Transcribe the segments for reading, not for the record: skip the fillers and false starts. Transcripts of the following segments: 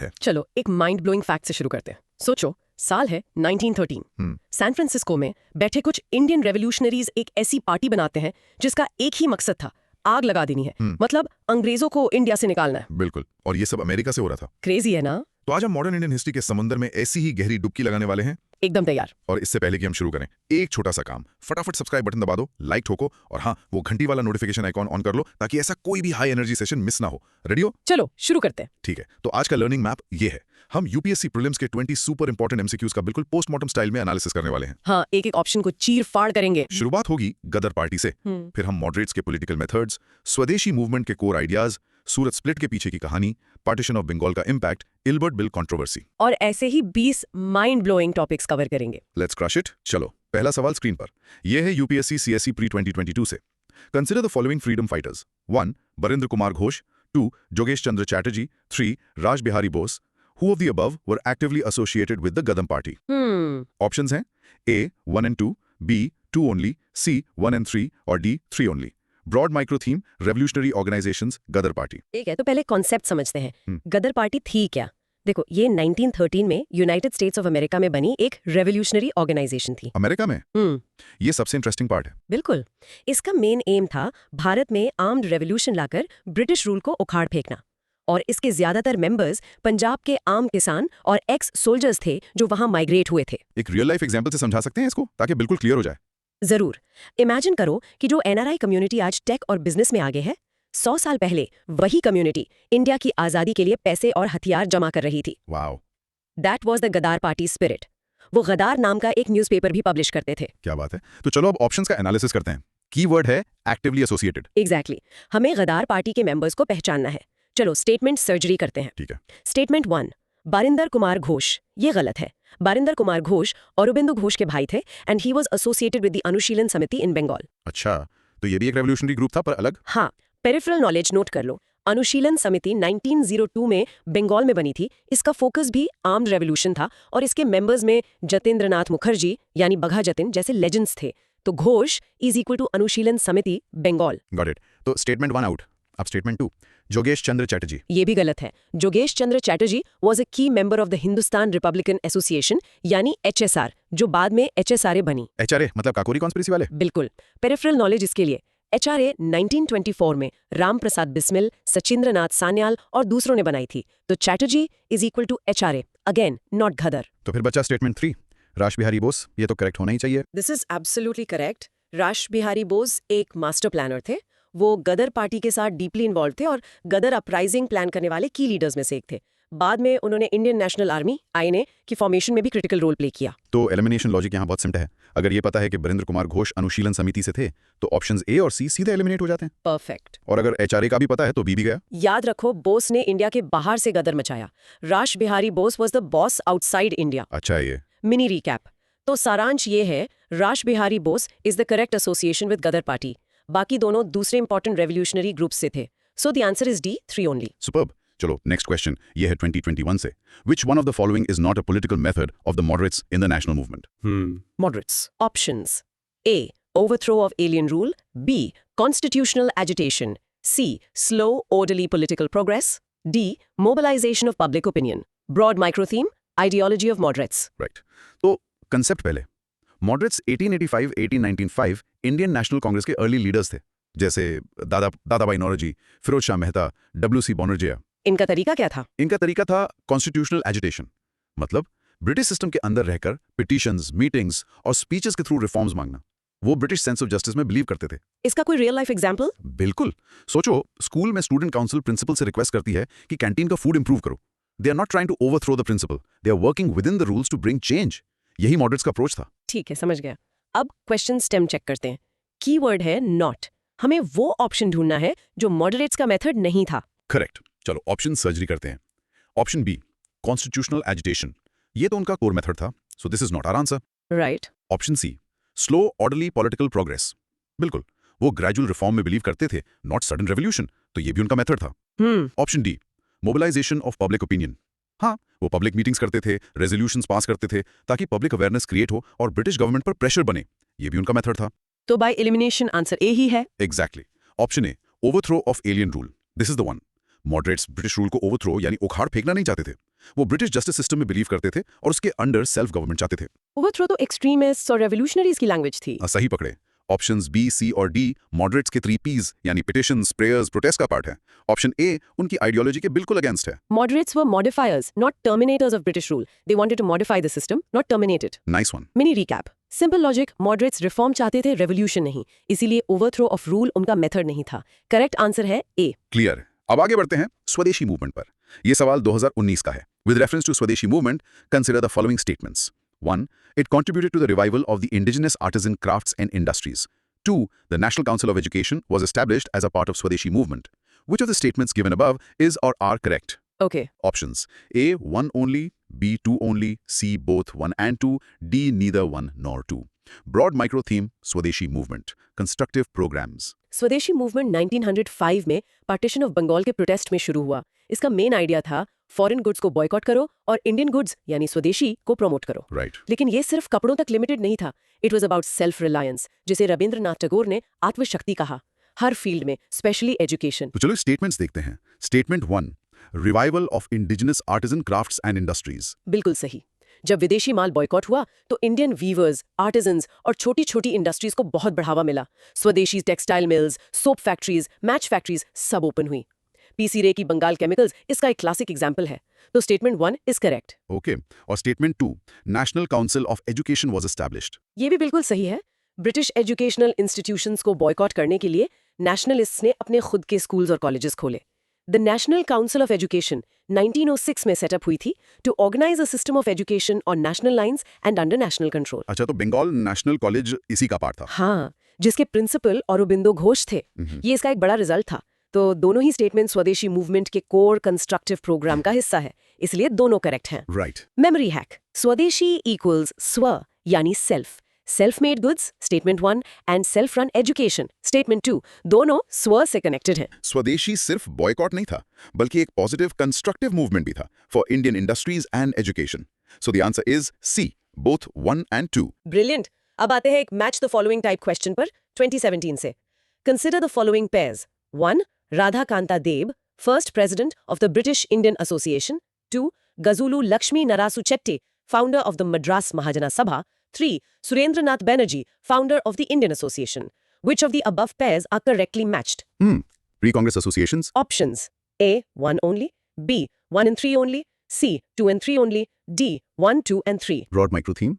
है। चलो एक माइंड ब्लोइंग फैक्ट से शुरू करते हैं। सोचो, साल है 1913। सैन फ्रांसिस्को में बैठे कुछ इंडियन रेवोल्यूशनरीज एक ऐसी पार्टी बनाते हैं जिसका एक ही मकसद था, आग लगा देनी है। मतलब अंग्रेजों को इंडिया से निकालना है। बिल्कुल, और ये सब अमेरिका से हो रहा था। क्रेजी है ना? तो आज हम मॉडर्न इंडियन हिस्ट्री के समुंदर में ऐसी ही गहरी डुबकी लगाने वाले हैं। एकदम तैयार। और इससे पहले कि हम शुरू करें, एक छोटा सा काम, फटाफट सब्सक्राइब बटन दबा दो, लाइक ठोको, और हाँ, वो घंटी वाला नोटिफिकेशन आइकॉन ऑन कर लो ताकि ऐसा कोई भी हाई एनर्जी सेशन मिस ना हो। रेडी हो? चलो शुरू करते हैं। ठीक है, तो आज का लर्निंग मैप ये है। हम यूपीएससी प्रीलिम्स के 20 सुपर इंपॉर्टेंट एमसीक्यूज का बिल्कुल पोस्टमार्टम स्टाइल में एनालिसिस करने वाले हैं। हाँ, एक एक ऑप्शन को चीर फाड़ करेंगे। शुरुआत होगी गदर पार्टी से, फिर हम मॉडरेट्स के पॉलिटिकल मेथड्स, स्वदेशी मूवमेंट के कोर आइडियाज, सूरत स्प्लिट के पीछे की कहानी, पार्टीशन ऑफ बंगाल का इंपैक्ट, इल्बर्ट बिल कंट्रोवर्सी, और ऐसे ही 20 माइंड ब्लोइंग टॉपिक्स कवर करेंगे। Let's crush it. चलो, पहला सवाल स्क्रीन पर। यह है यूपीएससी सीएसई प्री 2022 से। Consider the following freedom fighters. 1. Barindra Kumar Ghosh. 2. जोगेश Chandra Chatterjee. 3. Raj Bihari Bose. Who of the above were actively associated with the Gadam party? Options हैं A. 1 and 2, B. 2 only, C. 1 and 3, और D. 3 only. Broad micro theme: revolutionary organizations, Gadar party. ठीक है, तो पहले concept समझते हैं। गदर party थी क्या? देखो, ये 1913 में यूनाइटेड स्टेट्स ऑफ अमेरिका में बनी एक रेवोल्यूशनरी ऑर्गेनाइजेशन थी। अमेरिका में? ये सबसे इंटरेस्टिंग पार्ट है। बिल्कुल। इसका मेन एम था भारत में आर्म्ड रेवोल्यूशन लाकर ब्रिटिश रूल को उखाड़ फेंकना, और इसके ज्यादातर मेंबर्स पंजाब के आम किसान और एक्स सोल्जर्स थे जो वहां माइग्रेट हुए थे। एक रियल लाइफ एग्जांपल से समझा सकते हैं इसको, ताकि बिल्कुल क्लियर हो जाए? जरूर। इमेजिन करो कि जो एनआरआई कम्युनिटी आज टेक और बिजनेस में आगे है, 100 साल पहले वही कम्युनिटी इंडिया की आजादी के लिए पैसे और हथियार जमा कर रही थी। Wow. That was the Ghadar party spirit. वो गदार नाम का एक न्यूज़पेपर भी पब्लिश करते थे। क्या बात है। तो चलो अब ऑप्शंस का एनालिसिस करते हैं। कीवर्ड है एक्टिवली एसोसिएटेड। एग्जैक्टली। हमें गदार पार्टी के मेंबर्स को पहचानना है। चलो स्टेटमेंट सर्जरी करते हैं। ठीक है। स्टेटमेंट 1, बारिंदर कुमार घोष। ये गलत है। बारिंदर कुमार घोष औरबिंदु घोष के भाई थे and he was associated with the Anushilan Samiti इन बंगाल। अच्छा, तो ये भी एक रेवोल्यूशनरी ग्रुप था पर अलग? हाँ, पेरिफेरल नॉलेज नोट कर लो। अनुशीलन समिति 1902 में बंगाल में बनी थी। इसका फोकस भी आर्म्ड रेवोल्यूशन था और इसके मेंबर्स में जतेंद्र नाथ मुखर्जी यानी बघा जतिन जैसे लेजेंड्स थे। तो Ghosh is equal to Anushilan Samiti Bengal. Got it. तो स्टेटमेंट 1 आउट। अब स्टेटमेंट 2, जोगेश चंद्र चैटर्जी। ये भी गलत है। जोगेश चंद्र चैटर्जी वाज अ की member of the Hindustan Republican association यानी एचएसआर, जो बाद में एचएसआरए बनी। एचआरए मतलब काकोरी कॉन्स्पिरेसी वाले? बिल्कुल। पेरिफेरल नॉलेज इसके लिए, एचआरए 1924 में राम प्रसाद बिस्मिल, सचिंद्र नाथ सान्याल और दूसरों ने बनाई थी। तो Chatterjee is equal to HRA, again not Ghadar. तो फिर बचा स्टेटमेंट 3, राज बिहारी बोस। ये तो करेक्ट होना ही चाहिए। This is absolutely correct. Raj Bihari Bose एक मास्टर प्लानर थे। वो गदर पार्टी के साथ डीपली इन्वॉल्व थे और गदर अपराइजिंग प्लान करने वाले की लीडर्स में से एक थे। बाद में उन्होंने इंडियन नेशनल आर्मी आईएनए की फॉर्मेशन में भी क्रिटिकल रोल प्ले किया। तो एलिमिनेशन लॉजिक यहाँ बहुत सिंपल है। अगर ये पता है कि बरिंद्र कुमार घोष अनुशीलन समिति से थे, तो ऑप्शंस ए और सी सीधे एलिमिनेट हो जाते हैं। परफेक्ट। और अगर एचआरए का भी पता है तो बी भी गया। याद रखो, बोस ने इंडिया के बाहर से गदर मचाया। Raj Bihari Bose was the boss outside India. अच्छा, ये मिनी रिकैप। तो सारांश ये है, Raj Bihari Bose is the correct association with Ghadar party. बाकी दोनों दूसरे इंपॉर्टेंट रेवोल्यूशनरी ग्रुप्स से थे। So the answer is D, 3 only. Superb. चलो नेक्स्ट क्वेश्चन, ये है 2021 से। Which one of the following is not a political method of the moderates in the national movement? Moderates. Options: A. Overthrow of alien rule. B. Constitutional agitation. C. Slow, orderly political progress. D. Mobilization of public opinion. Broad micro-theme: ideology of moderates. Right. तो concept पहले। Moderates 1885-1895 Indian National Congress के early leaders थे, जैसे दादाभाई नौरोजी, फिरोज शाह मेहता, डब्ल्यू.सी. बनर्जिया। इनका तरीका क्या था? इनका तरीका था कॉन्स्टिट्यूशनल एजिटेशन, मतलब ब्रिटिश सिस्टम के अंदर रहकर पिटीशंस, मीटिंग्स और स्पीचेस के थ्रू रिफॉर्म्स मांगना। वो ब्रिटिश सेंस ऑफ जस्टिस में बिलीव करते थे। इसका कोई रियल लाइफ एग्जांपल? बिल्कुल। सोचो, स्कूल में स्टूडेंट काउंसिल प्रिंसिपल से रिक्वेस्ट करती है कि कैंटीन का फूड इंप्रूव करो। They are not trying to overthrow the principal, they are working within the rules to bring change. यही मॉडरेट्स का अप्रोच था। ठीक है, समझ गया। अब क्वेश्चन स्टेम चेक करते हैं। कीवर्ड है नॉट। हमें वो ऑप्शन ढूंढना है जो मॉडरेट्स का मेथड नहीं था। करेक्ट। चलो ऑप्शन सर्जरी करते हैं। Option B, constitutional agitation. ये तो उनका कोर मेथड था, so this is not our answer. Right. Option C, slow orderly political progress. बिल्कुल, वो ग्रेजुअल रिफॉर्म में बिलीव करते थे, नॉट सडन रेवोल्यूशन, तो ये भी उनका मेथड था। Option D, mobilization of public opinion. हाँ, वो पब्लिक मीटिंग्स करते थे, रेजोल्यूशंस पास करते थे ताकि पब्लिक अवेयरनेस क्रिएट हो और ब्रिटिश गवर्नमेंट पर प्रेशर बने। ये भी उनका मेथड था। तो बाय एलिमिनेशन आंसर ए ही है। Exactly. Option A, overthrow of alien rule. This is the one. Moderates British rule को ओवरथ्रो यानी उखाड़ फेंकना नहीं चाहते थे। वो ब्रिटिश जस्टिस सिस्टम में बिलीव करते थे और उसके अंडर सेल्फ गवर्नमेंट चाहते थे। ओवरथ्रो तो एक्सट्रीमिस्ट्स और रेवोल्यूशनरीज की लैंग्वेज थी। सही पकड़े। ऑप्शंस बी, सी और डी मॉडरेट्स के 3 Ps यानी पिटिशंस, प्रेयर्स, प्रोटेस्ट का पार्ट है। ऑप्शन ए उनकी आइडियोलॉजी के बिल्कुल अगेंस्ट है। Moderates were modifiers, not terminators of British rule. They wanted to modify the system, not terminate it. Nice one. Mini recap. Simple logic, moderates reform चाहते थे, revolution नहीं. इसीलिए overthrow of rule उनका method नहीं था. Correct answer है A. Clear. अब आगे बढ़ते हैं स्वदेशी मूवमेंट पर। यह सवाल 2019 का है। With reference to Swadeshi movement, consider the following statements. 1. It contributed to the revival of the indigenous artisan crafts and industries. 2. The National Council of Education was established as a part of Swadeshi movement. Which of the statements given above is or are correct? Okay. Options. A. 1 only, B. 2 only, C. both 1 and 2, D. neither 1 nor 2. Broad micro theme Swadeshi movement. Constructive programs. स्वदेशी movement 1905 में partition of Bengal के protest में शुरू हुआ। इसका main idea था foreign goods को boycott करो और इंडियन गुड्स यानी स्वदेशी को प्रमोट करो। Right. लेकिन ये सिर्फ कपड़ों तक लिमिटेड नहीं था। It was about self reliance, जिसे रविंद्रनाथ टैगोर ने आत्मशक्ति कहा, हर फील्ड में, स्पेशली एजुकेशन। तो चलो स्टेटमेंट्स देखते हैं। Statement 1. Revival of indigenous artisan crafts and industries. बिल्कुल सही। जब विदेशी माल बॉयकॉट हुआ तो इंडियन वीवर्स, आर्टिजन्स और छोटी छोटी इंडस्ट्रीज को बहुत बढ़ावा मिला। स्वदेशी textile mills, soap factories, match factories सब ओपन हुई। पीसी रे की बंगाल केमिकल्स इसका एक क्लासिक एग्जाम्पल है। तो स्टेटमेंट 1 इज करेक्ट। ओके। और statement 2. National council of education was established. ये भी बिल्कुल सही है। ब्रिटिश एजुकेशनल इंस्टीट्यूशंस को बॉयकॉट करने के लिए नेशनलिस्ट्स ने अपने खुद के स्कूल्स और कॉलेजेस खोले। The national council of education 1906 में सेटअप हुई थी to organize a system of education on national lines and under national control. अच्छा, तो बंगाल नेशनल कॉलेज इसी का पार्ट था। हाँ, जिसके प्रिंसिपल औरोबिंदो घोष थे। ये इसका एक बड़ा रिजल्ट था। तो दोनों ही स्टेटमेंट स्वदेशी मूवमेंट के कोर कंस्ट्रक्टिव प्रोग्राम का हिस्सा है, इसलिए दोनों करेक्ट हैं। राइट। Memory hack. स्वदेशी इक्वल्स स्व यानी self. Self made goods statement 1 and self run education statement 2 दोनों स्व से कनेक्टेड हैं। स्वदेशी सिर्फ बॉयकॉट नहीं था, बल्कि एक पॉजिटिव कंस्ट्रक्टिव मूवमेंट भी था for Indian industries and education. So the answer is C, both 1 and 2। Brilliant. अब आते हैं एक match the following type question पर 2017 से। Consider the following pairs. 1. Radha Kanta Deb, first president of the British Indian association. 2. Gazulu Lakshmi Narasu Chetty, founder of the Madras Mahajana Sabha. 3. Surendranath Banerjee, founder of the Indian Association. Which of the above pairs are correctly matched? Pre-Congress associations. Options. A. 1 only. B. 1 and 3 only. C. 2 and 3 only. D. 1, 2 and 3. Broad micro theme.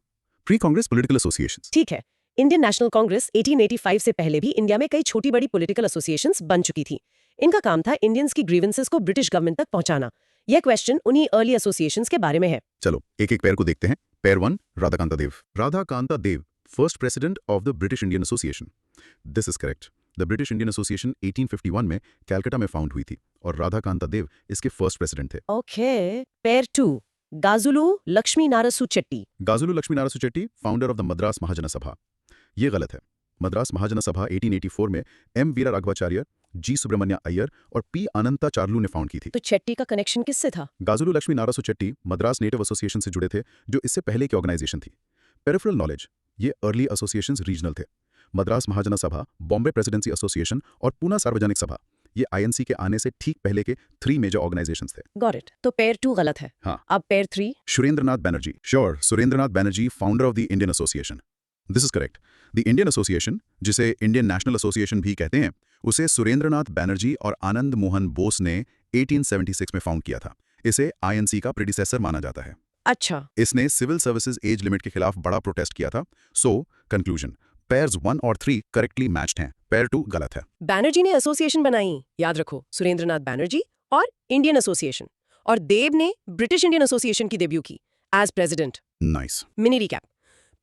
Pre-Congress political associations. ठीक है। Indian National Congress 1885 से पहले भी India में कई छोटी बड़ी political associations बन चुकी थी। इनका काम था इंडियंस की ग्रीवेंसेस को ब्रिटिश गवर्नमेंट तक पहुंचाना। यह क्वेश्चन उन्हीं अर्ली एसोसिएशंस के बारे में है। चलो एक एक पेयर को देखते हैं। Pair 1, Radha Kanta Deb. Radha Kanta Deb, first president of the British Indian Association. This is correct. The British Indian Association 1851 में कैलकाटा में फाउंड हुई थी और राधा कांता देव इसके फर्स्ट प्रेसिडेंट थे। Okay. Pair 2, Gazulu Lakshmi Narasu Chetty. Gazulu Lakshmi Narasu Chetty, founder of the Madras Mahajana Sabha. ये गलत है। मद्रास महाजना सभा 1884 में एम वीरा राघवाचार्य, जी सुब्रमण्य अय्यर और पी अनंता चार्लू ने फाउंड की थी। तो चेट्टी का कनेक्शन किससे था? गाजुलू लक्ष्मी नारासु चेट्टी मद्रास नेटिव एसोसिएशन से जुड़े थे, जो इससे पहले की ऑर्गेनाइजेशन थी। पेरिफेरल नॉलेज, ये अर्ली एसोसिएशंस रीजनल थे। मद्रास महाजना सभा, बॉम्बे प्रेसिडेंसी एसोसिएशन और पूना सार्वजनिक सभा, ये आईएनसी के आने से ठीक पहले के 3 मेजर ऑर्गेनाइजेशंस थे। Got it. तो पेयर 2 गलत है। हाँ। अब pair 3। Surendranath Banerjee. Sure, Surendranath Banerjee, founder of the Indian Association. This is correct. The Indian association, जिसे इंडियन नेशनल एसोसिएशन भी कहते हैं, उसे सुरेंद्रनाथ बैनर्जी और आनंद मोहन बोस ने 1876 में फाउंड किया था। इसे आईएनसी का प्रीडिसेसर माना जाता है। अच्छा। इसने सिविल सर्विसेज एज लिमिट के खिलाफ बड़ा प्रोटेस्ट किया था। सो कंक्लूजन, पेयर्स 1 और 3 करेक्टली मैच्ड हैं, पेयर 2 गलत है। बैनर्जी ने एसोसिएशन बनाई, याद रखो, सुरेंद्रनाथ बैनर्जी और इंडियन एसोसिएशन। और देव ने ब्रिटिश इंडियन एसोसिएशन की डेब्यू की as president. Nice. Mini recap.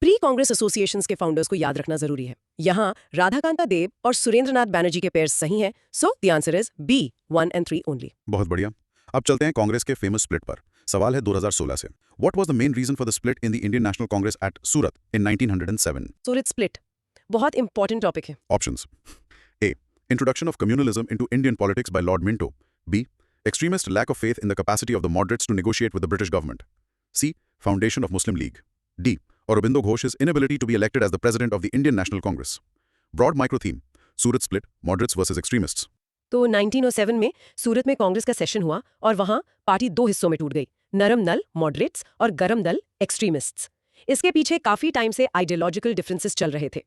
Pre Congress associations के फाउंडर्स को याद रखना जरूरी है। यहाँ राधाकांता देव और सुरेंद्रनाथ बैनर्जी के पेयर्स सही हैं, so the answer is B, 1 and 3 only. बहुत बढ़िया। अब चलते हैं कांग्रेस के फेमस स्प्लिट पर। सवाल है 2016 से। What was the main reason for the split in the Indian National Congress at Surat in 1907? Surat split बहुत इंपॉर्टेंट टॉपिक है। Options. A. Introduction of communalism into Indian politics by Lord Minto. B. Extremist lack of faith in the capacity of the moderates to negotiate with the British government. C. Foundation of Muslim League. D. Aurobindo Ghosh's inability to be elected as the president of the Indian National Congress. Broad micro theme: Surat split, moderates versus extremists. तो 1907 में सूरत में कांग्रेस का session हुआ और वहां party दो हिस्सों में टूट गई, नरम दल मॉडरेट्स और गरम दल एक्सट्रीमिस्ट्स। इसके पीछे काफी टाइम से आइडियोलॉजिकल डिफरेंसेस चल रहे थे।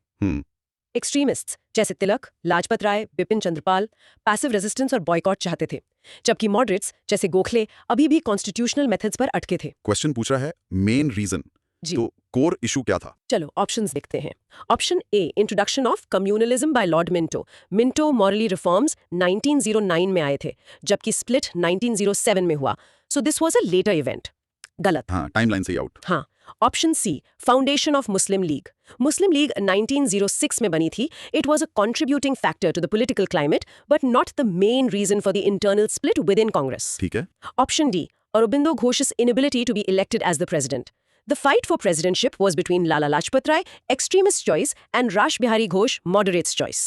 एक्सट्रीमिस्ट्स जैसे तिलक, लाजपत राय, बिपिन चंद्रपाल पैसिव रेजिस्टेंस और बॉयकॉट चाहते थे, जबकि मॉडरेट्स जैसे गोखले अभी भी कॉन्स्टिट्यूशनल मेथड्स पर अटके थे। क्वेश्चन पूछ रहा है मेन रीजन, जी। तो कोर इशू क्या था? चलो ऑप्शंस देखते हैं। Option A, introduction of communalism by Lord Minto. Minto Morley reforms 1909 में आए थे, जबकि स्प्लिट 1907 में हुआ, so this was a later event. गलत। हाँ, टाइमलाइन से ही आउट। हाँ। Option C, foundation of Muslim League. Muslim League 1906 में बनी थी। It was a contributing factor to the political climate but not the main reason for the internal split within Congress. ठीक है। Option D, Aurobindo Ghosh's inability to be elected as the president. The fight for presidentship was between Lala Lajpat Rai, extremist choice, and Rash Bihari Ghosh, moderate's choice.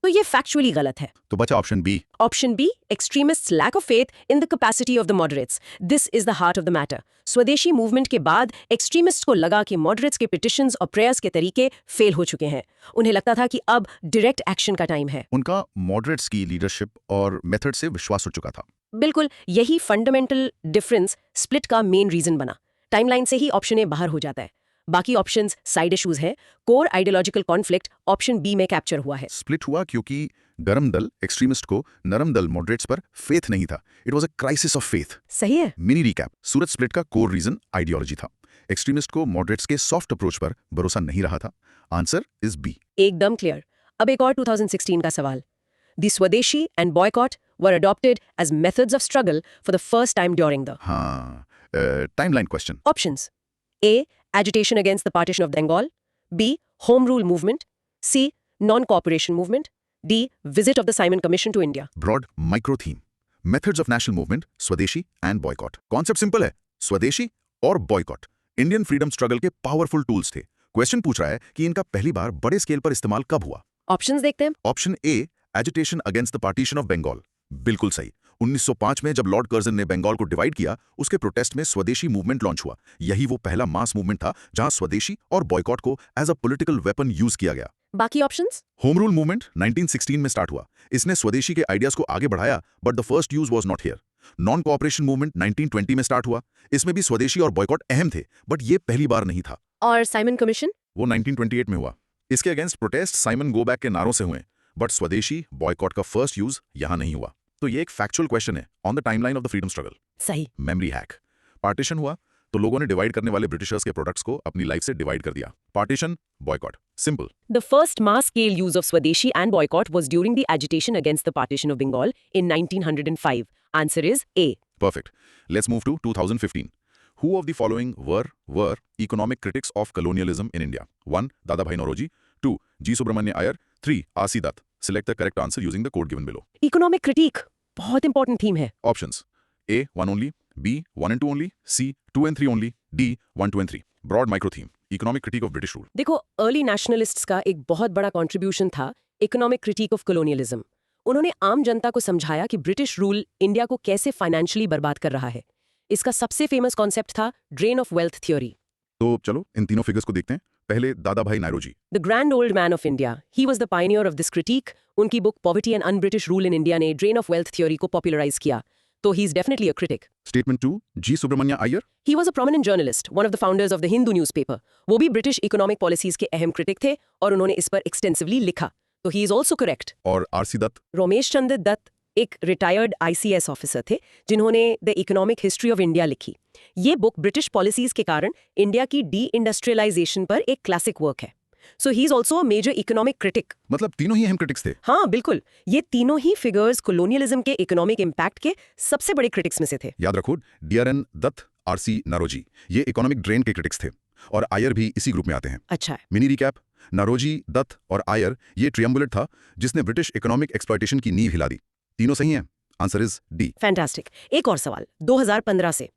तो ये factually गलत है। तो बचा option B. Option B, extremists' lack of faith in the capacity of the moderates. This is the heart of the matter. स्वदेशी movement के बाद extremists को लगा कि moderates के petitions और prayers के तरीके फेल हो चुके हैं। उन्हें लगता था कि अब direct action का टाइम है। उनका मॉडरेट्स की लीडरशिप और मेथड से विश्वास उठ चुका था। बिल्कुल, यही फंडामेंटल डिफरेंस स्प्लिट का मेन रीजन बना। टाइमलाइन से ही ऑप्शन ए बाहर हो जाता है। बाकी ऑप्शंस साइड इश्यूज हैं। Core ideological conflict option B में कैप्चर हुआ है। स्प्लिट हुआ क्योंकि गरम दल एक्सट्रीमिस्ट को नरम दल मॉडरेट्स पर फेथ नहीं था। It was a crisis of faith. सही है। मिनी रिकैप, सूरत स्प्लिट का कोर रीजन आइडियोलॉजी था। एक्सट्रीमिस्ट को मॉडरेट्स के सॉफ्ट अप्रोच पर भरोसा नहीं रहा था। Answer is B. एकदम क्लियर। अब एक और 2016 का सवाल। The swadeshi and boycott were adopted as methods of struggle for the first time during the हाँ, timeline question. Options A, agitation against the partition of Bengal, B, home rule movement, C, non-cooperation movement, D, visit of the Simon Commission to India. Broad micro theme, methods of national movement, swadeshi and boycott. Concept simple है, स्वदेशी और boycott Indian freedom struggle के powerful tools थे। Question पूछ रहा है कि इनका पहली बार बड़े स्केल पर इस्तेमाल कब हुआ। ऑप्शंस देखते हैं। Option A, agitation against the partition of Bengal, बिल्कुल सही। 1905 में जब लॉर्ड कर्जन ने बंगाल को डिवाइड किया, उसके प्रोटेस्ट में स्वदेशी मूवमेंट लॉन्च हुआ। यही वो पहला मास मूवमेंट था जहां स्वदेशी और बॉयकॉट को as a political weapon use किया गया। बाकी ऑप्शंस। होम रूल मूवमेंट 1916 में स्टार्ट हुआ। इसने स्वदेशी के आइडियाज को आगे बढ़ाया, but the first use was not here. Non cooperation movement 1920 में स्टार्ट हुआ। इसमें भी स्वदेशी और बॉयकॉट अहम थे, बट ये पहली बार नहीं था। और साइमन कमीशन? वो 1928 में हुआ। इसके against protest Simon go back के नारों से हुए, बट स्वदेशी बॉयकॉट का फर्स्ट यूज यहां नहीं हुआ। तो ये एक फैक्चुअल क्वेश्चन है on the timeline of the freedom struggle. सही। मेमोरी हैक, पार्टीशन हुआ तो लोगों ने डिवाइड करने वाले ब्रिटिशर्स के प्रोडक्ट्स को अपनी लाइफ से डिवाइड कर दिया। Partition, boycott, simple. The first mass-scale use of Swadeshi and boycott was during the agitation against the partition of Bengal in 1905. Answer is A. Perfect. Let's move to 2015. Who of the following were economic critics of colonialism in India? 1. Dadabhai Naoroji. 2. G. Subramanya Iyer. 3. R.C. Dutt. Select the correct answer using the code given below. Economic critique बहुत important theme है। Options: A. 1 only. B. 1 and 2 only. C. 2 and 3 only. D. 1, 2 and 3. Broad micro theme. Economic critique of British rule. देखो, early nationalists का एक बहुत बड़ा contribution था economic critic of colonialism. उन्होंने आम जनता को समझाया कि ब्रिटिश रूल इंडिया को कैसे फाइनेंशियली बर्बाद कर रहा है। इसका सबसे फेमस कॉन्सेप्ट था ड्रेन ऑफ वेल्थ थ्योरी। तो चलो इन तीनों फिगर्स को देखते हैं। पहले Dadabhai Naoroji. The grand old man of India, he was the pioneer of this critic. उनकी book poverty and unBritish rule in India ने ड्रेन ऑफ वेल्थ थ्योरी को पॉपुलराइज किया, तो he is definitely a critic. Statement 2, G Subramania Iyer. He was a prominent journalist, one of the founders of the Hindu newspaper. वो भी British economic policies के अहम critic थे और उन्होंने इस पर एक्सटेंसिवली लिखा, तो ही इज ऑल्सो करेक्ट। और आरसी दत्त। रोमेश चंद्र दत्त एक रिटायर्ड ICS ऑफिसर थे जिन्होंने the economic history of India लिखी। ये बुक ब्रिटिश पॉलिसीज के कारण इंडिया की डी इंडस्ट्रियलाइजेशन पर एक क्लासिक वर्क है। So he is also a major economic critic. मतलब तीनों ही अहम क्रिटिक्स थे। हाँ बिल्कुल, ये तीनों ही फिगर्स कॉलोनियलिज्म के इकोनॉमिक इम्पैक्ट के सबसे बड़े क्रिटिक्स में से थे। याद रखो, DRN दत्त, आरसी नारोजी, ये इकोनॉमिक ड्रेन के क्रिटिक्स थे, और आयर भी इसी ग्रुप में आते हैं। अच्छा है। मिनी रिकैप, नारोजी, दत्त और आयर ये ट्रियम्बुलेट था जिसने ब्रिटिश इकोनॉमिक एक्सप्लॉयटेशन की नींव हिला दी। तीनों सही हैं। Answer is D. फैंटास्टिक। एक और सवाल 2015 से।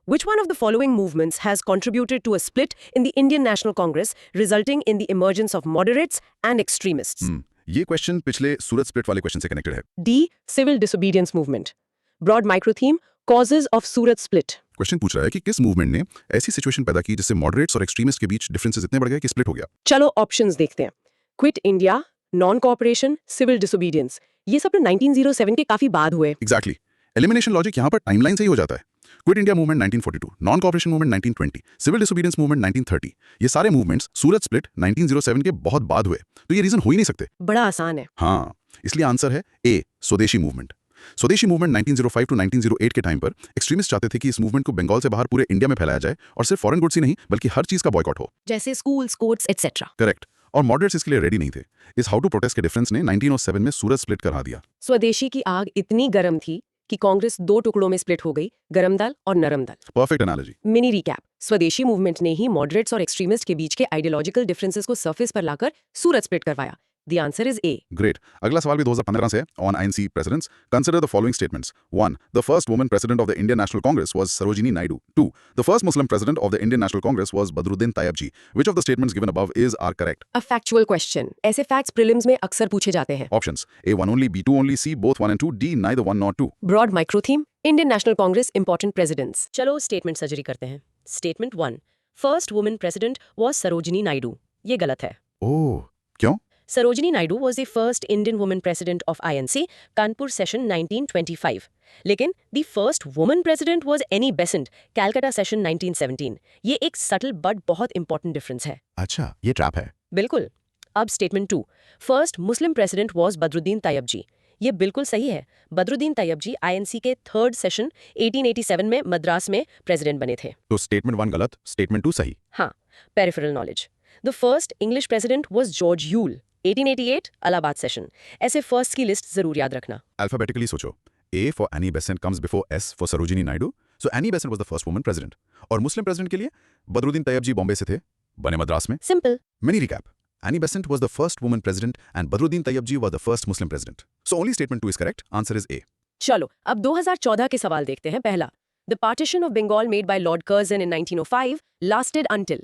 Which one of the following movements has contributed to a split in the Indian National Congress, resulting in the emergence of moderates and extremists? ये क्वेश्चन पिछले सूरत स्प्लिट वाले क्वेश्चन से connected है। D. Civil disobedience movement. Broad micro theme: causes of Surat split. Question पूछ रहा है कि किस मूवमेंट ने ऐसी सिचुएशन पैदा की जिससे मॉडरेट्स और एक्सट्रीमिस्ट के बीच डिफरेंसेस इतने बढ़ गए कि स्प्लिट हो गया। चलो ऑप्शंस देखते हैं। Quit India, non cooperation, civil disobedience. ये सब तो 1907 के काफी बाद हुए। एग्जैक्टली एलिमिनेशन लॉजिक यहाँ पर टाइमलाइन से ही हो जाता है। Quit India movement 1942, non cooperation movement 1920, civil disobedience movement 1930, ये सारे मूवमेंट्स सूरत स्प्लिट 1907 के बहुत बाद हुए, तो ये रीजन हो ही नहीं सकते। बड़ा आसान है। हाँ, इसलिए आंसर है ए, स्वदेशी मूवमेंट। स्वदेशी मूवमेंट 1905 टू 1908 के टाइम पर एक्सट्रीमिस्ट चाहते थे कि इस मूवमेंट को बंगाल से बाहर पूरे इंडिया में फैलाया जाए और सिर्फ फॉरेन गुड्स ही नहीं बल्कि हर चीज का बॉयकॉट हो। जैसे स्कूल्स, कोर्ट्स एटसेट्रा। करेक्ट। और मॉडरेट्स इसके लिए रेडी नहीं थे। इस हाउ टू प्रोटेस्ट के डिफरेंस ने 1907 में सूरत स्प्लिट करा दिया। स्वदेशी की आग इतनी गर्म थी कि कांग्रेस 2 टुकड़ों में स्प्लिट हो गई, गरम दल और नरम दल। Perfect analogy. मिनी रिकैप, स्वदेशी मूवमेंट ने ही मॉडरेट्स और एक्सट्रीमिस्ट के बीच के आइडियोलॉजिकल डिफरेंसेस को सरफेस पर लाकर सूरत स्प्लिट करवाया। The answer is A. Great. अगला सवाल भी 2015 से है on INC presidents. Consider the following statements. 1. The first woman president of the Indian National Congress was Sarojini Naidu. 2. The first Muslim president of the Indian National Congress was Badruddin Tyabji. Which of the statements given above is are correct? A factual question. ऐसे facts prelims में अक्सर पूछे जाते हैं। Options A 1 only, B 2 only, C both 1 and 2, D neither 1 nor 2. Broad micro theme, Indian National Congress important presidents. चलो statement surgery करते हैं। Statement 1, first woman president was Sarojini Naidu. ये गलत है। ओह, क्यों? Sarojini Naidu was the first Indian woman president of INC, Kanpur session 1925. लेकिन the first woman president was Annie Besant, Calcutta session 1917. ये एक subtle but बहुत important difference है। अच्छा, ये ट्रैप है। बिल्कुल। अब statement 2, first Muslim president was Badruddin Tayyab जी। ये बिल्कुल सही है। बदरुद्दीन तैयब जी INC के 3rd सेशन 1887 में मद्रास में प्रेसिडेंट बने थे। तो स्टेटमेंट 1 गलत, स्टेटमेंट 2 सही। हाँ, peripheral knowledge. The first English president was George Yule, 1888 Allahabad session. ऐसे फर्स्ट की लिस्ट जरूर याद रखना। Alphabetically सोचो। A for Annie Besant comes before S for Sarojini Naidu. So Annie Besant was the first woman president. और मुस्लिम president के लिए बदरुद्दीन तैयब जी बॉम्बे से थे, बने मद्रास में। Simple. Mini recap. Annie Besant was the first woman president and Badruddin Tayyab was the first Muslim president. So only statement 2 is correct. Answer is A. चलो अब 2014 के सवाल देखते हैं। पहला, The partition of Bengal made by Lord Curzon in 1905 lasted until.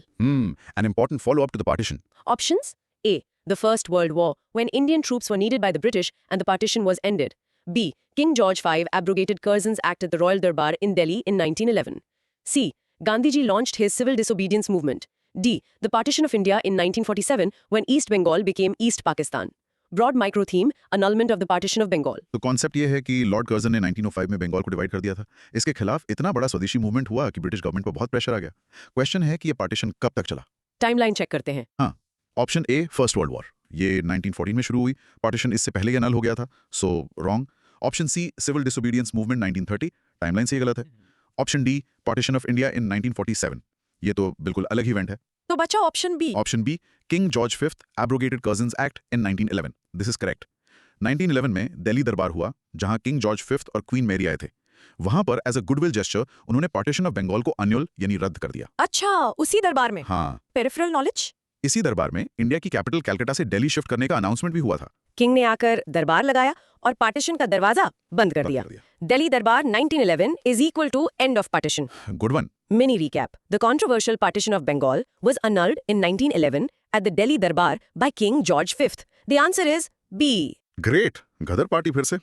An important follow-up to the partition. Options: A, the First World War, when Indian troops were needed by the British and the partition was ended. B, King George V abrogated Curzon's act at the Royal Darbar in Delhi in 1911. C, Gandhiji launched his civil disobedience movement. D, the partition of India in 1947 when East Bengal became East Pakistan. Broad micro theme, annulment of the partition of Bengal. तो concept ये है कि Lord Curzon ने 1905 में बंगाल को divide कर दिया था। इसके खिलाफ इतना बड़ा स्वदेशी मूवमेंट हुआ कि ब्रिटिश गवर्नमेंट पर बहुत प्रेशर आ गया। क्वेश्चन है कि ये पार्टीशन कब तक चला? टाइमलाइन चेक करते हैं। हाँ, option A first world war, ये 1914 में शुरू हुई। पार्टीशन इससे पहले ही अनल हो गया था, so wrong. Option C civil disobedience movement 1930, timeline से ही गलत है। Option D partition of India in 1947, ये तो बिल्कुल अलग ही इवेंट है। तो बचा option B. Option B king George fifth abrogated Curzon's act in 1911, this is correct. 1911 में दिल्ली दरबार हुआ जहां किंग जॉर्ज फिफ्थ और क्वीन मैरी आए थे। वहां पर एज अ गुडविल जेस्चर उन्होंने पार्टीशन ऑफ बंगाल को अन्युल यानी रद्द कर दिया। अच्छा, उसी दरबार में। हाँ, पेरिफेरल नॉलेज। इसी दरबार में इंडिया की कैपिटल कलकत्ता से दिल्ली शिफ्ट करने का अनाउंसमेंट भी हुआ था। किंग ने आकर दरबार लगाया और पार्टीशन का दरवाजा बंद कर दिया। दिल्ली दरबार 1911 is equal to end of partition. Good one. Mini recap. The controversial partition of Bengal was annulled in 1911 at the Delhi Darbar by King George V. The answer is B. Great. Ghadar party फिर से।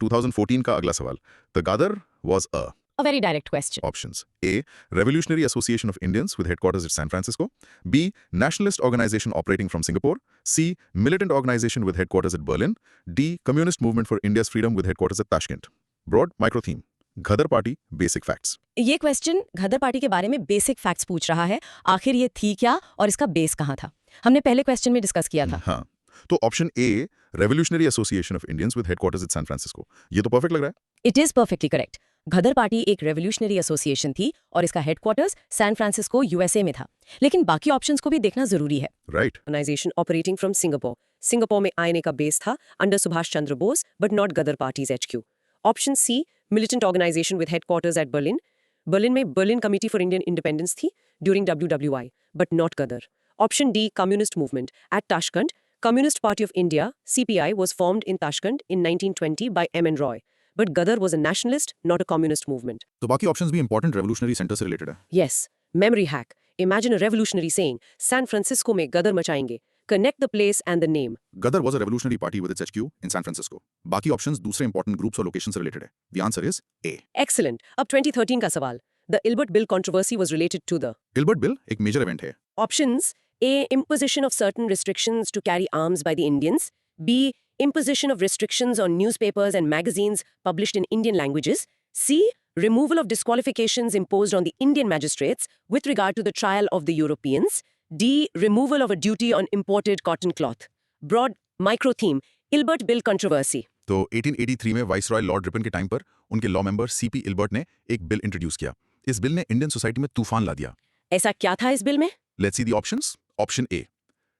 2014 का अगला सवाल। The Ghadar was a A very direct question. Options: A. Revolutionary Association of Indians with headquarters at San Francisco. B. Nationalist organization operating from Singapore. C. Militant organization with headquarters at Berlin. D. Communist movement for India's freedom with headquarters at Tashkent. Broad micro theme. Ghadar Party Basic Facts. ये question घदर party के बारे में basic facts पूछ रहा है। आखिर ये थी क्या और इसका बेस कहाँ था? हमने पहले क्वेश्चन में डिस्कस किया था। हाँ, तो option A revolutionary association of Indians with headquarters at San Francisco, ये तो परफेक्ट लग रहा है। It is perfectly correct. Ghadar party एक रेवोल्यूशनरी एसोसिएशन थी और इसका हेडक्वार्टर्स सैन फ्रांसिस्को यूएसए में था। लेकिन बाकी ऑप्शंस को भी देखना जरूरी है। Right. Organisation operating from Singapore. Singapore में आईएनए का बेस था under Subhash Chandra Bose but not Ghadar party's HQ। Option C militant organisation with headquarters at Berlin. Berlin में Berlin committee for Indian independence थी during WWI but not Ghadar. Option D communist movement at Tashkent. Communist Party of India CPI was formed in Tashkent in 1920 by M.N. Roy, but Ghadar was a nationalist, not a communist movement. तो बाकी options भी important revolutionary centre से related है। Yes, memory hack. Imagine a revolutionary saying, San Francisco में गदर मचाएंगे. Connect the place and the name. Ghadar was a revolutionary party with its HQ in San Francisco. बाकी options दूसरे important groups और location से related है। The answer is A. Excellent. अब 2013 का सवाल. The Ilbert Bill controversy was related to the Gilbert bill एक major event है। options: A. Imposition of certain restrictions to carry arms by the Indians. B. imposition of restrictions on newspapers and magazines published in Indian languages. C. Removal of disqualifications imposed on the Indian magistrates with regard to the trial of the Europeans. D. Removal of a duty on imported cotton cloth. Broad micro theme, Ilbert Bill controversy. तो 1883 में viceroy Lord Ripon के time पर उनके law member CP Ilbert ने एक bill introduce किया। इस bill ने इंडियन सोसाइटी में तूफान ला दिया। ऐसा क्या था इस बिल में? Let's see the options. Option A.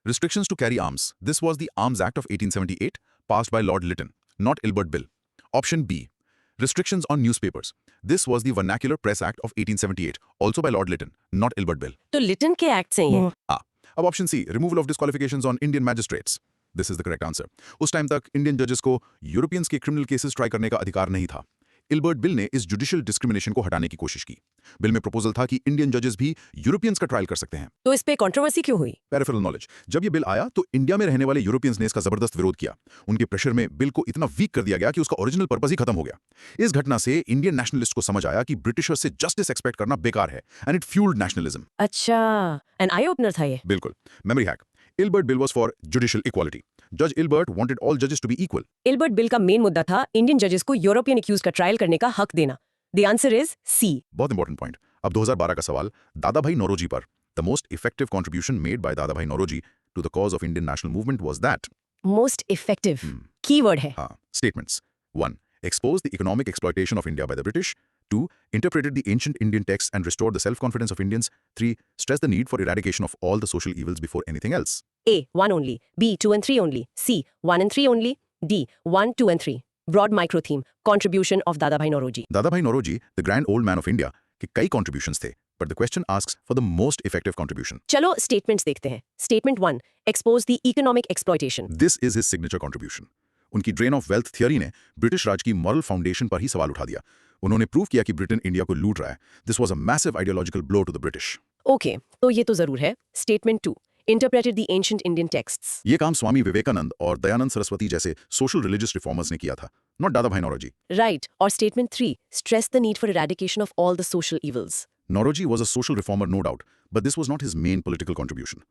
Restrictions to carry arms. This was the Arms Act of 1878, passed by Lord Lytton, not Ilbert Bill. Option B. Restrictions on newspapers. This was the Vernacular Press Act of 1878, also by Lord Lytton, not Ilbert Bill. तो लिटन के act से ही है। अब option C, removal of disqualifications on Indian magistrates. This is the correct answer. उस time तक Indian जजेस को यूरोपियंस के क्रिमिनल केसेस ट्राई करने का अधिकार नहीं था। इल्बर्ट बिल ने इस जुडिशियल डिस्क्रिमिनेशन को हटाने की कोशिश की। बिल में प्रपोजल था कि इंडियन जजेस भी यूरोपियंस का ट्रायल कर सकते हैं। तो इस पे कंट्रोवर्सी क्यों हुई? Peripheral knowledge. जब ये बिल आया तो इंडिया में रहने वाले यूरोपियंस ने इसका जबरदस्त विरोध किया। उनके प्रेशर में बिल को इतना वीक कर दिया गया कि उसका ओरिजिनल पर्पस ही खत्म हो गया। इस घटना से इंडियन नेशनलिस्ट को समझ आया कि ब्रिटिशर से जस्टिस एक्सपेक्ट करना बेकार है, एंड इट फ्यूल्ड नेशनलिज्म। अच्छा, एन आई ओपनर था ये। बिल्कुल। Memory hack. Ilbert Bill was for judicial equality. Judge Ilbert wanted all judges to be equal. Ilbert bill का मेन मुद्दा था इंडियन जजेस को यूरोपियन एक्यूज का ट्रायल करने का हक देना। The answer is C. बहुत इंपॉर्टेंट पॉइंट। अब 2012 का सवाल दादा भाई नौरोजी पर। The most effective contribution made by Dadabhai Naoroji to the cause of Indian national movement was that. Most effective keyword है। हाँ, statements. 1. Exposed the economic exploitation of India by the British. 2. Interpreted the ancient Indian texts and restored the self-confidence of Indians. 3. Stressed the need for eradication of all the social evils before anything else. A 1 only, B 2 and 3 only, C 1 and 3 only, D 1 2 and 3. Broad micro theme, contribution of Dada Bhai Nauroji. दादा भाई Naoroji, the grand old man of India, के कई contributions थे, but the question asks for the most effective contribution. चलो statements देखते हैं। Statement 1, expose the economic exploitation. This is his signature contribution. उनकी drain of wealth theory ने British राज की moral foundation पर ही सवाल उठा दिया। उन्होंने प्रूव किया कि ब्रिटेन इंडिया को लूट रहा है। This was a massive ideological blow to the British. Okay, तो ये तो जरूर है। Statement 2, interpreted the ancient Indian texts. ये काम स्वामी विवेकानंद और दयानंद सरस्वती जैसे सोशल रिलीजियस रिफॉर्मर्स ने किया था, नॉट दादा भाई नौरोजी। Right. और statement 3, stress the need for eradication of all the social evils. Naoroji was a social reformer no doubt, but this was not his main political contribution.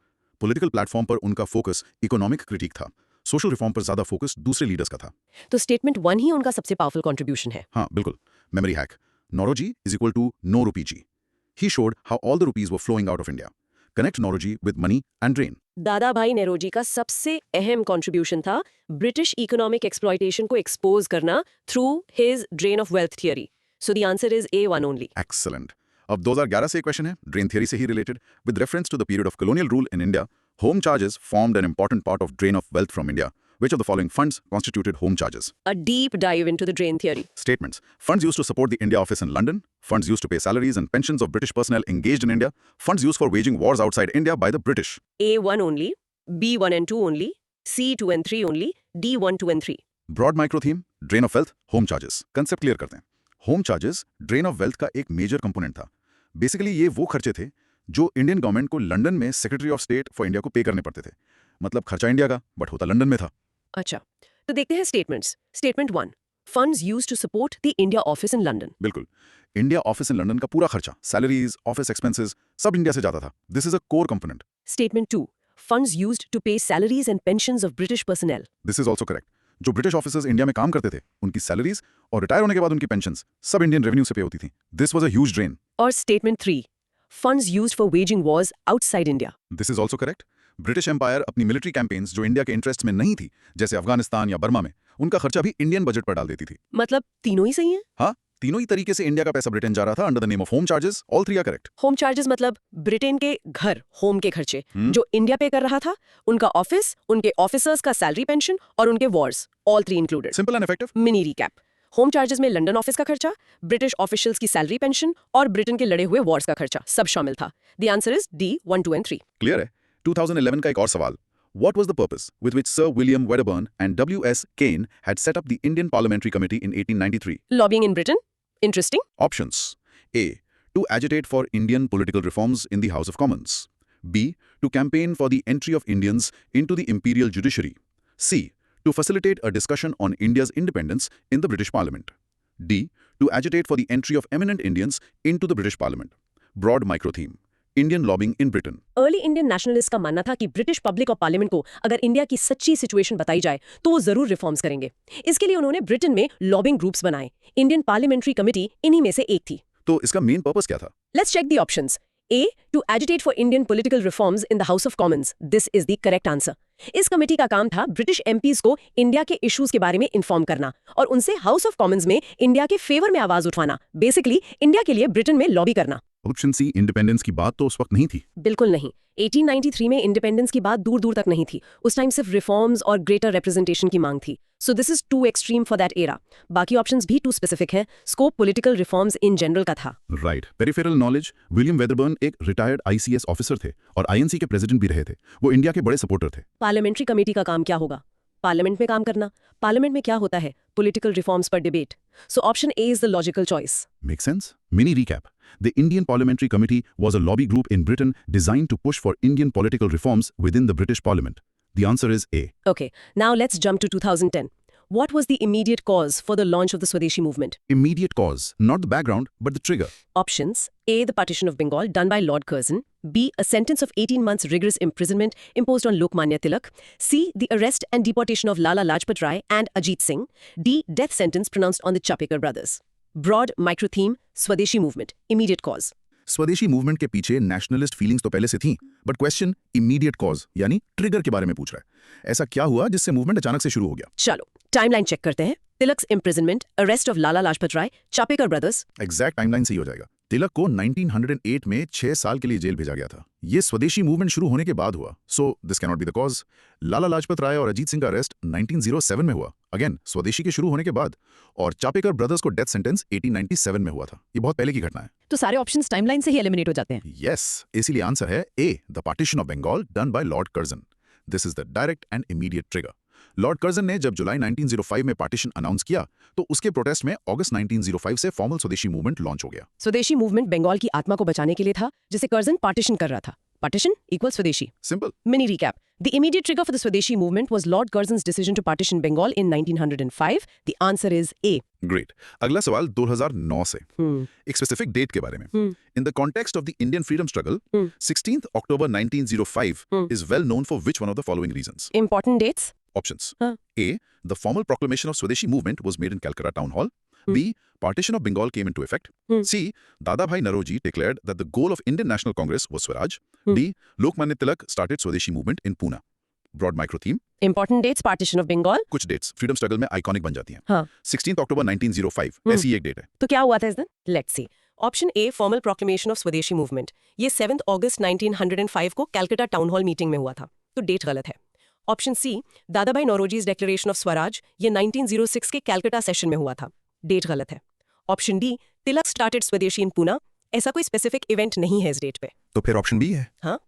Political platform पर उनका focus economic critic था। Social reform पर ज्यादा focus दूसरे leaders का था। तो statement 1 ही उनका सबसे पावरफुल कंट्रीब्यूशन है। हाँ, बिल्कुल। Memory hack. Naoroji is equal to no rupee G. He showed how all the rupees were flowing out of India. Connect Nauroji with money and drain. दादा भाई नेरोजी का सबसे अहम कंट्रीब्यूशन था ब्रिटिश इकोनॉमिक एक्सप्लॉयटेशन को एक्सपोज करना through his drain of wealth theory. So the answer is A 1 only. Excellent. अब 2011 से एक क्वेश्चन है, ड्रेन थियरी से ही related, with reference to the period of colonial rule in India. Home charges formed an important part of drain of wealth from India. Which of the following funds constituted home charges? A deep dive into the drain theory. Statements. Funds used to support the India office in London. Funds used to pay salaries and pensions of British personnel engaged in India. Funds used for waging wars outside India by the British. A 1 only, B 1 and 2 only, C 2 and 3 only, D 1 2 and 3. Broad micro theme, drain of wealth, home charges. Concept clear करते हैं। Home charges drain of wealth का एक major component था। Basically ये वो खर्चे थे जो इंडियन गवर्नमेंट को लंदन में secretary of state for India को पे करने पड़ते थे। मतलब खर्चा इंडिया का, बट होता लंदन में था। अच्छा, तो देखते हैं statements. Statement 1, funds used to support the India office in London. बिल्कुल। इंडिया ऑफिस इन लंदन का पूरा खर्चा, सैलरीज, ऑफिस एक्सपेंसेस, सब इंडिया से जाता था। This is a core component. Statement 2, funds used to pay salaries and pensions of British personnel. This is also correct. जो British officers India में काम करते थे, उनकी सैलरीज और रिटायर होने के बाद उनकी पेंशन्स सब इंडियन रेवेन्यू से पे होती थी। This was a huge drain. और statement 3, funds used for waging wars outside India. This is also correct. British empire अपनी मिलिट्री कैंपेन्स जो इंडिया के इंटरेस्ट में नहीं थी, जैसे अफगानिस्तान या बर्मा में, उनका खर्चा भी इंडियन बजट पर डाल देती थी। मतलब तीनों ही सही हैं? हाँ, तीनों ही तरीके से इंडिया का पैसा ब्रिटेन जा रहा था under the name of home charges. All three are correct. Home charges मतलब ब्रिटेन के घर, होम के खर्चे जो इंडिया पे कर रहा था, उनका ऑफिस, उनके ऑफिसर्स का सैलरी पेंशन और उनके Wars, all three included. Simple and effective. Mini recap. Home charges में लंदन ऑफिस का खर्चा, ब्रिटिश ऑफिशियल्स की सैलरी पेंशन और ब्रिटेन के लड़े हुए वॉर्स का खर्चा सब शामिल था। The answer is D 1 2 and 3। Clear है। 2011 का एक और सवाल। What was the purpose with which Sir William Wedderburn and W.S. Kane had set up the Indian Parliamentary Committee in 1893? Lobbying in Britain? Interesting. Options. A. To agitate for Indian political reforms in the House of Commons. B. To campaign for the entry of Indians into the imperial judiciary. C. To facilitate a discussion on India's independence in the British Parliament. D. To agitate for the entry of eminent Indians into the British Parliament. Broad micro theme. Indian lobbying in Britain. Early Indian nationalist का मानना था कि British public और parliament को अगर India की सच्ची situation बताई जाए तो वो जरूर रिफॉर्म्स करेंगे। इसके लिए उन्होंने ब्रिटेन में लॉबिंग ग्रुप्स बनाए। इंडियन पार्लियामेंट्री कमेटी इन्हीं में से एक थी। तो इसका मेन पर्पस क्या था? Let's check the options. A. To agitate for Indian political reforms in the House of Commons. This is the correct answer. इस कमेटी का काम था ब्रिटिश एमपीज को इंडिया के इश्यूज के बारे में इन्फॉर्म करना और उनसे हाउस ऑफ कॉमन्स में इंडिया के फेवर में आवाज उठवाना। बेसिकली इंडिया के लिए ब्रिटेन में लॉबी करना। ऑप्शन सी, इंडिपेंडेंस की बात तो उस वक्त नहीं थी। बिल्कुल नहीं। 1893 में इंडिपेंडेंस की बात दूर दूर तक नहीं थी। उस टाइम सिर्फ रिफॉर्म्स और ग्रेटर रिप्रेजेंटेशन की मांग थी। So this is too extreme for that era. बाकी ऑप्शंस भी टू स्पेसिफिक हैं। Scope political reforms in general का था। Right. Peripheral knowledge, William Wedderburn एक रिटायर्ड आईसीएस ऑफिसर थे और आईएनसी के प्रेसिडेंट भी रहे थे। वो इंडिया के बड़े सपोर्टर थे। पार्लियामेंट्री कमेटी का काम क्या होगा? पार्लियामेंट में काम करना। पार्लियामेंट में क्या होता है? पॉलिटिकल रिफॉर्म्स पर debate. So option A is the logical choice. Make sense? Mini recap. The Indian Parliamentary Committee was a lobby group in Britain designed to push for Indian political reforms within the British Parliament. The answer is A. Okay, now let's jump to 2010. What was the immediate cause for the launch of the Swadeshi movement? Immediate cause, not the background, but the trigger. Options: A. The partition of Bengal done by Lord Curzon. B. A sentence of 18 months rigorous imprisonment imposed on Lokmanya Tilak. C. The arrest and deportation of Lala Lajpat Rai and Ajit Singh. D. Death sentence pronounced on the Chapekar brothers. Broad micro theme: Swadeshi movement. Immediate cause. स्वदेशी movement के पीछे nationalist feelings तो पहले से थी, but question immediate cause यानी trigger के बारे में पूछ रहा है। ऐसा क्या हुआ जिससे मूवमेंट अचानक से शुरू हो गया? चलो टाइमलाइन चेक करते हैं। Tilak's imprisonment, arrest of Lala Lajpat Rai, Chapekar brothers. Exact timeline सही हो जाएगा। तिलक को 1908 में 6 साल के लिए जेल भेजा गया था। ये स्वदेशी मूवमेंट शुरू होने के बाद हुआ, so this can not be the cause. Lala Lajpat Rai और अजीत सिंह का अरेस्ट 1907 में हुआ, अगेन स्वदेशी के शुरू होने के बाद। और चापेकर ब्रदर्स को डेथ सेंटेंस 1897 में हुआ था। ये बहुत पहले की घटना है। तो सारे ऑप्शंस टाइमलाइन से ही एलिमिनेट हो जाते हैं। यस, इसीलिए आंसर है A, the partition of Bengal done by Lord Curzon. This is the direct and immediate trigger. Lord Curzon ने जब जुलाई 1905 में पार्टीशन अनाउंस किया तो उसके प्रोटेस्ट में अगस्त 1905 से फॉर्मल स्वदेशी मूवमेंट लॉन्च हो गया। स्वदेशी मूवमेंट बंगाल की आत्मा को बचाने के लिए था, जिसे कर्जन पार्टीशन कर रहा था। Partition equals Swadeshi. Simple. Mini recap. The immediate trigger for the Swadeshi movement was Lord Curzon's decision to partition Bengal in 1905. The answer is A. Great. अगला सवाल 2009 से, एक स्पेसिफिक डेट के बारे में। In the context of the Indian freedom struggle, 16th October 1905 is well known for which one of the following reasons? Important dates. Options. A, the formal proclamation of Swadeshi movement was made in Calcutta Town Hall. B, partition of Bengal came into effect. C, Dadabhai Naroji declared that the goal of Indian National Congress was Swaraj. D, Lokmanya Tilak started Swadeshi movement in Pune. Broad micro theme. Important dates. Partition of Bengal. कुछ dates freedom struggle में iconic बन जाती हैं। हाँ। 16th October 1905 ऐसी एक date है। तो क्या हुआ था इस दिन? Let's see. Option A, formal proclamation of स्वदेशी मूवमेंट। ये 7 अगस्त 1905 को कैलकाटा टाउन हॉल मीटिंग में हुआ था, तो डेट गलत है। Option C, Dadabhai Naoroji's declaration of Swaraj, ये 1906 के कैलकाटा सेशन में हुआ था, डेट गलत है। ऑप्शन डी, तिलक स्टार्टेड स्वदेशी इन पूना, ऐसा कोई स्पेसिफिक इवेंट नहीं है इस डेट पे। तो फिर ऑप्शन बी है। हाँ,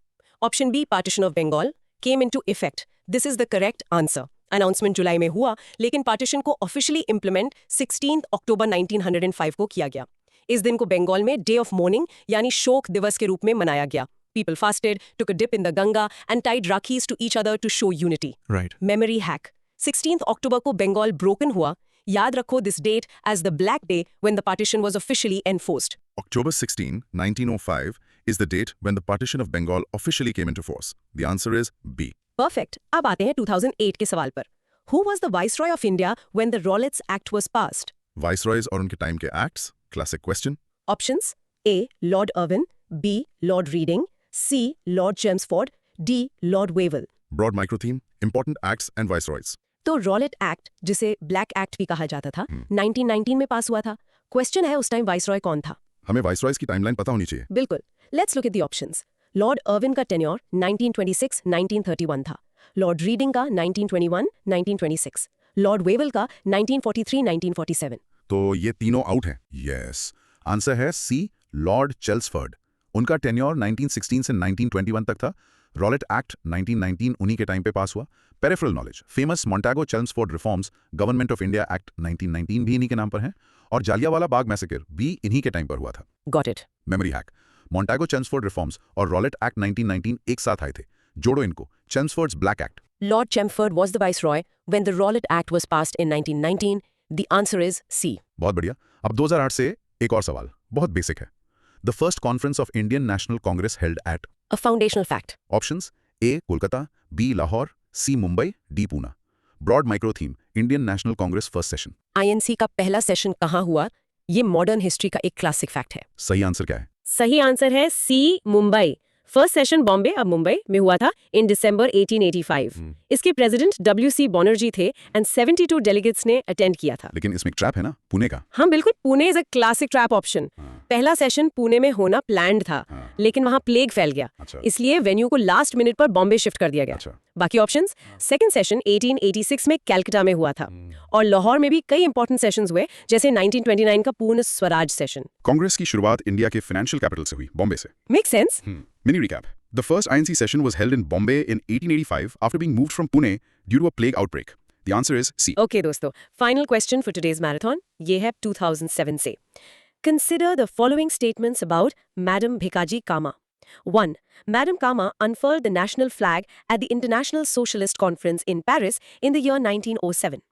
option B, partition of Bengal came into effect, this is the correct answer. Announcement जुलाई में हुआ, लेकिन पार्टीशन को ऑफिशियली इंप्लीमेंट 16 अक्टूबर 1905 को किया गया। इस दिन को बंगाल में डे ऑफ मॉर्निंग यानी शोक दिवस के रूप में मनाया गया। People fasted, took a dip in the Ganga and tied rakis to each other to show unity. Right. Memory hack. 16th October को बंगाल broken हुआ। याद रखो this date as the black day when the partition was officially enforced. October 16, 1905 is the date when the partition of Bengal officially came into force. The answer is B. Perfect. अब आते हैं 2008 के सवाल पर। Who was the Viceroy of India when the Rowlatt's Act was passed? Viceroys और उनके time के acts, classic question. Options: A. Lord Irwin. B. Lord Reading. C. Lord Chelmsford. D. Lord Wavell. Broad micro theme, important acts and viceroys. तो Rowlatt act, जिसे black act भी कहा जाता था, 1919 में पास हुआ था। क्वेश्चन है उस टाइम वाइसरॉय कौन था? हमें वाइसरॉयज की टाइमलाइन पता होनी चाहिए। बिल्कुल। Let's look at the options. Lord Irwin का टेन्योर 1926-1931 था। लॉर्ड रीडिंग का 1921-1926। लॉर्ड वेवल का 1943-1947। तो ये तीनों आउट हैं। यस, आंसर है सी, लॉर्ड चेल्मसफोर्ड। उनका टेन्योर 1916 से 1921 तक था। रॉलेट एक्ट 1919 उन्हीं के टाइम पे पास हुआ। Peripheral knowledge, famous Montagu Chelmsford reforms, government of India act 1919 भी इन्हीं के नाम पर है। और जालियांवाला बाग मैसेकर भी इन्हीं के टाइम पर हुआ था। Got it. Memory hack, Montagu Chelmsford reforms और रॉलेट एक्ट 1919 एक साथ आए थे। जोड़ो इनको, Chelmsford's black act. Lord Chelmsford was the viceroy when the Rowlatt Act was passed in 1919. The answer is C. बहुत बढ़िया। अब 2008 से एक और सवाल, बहुत बेसिक है। The first conference of Indian National Congress held at. A foundational fact. Options A Kolkata, B Lahore, C Mumbai, D Poona. Broad micro theme Indian National Congress first session. INC का पहला सेशन कहाँ हुआ? ये मॉडर्न हिस्ट्री का एक क्लासिक फैक्ट है। सही answer क्या है? सही आंसर है सी, मुंबई। फर्स्ट सेशन बॉम्बे अब मुंबई में हुआ था इन दिसंबर 1885। इसके प्रेसिडेंट WC बनर्जी थे एंड 72 डेलीगेट्स ने अटेंड किया था। लेकिन इसमें एक ट्रैप है ना, पुणे का। हाँ बिल्कुल, Pune is a classic trap option. पहला सेशन पुणे में होना प्लान्ड था, लेकिन वहाँ प्लेग फैल गया, अच्छा। इसलिए वेन्यू को लास्ट मिनट पर बॉम्बे शिफ्ट कर दिया गया। अच्छा। बाकी ऑप्शंस, सेकंड सेशन 1886 में कैलकाटा में हुआ था और लाहौर में भी कई इंपॉर्टेंट सेशंस हुए, जैसे 1929 का पूर्ण स्वराज सेशन। कांग्रेस की शुरुआत इंडिया के फाइनेंशियल कैपिटल से हुई, बॉम्बे से। Make sense? Mini recap. The first INC session was held in Bombay in 1885 after being moved from Pune due to a plague outbreak. The answer is C. Okay दोस्तों, final question for today's marathon ये है 2007 से। Consider the following statements about Madam Bhikaji Kama. 1. Madam Kama unfurled the national flag at the International Socialist Conference in Paris in the year 1907.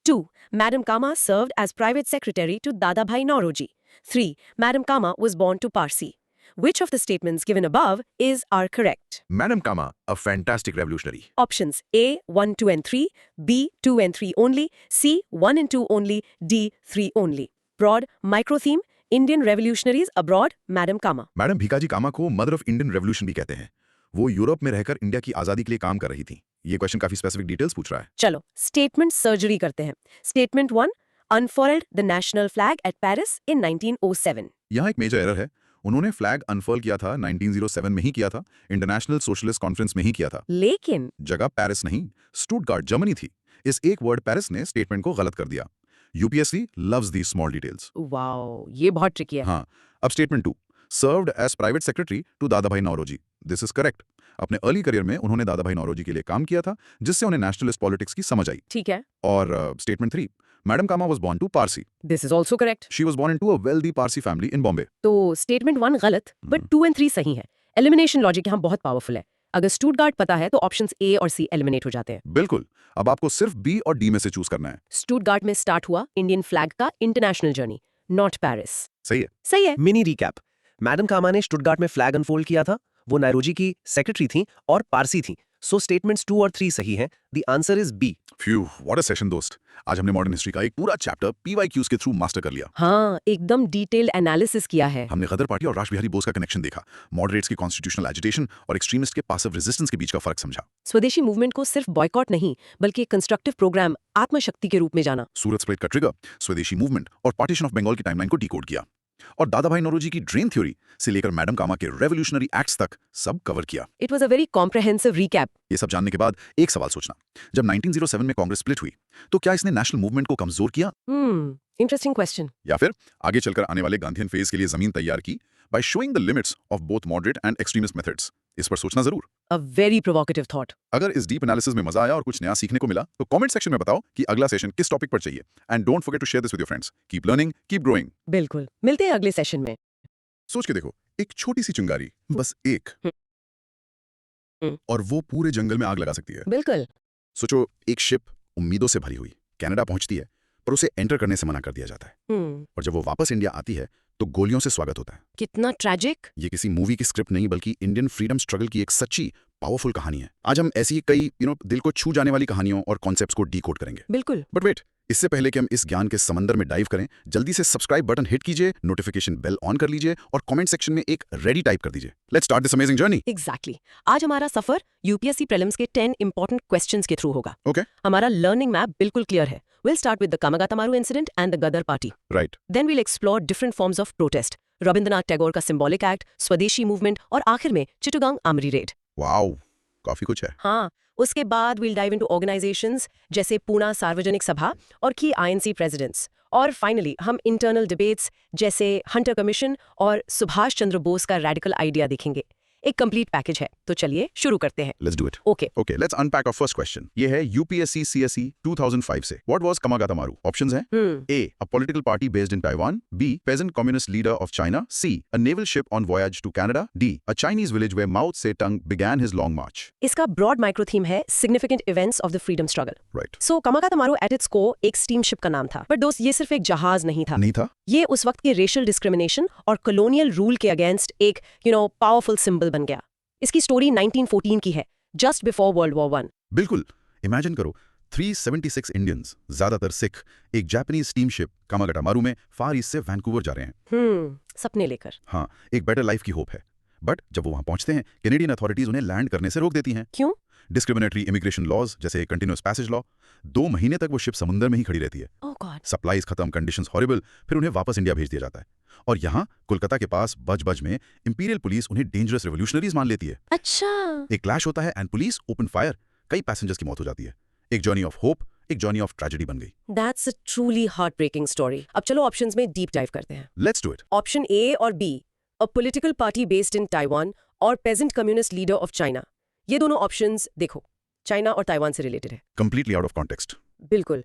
2. Madam Kama served as private secretary to Dadabhai Nauroji. 3. Madam Kama was born to Parsi. Which of the statements given above is are correct? Madam Kama, a fantastic revolutionary. Options A, 1, 2 and 3, B, 2 and 3 only, C, 1 and 2 only, D, 3 only. Broad micro theme, Indian revolutionaries abroad, Madam Kama. Madam Bhikaji Cama को mother of Indian revolution भी कहते हैं। वो Europe में रहकर India की आजादी के लिए काम कर रही थी। ये क्वेश्चन काफी स्पेसिफिक डिटेल्स पूछ रहा है। चलो स्टेटमेंट सर्जरी करते हैं। Statement 1, unfurled the national flag at Paris in 1907. यहाँ एक मेजर एरर है। उन्होंने फ्लैग अनफर्ल किया था 1907 में ही किया था, इंटरनेशनल सोशलिस्ट कॉन्फ्रेंस में ही किया था। लेकिन जगह पेरिस नहीं, स्टुटगार्ट जर्मनी थी। इस एक वर्ड पेरिस ने स्टेटमेंट को गलत कर दिया। UPSC loves the small details. Wow, ये बहुत ट्रिकी है। हाँ, अब statement 2, served as private secretary to Dadabhai Naoroji. This is correct. अपने अर्ली करियर में उन्होंने दादाभाई नौरोजी के लिए काम किया था, जिससे उन्हें नेशनलिस्ट पॉलिटिक्स की समझ आई। ठीक है। और statement 3, Madam Cama was born to Parsi. This is also correct. She was born into a wealthy Parsi family in Bombay. तो स्टेटमेंट 1 गलत, बट 2 एंड 3 सही है। एलिमिनेशन लॉजिक यहाँ बहुत पावरफुल है। अगर स्टुटगार्ट पता है तो ऑप्शंस ए और सी एलिमिनेट हो जाते हैं। बिल्कुल। अब आपको सिर्फ बी और डी में से चूज करना है। स्टुटगार्ट में स्टार्ट हुआ इंडियन फ्लैग का इंटरनेशनल जर्नी, नॉट पेरिस। सही है। सही है। Mini recap. मैडम कामा ने स्टुटगार्ट में फ्लैग अनफोल्ड किया था, वो नायरोजी की सेक्रेटरी थी और पारसी थी। सो स्टेटमेंट्स 2 और 3 सही हैं। The answer is B. Phew, what a session दोस्त। आज हमने मॉडर्न हिस्ट्री का एक पूरा चैप्टर PYQs के थ्रू मास्टर कर लिया। हाँ, एकदम डिटेल्ड एनालिसिस किया है। हमने गदर पार्टी और रास बिहारी बोस का कनेक्शन देखा, मॉडरेट्स की कॉन्स्टिट्यूशनल एजिटेशन और एक्सट्रीमिस्ट के पासिव रेजिस्टेंस के बीच का फर्क समझा। स्वदेशी मूवमेंट को सिर्फ बॉयकॉट नहीं, बल्कि एक कंस्ट्रक्टिव प्रोग्राम, आत्मशक्ति के रूप में जाना। सूरत स्प्लिट का ट्रिगर, स्वदेशी मूवमेंट और पार्टीशन ऑफ बंगाल की टाइमलाइन को डिकोड किया। और दादाभाई नौरोजी की ड्रेन थ्योरी से लेकर मैडम कामा के रेवोल्यूशनरी एक्ट्स तक सब कवर किया। It was a very comprehensive recap. ये सब जानने के बाद एक सवाल सोचना, जब 1907 में कांग्रेस स्प्लिट हुई तो क्या इसने नेशनल मूवमेंट को कमजोर किया, इंटरेस्टिंग क्वेश्चन। या फिर आगे चलकर आने वाले गांधीयन फेज के लिए जमीन तैयार की by showing the limits of both moderate and extremist methods? इस पर सोचना जरूर। A very provocative thought. अगर इस डीप एनालिसिस में मजा आया और कुछ नया सीखने को मिला तो कमेंट सेक्शन में बताओ कि अगला सेशन किस टॉपिक पर चाहिए। And don't forget to share this with your friends. Keep learning, keep growing. बिल्कुल, मिलते हैं अगले सेशन में। सोच के देखो, एक छोटी सी चिंगारी, बस एक, और वो पूरे जंगल में आग लगा सकती है। बिल्कुल। सोचो, एक शिप उम्मीदों से भरी हुई कनाडा पहुंचती है, पर उसे एंटर करने से मना कर दिया जाता है। और जब वो वापस इंडिया आती है तो गोलियों से स्वागत होता है। कितना ट्रेजिक। ये किसी मूवी की स्क्रिप्ट नहीं, बल्कि इंडियन फ्रीडम स्ट्रगल की एक सच्ची पावरफुल कहानी है। आज हम ऐसी ही कई दिल को छू जाने वाली कहानियों और कॉन्सेप्ट्स को डीकोड करेंगे। बिल्कुल। बट वेट, इससे पहले कि हम इस ज्ञान के समंदर में डाइव करें, जल्दी से सब्सक्राइब बटन हिट कीजिए, नोटिफिकेशन बेल ऑन कर लीजिए और कमेंट सेक्शन में एक रेडी टाइप कर दीजिए। Let's start this amazing journey. Exactly. आज हमारा सफर यूपीएससी प्रीलिम्स के 10 इंपॉर्टेंट क्वेश्चंस के थ्रू होगा। ओके, हमारा लर्निंग मैप बिल्कुल क्लियर है। We'll start with the Kamagata-Maru incident and the Gadar party. Right. Then we'll explore different forms of protest. Rabindranath Tagore का symbolic act, स्वदेशी मूवमेंट और आखिर में चिटगांग आमरी रेड। वाओ, काफी कुछ है। हाँ, उसके बाद we'll dive into organizations जैसे पूना सार्वजनिक सभा और की INC presidents। और फाइनली हम इंटरनल डिबेट्स जैसे हंटर कमीशन और सुभाष चंद्र बोस का रेडिकल आइडिया देखेंगे। एक कंप्लीट पैकेज है। तो चलिए शुरू करते हैं। Let's do it. Okay Okay, let's unpack our first question. ये है UPSC CSE 2005 से. What was Kamagata Maru? Options हैं A. A political party based in Taiwan. B. Peasant communist leader of China. C. A naval ship on voyage to Canada. D. A Chinese village where Mao Zedong began his long march. इसका broad micro theme है significant events of the freedom struggle. Right. सो कामागाता मारू at its को एक steamship का नाम था, पर दोस्त ये सिर्फ एक जहाज नहीं था। नहीं था? ये उस वक्त के रेशियल डिस्क्रिमिनेशन और कॉलोनियल रूल के अगेंस्ट एक पावरफुल सिंबल बन गया। इसकी स्टोरी 1914 की है, जस्ट बिफोर वर्ल्ड वॉर 1। बिल्कुल। इमेजिन करो 376 इंडियंस, ज्यादातर सिख, एक जापानीज स्टीमशिप कामागाटा मारू में फार ईस्ट से वैंकूवर जा रहे हैं। सपने लेकर। हाँ, एक बेटर लाइफ की होप है। बट जब वो वहां पहुंचते हैं, कैनेडियन अथॉरिटीज उन्हें लैंड करने से रोक देती हैं। क्यों? डिस्क्रिमिनेटरी इमिग्रेशन लॉज जैसे कंटिन्यूअस पैसेज लॉ। 2 महीने तक वो शिप समुद्र में ही खड़ी रहती है। ओह गॉड। सप्लाईज खत्म, कंडीशंस हॉरिबल, फिर उन्हें वापस इंडिया भेज दिया जाता है। और यहाँ कोलकाता के पास बज में इंपीरियल पुलिस उन्हें डेंजरस रेवोल्यूशनरीज मान लेती है। अच्छा। एक क्लैश होता है एंड पुलिस ओपन फायर, कई पैसेंजर्स की मौत हो जाती है। एक जर्नी ऑफ होप, एक जर्नी ऑफ ट्रेजेडी बन गई। That's a truly heart breaking story. अब चलो ऑप्शंस में डीप डाइव करते हैं। Let's do it. Option A और B, a political party based in Taiwan और peasant communist leader of China. ये दोनों ऑप्शंस देखो, चाइना और ताइवान से रिलेटेड है। Completely out of context. बिल्कुल।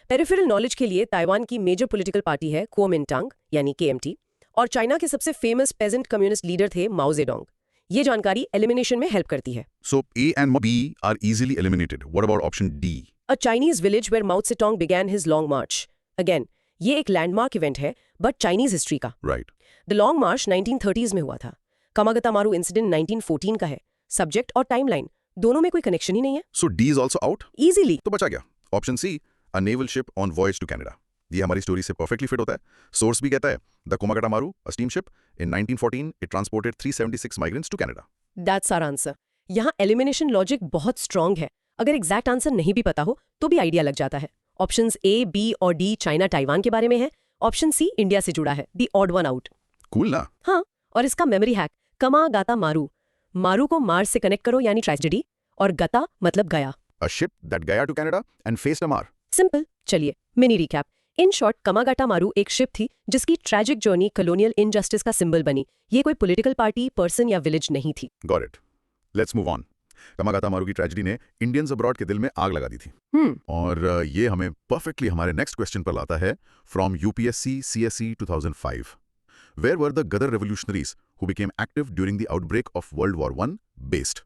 पेरिफेरल नॉलेज के लिए ताइवान की मेजर पॉलिटिकल पार्टी है कुओमिंटांग यानी KMT, और चाइना के सबसे फेमस पेजेंट कम्युनिस्ट लीडर थे माओ जेडोंग। ये जानकारी एलिमिनेशन में हेल्प करती है। So A and B are easily eliminated. What about option D? A Chinese village where Mao Tse tung began his long march. Again, ये एक लैंडमार्क इवेंट है, but Chinese history का। Right. The long march 1930s में हुआ था। कामागाता मारू incident 1914 का है। सब्जेक्ट और टाइमलाइन दोनों में कोई कनेक्शन ही नहीं है। So D is also out? Easily. तो बचा गया option C, a naval ship on voyage to Canada. ये हमारी स्टोरी से परफेक्टली फिट होता है। सोर्स भी कहता है द कोमागाटा मारू, a steamship, in 1914 it transported 376 migrants to Canada. That's our answer. यहाँ एलिमिनेशन लॉजिक बहुत स्ट्रांग है। अगर एग्जैक्ट आंसर नहीं भी पता हो तो भी आइडिया लग जाता है। ऑप्शंस A, B और D चाइना ताइवान के बारे में है। ऑप्शन C इंडिया से जुड़ा है, the odd one out. Cool ना? हाँ, और इसका मेमोरी हैक, कामागाता मारू, मारू को मार्स से कनेक्ट करो यानी ट्रेजेडी, और गता मतलब गया। A ship that gaya to Canada and faced a mar. Simple. चलिए mini recap. In short, Komagata Maru एक शिप थी जिसकी ट्रैजिक जर्नी कॉलोनियल इनजस्टिस का सिंबल बनी। ये कोई पॉलिटिकल पार्टी, पर्सन या विलेज नहीं थी। Got it. Let's move on. कामागाता मारू की ट्रेजेडी ने इंडियंस अब्रॉड के दिल में आग लगा दी थी। और ये हमें परफेक्टली हमारे नेक्स्ट क्वेश्चन पर लाता है from UPSC CSE 2005. Where were the Gadar revolutionaries who became active during the outbreak of World War I based?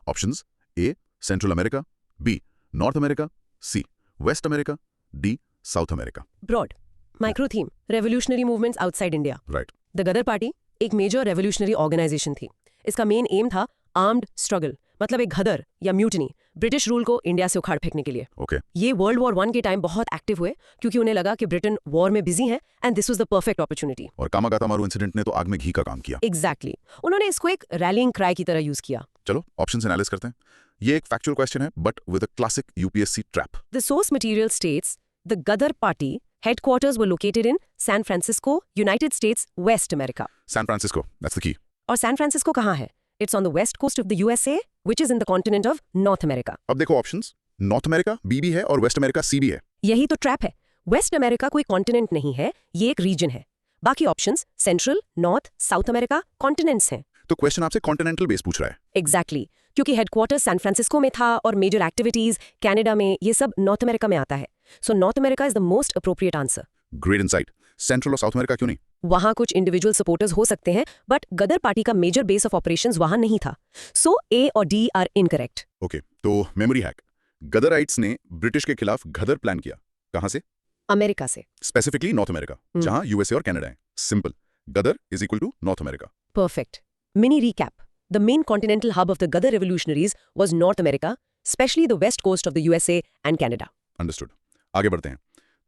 Options A, Central America. B, North America. C, West America. D, South America. Broad micro theme, revolutionary movements outside India. Right. The Ghadar party एक major revolutionary organisation थी। इसका main aim था armed struggle, मतलब एक गदर या mutiny, British rule को India से उखाड़ फेंकने के लिए। Okay. ये वर्ल्ड वॉर 1 के टाइम बहुत एक्टिव हुए क्योंकि उन्हें लगा कि ब्रिटेन वॉर में बिजी है and this was the perfect opportunity. और कामागाता मारू इंसिडेंट ने तो आग में घी का काम किया। एग्जैक्टली। उन्होंने इसको एक रैलिंग क्राई की तरह यूज किया। चलो ऑप्शन एनालिस करते हैं। ये एक फैक्चुअल क्वेश्चन है but with a classic UPSC trap. The source material states the Gadar party headquarters were located in San Francisco, United States, West America. San Francisco, that's the key. और San Francisco कहाँ है? It's on the west coast of the USA, which is in the continent of North America. अब देखो options, north America B भी है और waste America C भी है। यही तो ट्रैप है। वेस्ट अमेरिका कोई कॉन्टिनेंट नहीं है, ये एक रीजन है। बाकी options central, north, south America continents हैं। तो क्वेश्चन आपसे कॉन्टिनेंटल बेस पूछ रहा है। एग्जैक्टली, क्योंकि हेडक्वार्टर सैन फ्रांसिस्को में था और मेजर एक्टिविटीज कनाडा में, ये सब नॉर्थ अमेरिका में आता है। So north America is the most appropriate answer. Great insight. Central और साउथ अमेरिका क्यों नहीं? वहां कुछ इंडिविजुअल सपोर्टर्स हो सकते हैं, बट गदर पार्टी का मेजर बेस ऑफ ऑपरेशंस वहां नहीं था। सो A और D आर इनकरेक्ट। ओके, तो मेमोरी हैक। गदराइट्स ने ब्रिटिश के खिलाफ गदर प्लान किया। कहां से? अमेरिका से। स्पेसिफिकली नॉर्थ अमेरिका, जहां USA और कनाडा है। Simple, Ghadar is equal to North America. Perfect. Mini recap. The main continental hub of the Gadar revolutionaries was North America, especially the west coast of the USA and Canada. Understood. आगे बढ़ते हैं।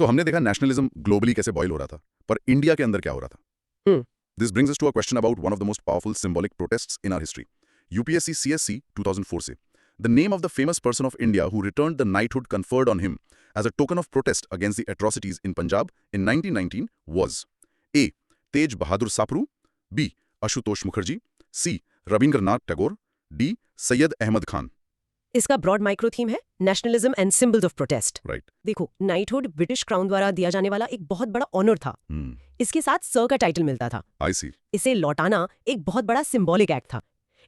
तो हमने देखा nationalism globally कैसे boil हो रहा था, पर इंडिया के अंदर क्या हो रहा था। This brings us to a question about one of the most powerful symbolic protests in our history. UPSC CSE 2004 से the name of the famous person of India who returned the knighthood conferred on him as a token of protest against the atrocities in Punjab in 1919 was A, Tej Bahadur Sapru, B, Ashutosh Mukherjee, C, Rabindranath Tagore, D, Syed Ahmed Khan. इसका broad micro theme है nationalism and symbols of protest. Right. देखो, knighthood British crown द्वारा दिया जाने वाला एक बहुत बड़ा ऑनर था। इसके साथ सर का टाइटल मिलता था। आई सी। इसे लौटाना एक बहुत बड़ा सिंबॉलिक एक्ट था।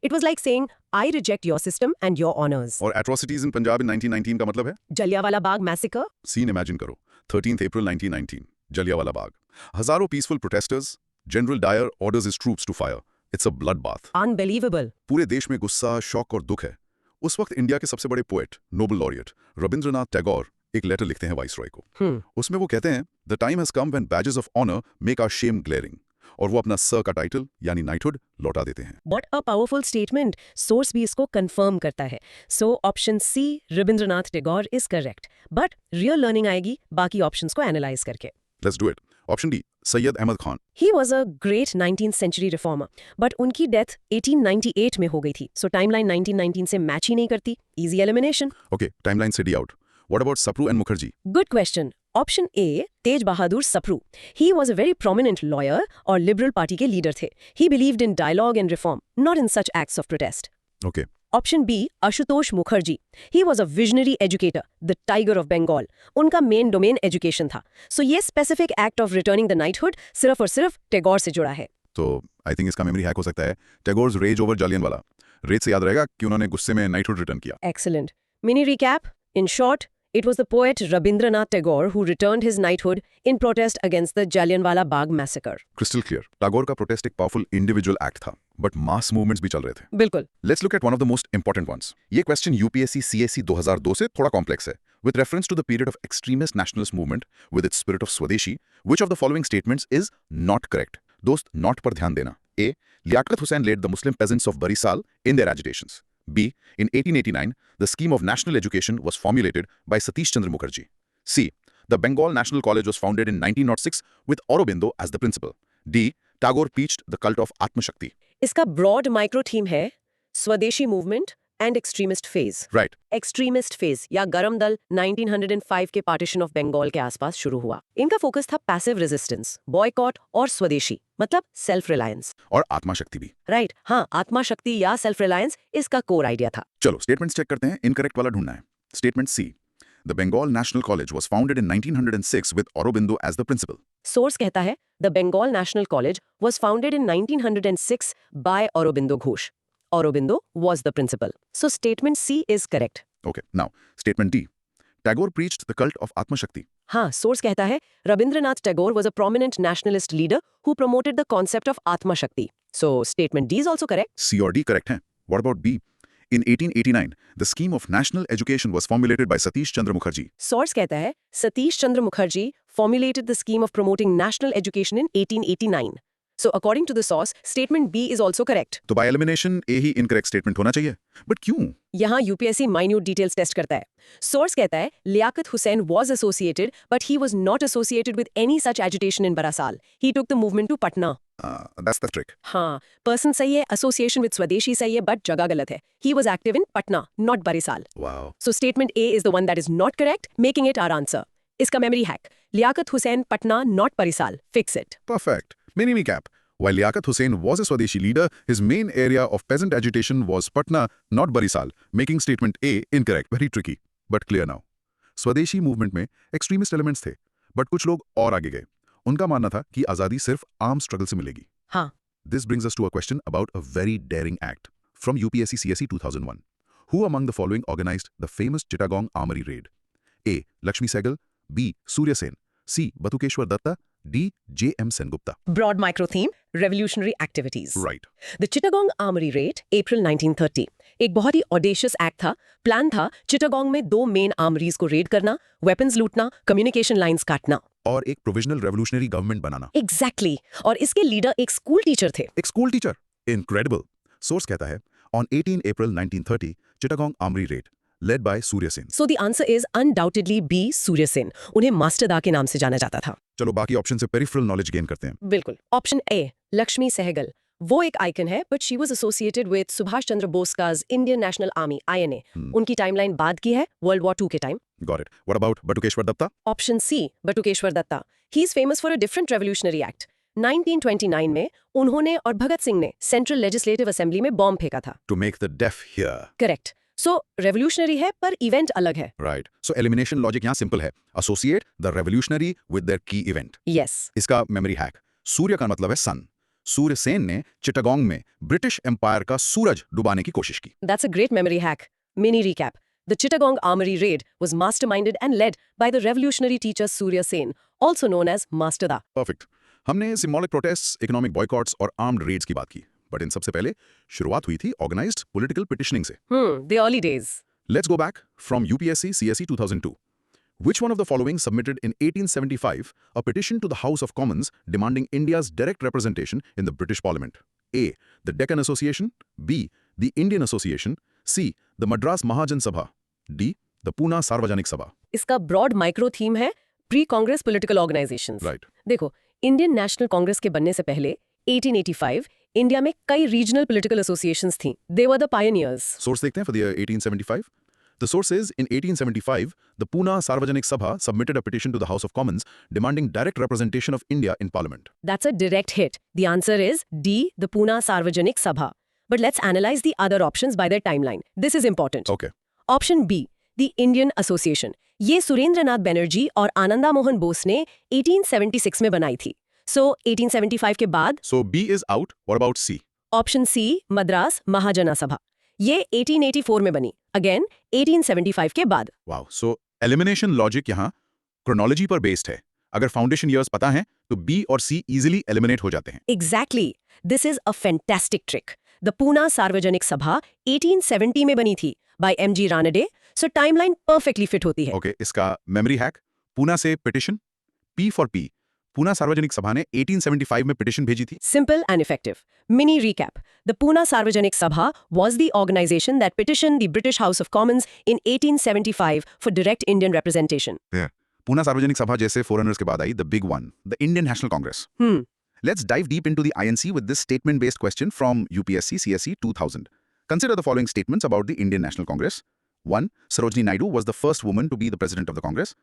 It was like saying, I reject your system and your honors. और atrocities in Punjab in 1919 का मतलब है? Jallianwala Bagh massacre? Scene imagine करो 13th April 1919 जलियांवाला बाग हजारों peaceful protesters general Dyer orders his troops to fire it's a blood bath Unbelievable. पूरे देश में गुस्सा शौक और दुख है उस वक्त इंडिया के सबसे बड़े poet Nobel laureate Rabindranath Tagore एक लेटर लिखते हैं वाइसरॉय को उसमें वो कहते हैं the time has come when badges of honour make our shame glaring और वो अपना सर का टाइटल यानी नाइटहुड लौटा देते हैं What a powerful statement. Source भी इसको confirm करता है. So option C, Rabindranath Tagore is correct. But real learning आएगी बाकी options को analyze करके. Let's do it option D Syed Ahmed Khan He was a great 19th century reformer, but उनकी death 1898 में हो गई थी. So timeline 1919 से match ही नहीं करती. Easy elimination. ओके टाइमलाइन से D out what about Sapru and Mukherjee Good question. Option A, Tej Bahadur Sapru. He was a very prominent lawyer और Liberal Party के leader थे. He believed in dialogue and reform, not in such acts of protest. Okay Option B, Ashutosh Mukherjee. He was a visionary educator, the tiger of Bengal. उनका main domain education था. So ये specific act of returning the knighthood सिर्फ और सिर्फ टैगोर से जुड़ा है. तो आई थिंक इसका मेमोरी हैक हो सकता है Tagore's rage over Jallianwala rage से याद रहेगा कि उन्होंने गुस्से में नाइटहुड रिटर्न किया Excellent. Mini recap. In short, it was the poet Rabindranath Tagore who returned his knighthood in protest against the Jallianwala Bagh massacre. Crystal clear Tagore का प्रोटेस्ट एक पावरफुल इंडिविजुअल एक्ट था बट मास मूवमेंट्स भी चल रहे थे बिल्कुल. Let's look at one of the most important ones ये question UPSC CSC 2002 से थोड़ा कॉम्प्लेक्स है with reference to the period of extremist nationalist movement with its spirit of Swadeshi, which of the following statements is not correct? दोस्त not पर ध्यान देना. A. Liaquat Hussain led the Muslim peasants of Barisal in their agitations. B. In 1889, the scheme of national education was formulated by Satish Chandra Mukherjee. C. The Bengal National College was founded in 1906 with Aurobindo as the principal. D. Tagore preached the cult of Atma Shakti. इसका broad micro theme है स्वदेशी movement and extremist phase. Right. Extremist phase या गरम दल 1905 के partition of Bengal के आसपास शुरू हुआ. इनका फोकस था पैसिव रेजिस्टेंस, बॉयकॉट और स्वदेशी मतलब सेल्फ रिलायंस. और आत्मा शक्ति भी. राइट. हाँ, आत्मा शक्ति या सेल्फ रिलायंस इसका कोर आइडिया था. चलो स्टेटमेंट्स चेक करते हैं इनकरेक्ट वाला ढूंढना है. Statement C the Bengal National College was founded in 1906 with Aurobindo as the principal. Source कहता है the Bengal National College was founded in 1906 by Aurobindo Ghosh. Aurobindo was the principal. So statement C is correct. Okay, now statement D. Tagore preached the cult of Atma Shakti. हाँ, source कहता है Rabindranath Tagore was a prominent nationalist leader who promoted the concept of Atma Shakti. So statement D is also correct. C or D correct हैं. What about B? In 1889, the scheme of national education was formulated by Satish Chandra Mukherjee. Source कहता है Satish Chandra Mukherjee formulated the scheme of promoting national education in 1889. So according to the source, statement B is also correct. तो by elimination A he incorrect statement होना चाहिए. But क्यों? यहाँ UPSC minute details test करता है. Source कहता है Liaquat Hussain was associated, but he was not associated with any such agitation in Barasal. He took the movement to Patna. That's the trick. हाँ, person सही है, association with Swadeshi सही है, but जगह गलत है. He was active in Patna, not Barisal. Wow. So statement A is the one that is not correct, making it our answer. इसका memory hack. Liaquat Hussain, Patna, not Barisal. Fix it. Perfect. Mini recap. While Liaquat Hussain was a Swadeshi leader, his main area of peasant agitation was Patna, not Barisal, making statement A incorrect. Very tricky, but clear now. Swadeshi movement में extremist elements थे, but कुछ लोग और आगे गए. उनका मानना था कि आजादी सिर्फ armed struggle से मिलेगी. हाँ. This brings us to a question about a very daring act from UPSC CSE 2001. Who among the following organized the famous Chittagong Armory raid? A. Lakshmi Sehgal, B. Surya Sen, C. Batukeshwar Datta, D. J.M. Sengupta. Broad micro theme, revolutionary activities. Right. The Chittagong Armory Raid, April 1930. एक बहुत ही audacious act था. Plan था चिटागोंग में 2 main armouries को red करना, weapons लूटना, communication lines काटना. और एक प्रोविजनल रेवोल्यूशनरी गवर्नमेंट बनाना. Exactly. और इसके लीडर एक स्कूल टीचर थे. एक स्कूल टीचर. Incredible. सोर्स कहता है on 18 April 1930, Chittagong Armory raid led by Surya Sen. So the answer is undoubtedly B. Surya Sen. उन्हें मास्टर दा के नाम से जाना जाता था. चलो बाकी ऑप्शन से पेरिफेरल नॉलेज गेन करते हैं. बिल्कुल. Option A, Lakshmi Sehgal. वो एक आइकन है, but she was associated with Subhash Chandra Bose का इंडियन नेशनल आर्मी INA. उनकी टाइमलाइन बाद की है, वर्ल्ड वॉर 2 के time. Got it. What about Batukeshwar Datta? Option C, Batukeshwar Dutta. He is famous for a different revolutionary act. 1929 में उन्होंने और भगत सिंह ने सेंट्रल लेजिस्लेटिव असेंबली में बॉम्ब फेंका था. To make the deaf hear. Correct. So revolutionary है पर इवेंट अलग है. Right. So elimination logic यहाँ सिंपल है. Associate the revolutionary with their key event. Yes. इसका मेमोरी हैक. सूर्य का मतलब है सन. सूर्य सेन ने चिटागोंग में ब्रिटिश एम्पायर का सूरज डुबाने की कोशिश की। That's a great memory hack. Mini recap. The Chittagong Armory raid was masterminded and led by the revolutionary teacher Surya Sen, also known as Master Da. Perfect. हमने सिंबॉलिक प्रोटेस्ट्स, इकोनॉमिक बॉयकॉट्स और armed Reds की बात की, but in सबसे पहले शुरुआत हुई थी ऑर्गेनाइज्ड पॉलिटिकल पिटिशनिंग से। The early days. Let's go back from UPSC CSE 2002. Which one of the following submitted in 1875 a petition to the House of Commons demanding India's direct representation in the British Parliament? A. The Deccan Association. B. The Indian Association. C. The Madras Mahajan Sabha. D. The Pune Sarvajanik Sabha. इसका broad micro theme है pre Congress political organisations. Right. देखो, Indian National Congress के बनने से पहले 1885 India में कई regional political associations थीं। दे वर द पायनियर्स। Source देखते हैं for the year 1875. The source is, in 1875, the Pune Sarvajanik Sabha submitted a petition to the House of Commons demanding direct representation of India in Parliament. That's a direct hit. The answer is D, the Pune Sarvajanik Sabha. But let's analyze the other options by their timeline. This is important. Okay. Option B, the Indian Association. ये सुरेंद्रनाथ बनर्जी और आनंदा मोहन बोस ने 1876 में बनाई थी। So 1875 के बाद So B is out. What about C? Option C, Madras Mahajana Sabha. ये 1884 में बनी। अगेन 1875 के बाद। Wow. So elimination logic यहाँ chronology पर based है। अगर फाउंडेशन ईयर्स पता है तो B और C easily eliminate हो जाते हैं। Exactly. This is a fantastic trick. The Pune सार्वजनिक सभा 1870 में बनी थी by M.G. Ranade, so timeline perfectly fit होती है। Okay, इसका memory hack, पूना से petition, P for P, Poona सार्वजनिक सभा ने 1875 में petition भेजी थी। Simple and effective. Mini recap. The Pune Sarvajanik Sabha was the organization that petitioned the British House of Commons in 1875 for direct Indian representation. Poona सार्वजनिक सभा जैसे foreigners के बाद आई the big one, the Indian National Congress. Let's dive deep into the INC with this statement-based question from UPSC CSE 2000. Consider the following statements about the Indian National Congress. 1. Sarojini Naidu was the first woman to be the president of the Congress.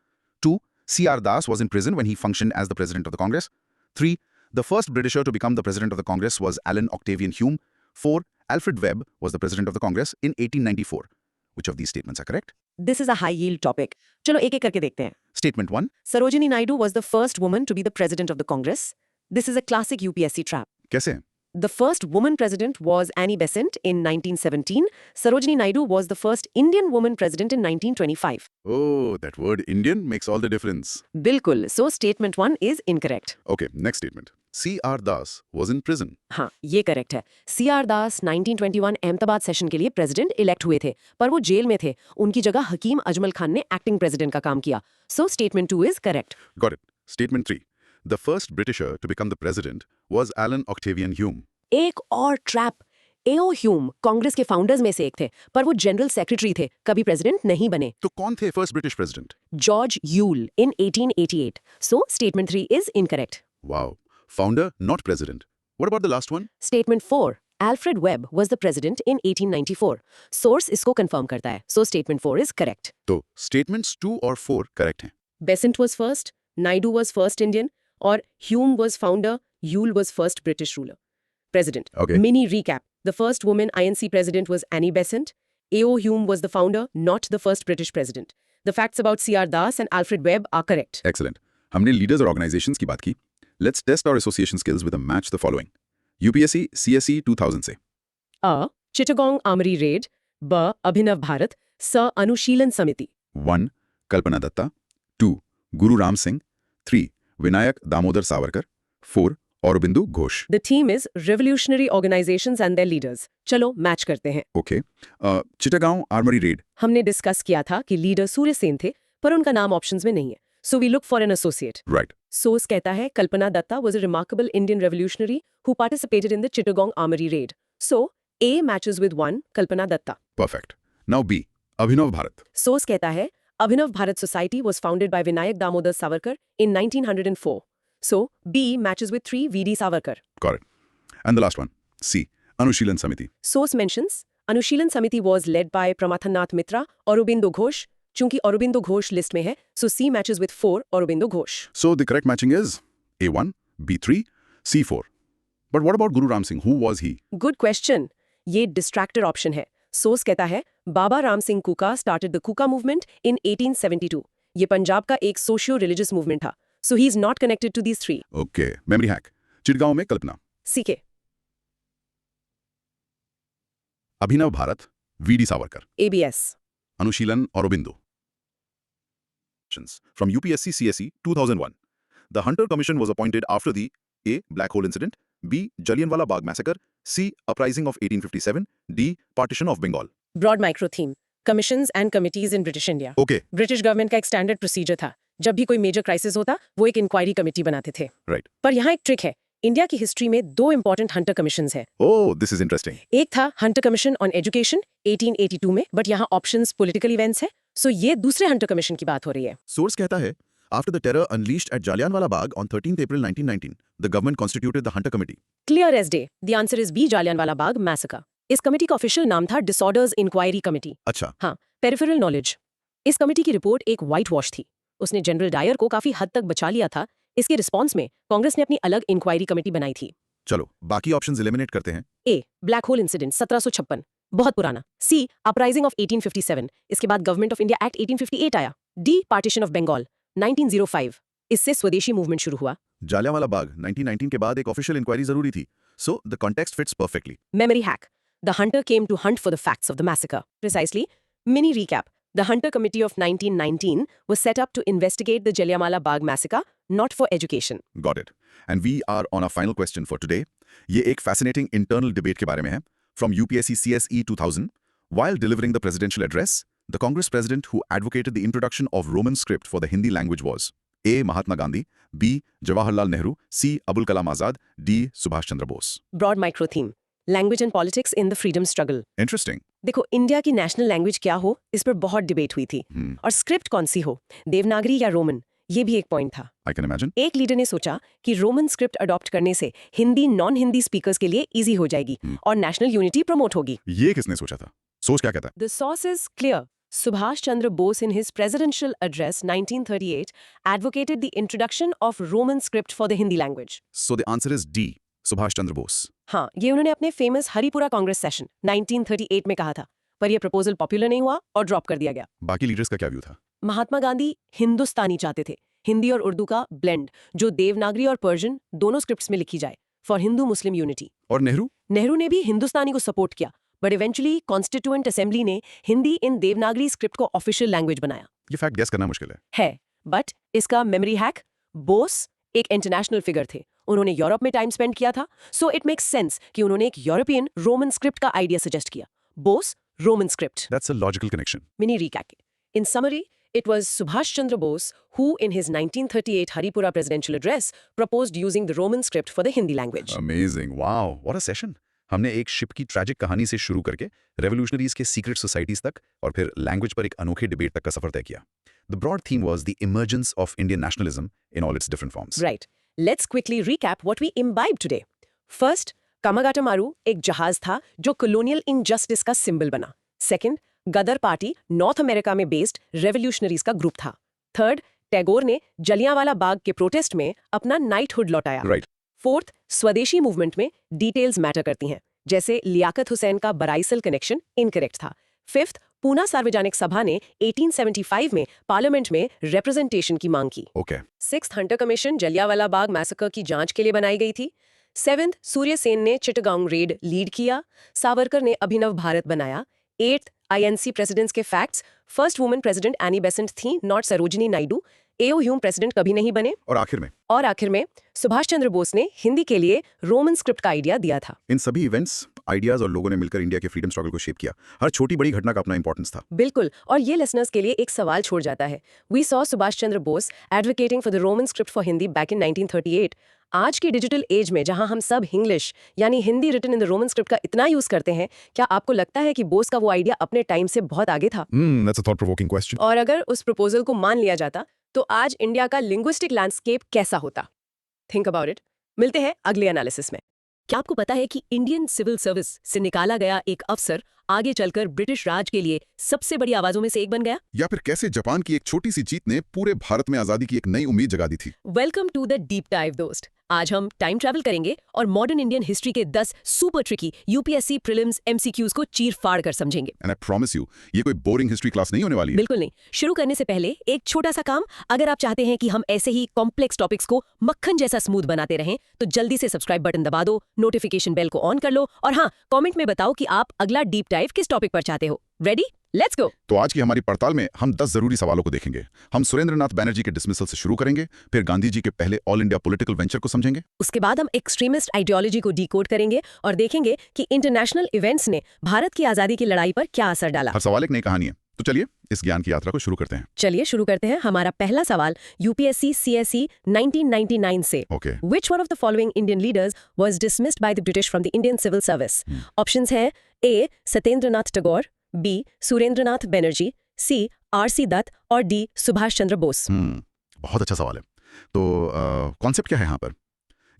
2. C.R. Das was in prison when he functioned as the president of the Congress. 3. The first Britisher to become the president of the Congress was Alan Octavian Hume. 4. Alfred Webb was the president of the Congress in 1894. Which of these statements are correct? This is a high-yield topic. चलो एक-एक करके देखते हैं। Statement 1. Sarojini Naidu was the first woman to be the president of the Congress. This is a classic UPSC trap. कैसे? The first woman president was Annie Besant in 1917. Sarojini Naidu was the first Indian woman president in 1925. Oh, that word Indian makes all the difference. बिल्कुल. So statement 1 is incorrect. Okay, next statement. C.R. Das was in prison. हाँ, ये correct है। C.R. दास 1921 Ahmedabad session के लिए president elect हुए थे, पर वो जेल में थे। उनकी जगह हकीम अजमल खान ने एक्टिंग प्रेसिडेंट का काम किया। So statement 2 is correct. Got it. Statement 3. The first Britisher to become the president was Alan Octavian Hume. एक और ट्रैप। A.O. ह्यूम कांग्रेस के फाउंडर्स में से एक थे, पर वो जनरल सेक्रेटरी थे, कभी प्रेसिडेंट नहीं बने। तो कौन थे first British president? George Yule in 1888. So statement 3 is incorrect. Wow. Founder, not president. What about the last one? Statement 4. Alfred Webb was the president in 1894. Source इसको confirm करता है. So statement 4 is correct. तो statements 2 और 4 correct हैं. Besant was first, Naidu was first Indian, और Hume was founder, Yule was first British ruler. President. Okay. Mini recap. The first woman INC president was Annie Besant. A.O. Hume was the founder, not the first British president. The facts about C.R. Das and Alfred Webb are correct. Excellent. हमने leaders और organizations की बात की. Let's test our association skills with a match the following. UPSC CSE 2000 से. A. Chittagong Armory raid. B. Abhinav Bharat. C. Anushilan Samiti. 1. Kalpana Datta. 2. Guru Ram Singh. 3. Vinayak Damodar Savarkar. 4. Aurobindo Ghosh. The theme is revolutionary organizations and their leaders. चलो match करते हैं। Okay. Chittagong Armory raid. हमने discuss किया था कि leader Surya Sen थे, पर उनका नाम ऑप्शंस में नहीं है। So we look for an associate. Right. Source कहता है कल्पना Dutta was a remarkable Indian revolutionary who participated in the Chittagong Armory raid. So A matches with 1 Kalpana Datta. Perfect. Now B. Abhinav Bharat. Source कहता है Abhinav Bharat Society was founded by Vinayak Damodar Savarkar in 1904. So B matches with 3 V.D. Savarkar. Got it. And the last one. C. Anushilan Samiti. Source mentions Anushilan Samiti was led by Pramathannath Mitra, Aurobindo Ghosh. चूंकि Aurobindo Ghosh list में है, so C matches with 4 Aurobindo Ghosh. So the correct matching is A1, B3, C4. But what about Guru Ram Singh? Who was he? Good question. ये distractor option है. Source कहता है बाबा राम सिंह कुका started the Kuka movement in 1872. ये पंजाब का एक socio-religious movement था. So he is not connected to these 3. Okay. Memory hack. Chittagong में Kalpana. CK. Abhinav Bharat, VD. Savarkar. ABS. Anushilan Aurobindo. From UPSC CSE 2001. The Hunter Commission was appointed after the A. Black Hole Incident, B. Jallianwala Bagh Massacre, C. Uprising of 1857, D. Partition of Bengal. Broad micro theme, commissions and committees in British India. Okay, British government का एक standard procedure था, जब भी कोई major crisis होता वो एक inquiry committee बनाते थे। right. पर यहाँ एक ट्रिक है, इंडिया की हिस्ट्री में 2 इंपॉर्टेंट हंटर कमीशंस हैं। Oh, this is interesting. एक था हंटर कमीशन ऑन एजुकेशन 1882 में, बट यहाँ ऑप्शंस पॉलिटिकल इवेंट्स है, सो ये दूसरे हंटर कमीशन की बात हो रही है। Source कहता है, after the terror unleashed at Jallianwala Bagh on 13th April 1919, the government constituted the Hunter Committee. Clear as day, the answer is B, Jallianwala Bagh massacre. इस कमेटी का ऑफिशियल नाम था डिसऑर्डर्स इंक्वायरी कमेटी। अच्छा, हाँ, पेरिफेरल नॉलेज। इस committee की report एक whitewash थी, उसने जनरल डायर को काफी हद तक बचा लिया था। इसके रिस्पॉन्स में कांग्रेस ने अपनी अलग इंक्वायरी कमेटी बनाई थी। चलो बाकी ऑप्शंस एलिमिनेट करते हैं. ए, ब्लैक होल इंसिडेंट 1756, बहुत पुराना। सी, अपराइजिंग ऑफ 1857, इसके बाद गवर्नमेंट ऑफ इंडिया एक्ट 1858 आया। डी, पार्टीशन ऑफ बंगाल 1905, इससे स्वदेशी मूवमेंट शुरू हुआ। जालियांवाला बाग 1919 के बाद एक ऑफिशियल इंक्वायरी जरूरी थी, so the context fits perfectly. Memory hack. The hunter came to hunt for the facts of the massacre. Precisely. Mini recap. The Hunter Committee of 1919 was set up to investigate the Jallianwala Bagh massacre, not for education. Got it. And we are on our final question for today. ये एक fascinating internal debate के बारे में है. From UPSC CSE 2000, while delivering the presidential address, the Congress president who advocated the introduction of Roman script for the Hindi language was A. Mahatma Gandhi, B. Jawaharlal Nehru, C. Abul Kalam Azad, D. Subhash Chandra Bose. Broad micro theme. Language and politics in the freedom struggle. Interesting. देखो, India की national language क्या हो, इस पर बहुत debate हुई थी। और स्क्रिप्ट कौन सी हो, देवनागरी या रोमन, ये भी एक पॉइंट था। I can imagine. एक लीडर ने सोचा कि रोमन स्क्रिप्ट अडॉप्ट करने से हिंदी नॉन हिंदी स्पीकर्स के लिए इजी हो जाएगी और नेशनल यूनिटी प्रमोट होगी। ये किसने सोचा था? सोच क्या कहता है? The source is clear. Subhash Chandra Bose, in his presidential address 1938, advocated the introduction of Roman script for the Hindi language. So the answer is D. Subhash Chandra Bose. हाँ, ये उन्होंने अपने फेमस हरिपुरा कांग्रेस सेशन 1938 में कहा था, पर यह proposal popular नहीं हुआ और ड्रॉप कर दिया गया। बाकी लीडर्स का क्या व्यू था? महात्मा गांधी हिंदुस्तानी चाहते थे, हिंदी और उर्दू का ब्लेंड, जो देवनागरी और पर्शियन दोनों स्क्रिप्ट्स में लिखी जाए, फॉर हिंदू मुस्लिम यूनिटी। और नेहरू? नेहरू ने भी हिंदुस्तानी को सपोर्ट किया, बट इवेंचुअली कॉन्स्टिट्यूएंट असेंबली ने हिंदी इन देवनागरी स्क्रिप्ट को ऑफिशियल लैंग्वेज बनाया। ये फैक्ट गेस करना मुश्किल है, बट इसका मेमोरी हैक, बोस एक इंटरनेशनल फिगर थे, उन्होंने यूरोप में टाइम स्पेंड किया था, सो इट मेक्स सेंस कि उन्होंने एक यूरोपियन रोमन स्क्रिप्ट का आइडिया सजेस्ट किया। Bose, Roman script. That's a logical connection. Mini recap. In summary, it was Subhash Chandra Bose who, in his 1938 Haripura presidential address, proposed using the Roman script for the Hindi language. Amazing. Wow. What a session. हमने एक ship की tragic कहानी से शुरू करके revolutionaries के secret societies तक और फिर लैंग्वेज पर एक अनोखे डिबेट तक का सफर तय किया. The broad theme was the emergence of Indian nationalism in all its different forms. Right. Let's quickly recap what we imbibed today. First, Kamagata Maru एक जहाज था जो colonial injustice का सिंबल बना. Second, गदर पार्टी नॉर्थ अमेरिका में based revolutionaries का group था. Third, Tagore ने जलियांवाला बाग के प्रोटेस्ट में अपना नाइटहुड लौटाया. Right. फोर्थ, स्वदेशी मूवमेंट में डिटेल्स मैटर करती हैं, जैसे लियाकत हुसैन का बराइसल कनेक्शन इनकरेक्ट था. फिफ्थ, पूना सार्वजनिक सभा ने 1875 में पार्लियामेंट में रिप्रेजेंटेशन की मांग की. Okay. Sixth, Hunter commission Jallianwala Bagh massacre की जांच के लिए बनाई गई थी. सेवेंथ, सूर्य सेन ने चिटगांव रेड लीड किया. सावरकर ने अभिनव भारत बनाया. एट्थ, आईएनसी प्रेसिडेंट्स के facts. First women president Annie Besant थी, not Sarojini Naidu. AO Hume president कभी नहीं बने. और आखिर में सुभाष चंद्र बोस ने हिंदी के लिए रोमन स्क्रिप्ट का आइडिया दिया था. इन सभी इवेंट्स, आइडियाज और लोगों ने मिलकर इंडिया के फ्रीडम स्ट्रगल को शेप किया. हर छोटी बड़ी घटना का अपना इंपॉर्टेंस था. बिल्कुल, और ये लिसनर्स के लिए एक सवाल छोड़ जाता है. We saw Subhash Chandra Bose advocating for the Roman script for Hindi back in 1938. आज की डिजिटल एज में जहां हम सब इंग्लिश यानी Hindi written in the Roman script का इतना यूज करते हैं, क्या आपको लगता है कि बोस का वो आइडिया अपने टाइम से बहुत आगे था? That's a thought-provoking question. और अगर उस प्रपोजल को मान लिया जाता तो आज इंडिया का लिंग्विस्टिक लैंडस्केप कैसा होता? Think about it. मिलते हैं अगले एनालिसिस में. क्या आपको पता है कि इंडियन सिविल सर्विस से निकाला गया एक अफसर आगे चलकर ब्रिटिश राज के लिए सबसे बड़ी आवाजों में से एक बन गया? या फिर कैसे जापान की एक छोटी सी जीत ने पूरे भारत में आजादी की एक नई उम्मीद जगा दी थी? Welcome to the deep dive दोस्त। आज हम टाइम ट्रैवल करेंगे और मॉडर्न इंडियन हिस्ट्री के 10 super tricky UPSC prelims MCQs को चीर-फाड़ कर समझेंगे। एंड आई प्रॉमिस यू, ये कोई बोरिंग हिस्ट्री क्लास नहीं होने वाली है। बिल्कुल नहीं। शुरू करने से पहले एक छोटा सा काम, अगर आप चाहते हैं कि हम ऐसे ही कॉम्प्लेक्स टॉपिक्स को मक्खन जैसा स्मूथ बनाते रहें, तो जल्दी से सब्सक्राइब बटन दबा दो, नोटिफिकेशन बेल को ऑन कर लो और हाँ, कमेंट में बताओ कि आप अगला डीप डाइव किस टॉपिक पर चाहते हो। रेडी? Let's go. तो आज की हमारी पड़ताल में हम 10 जरूरी सवालों को देखेंगे। हम सुरेंद्रनाथ बैनर्जी के डिसमिसल से शुरू करेंगे, फिर गांधी जी के पहले ऑल इंडिया पॉलिटिकल वेंचर को समझेंगे। उसके बाद हम एक्सट्रीमिस्ट आइडियोलॉजी को डिकोड करेंगे और देखेंगे कि इंटरनेशनल इवेंट्स ने भारत की आजादी की लड़ाई पर क्या असर डाला। हर सवाल एक नई कहानी है। तो चलिए इस ज्ञान की यात्रा को शुरू करते हैं। चलिए शुरू करते हैं। हमारा पहला सवाल यूपीएससी सीएसई 1999 से। Okay. Which one of the following Indian leaders was dismissed by the British from the Indian civil service? Options हैं A. Satyendranath Tagore, B. Surendranath Banerjee, C. R.C. Dutt और D. सुभाष चंद्र बोस। बहुत अच्छा सवाल है। तो कॉन्सेप्ट क्या है यहाँ पर?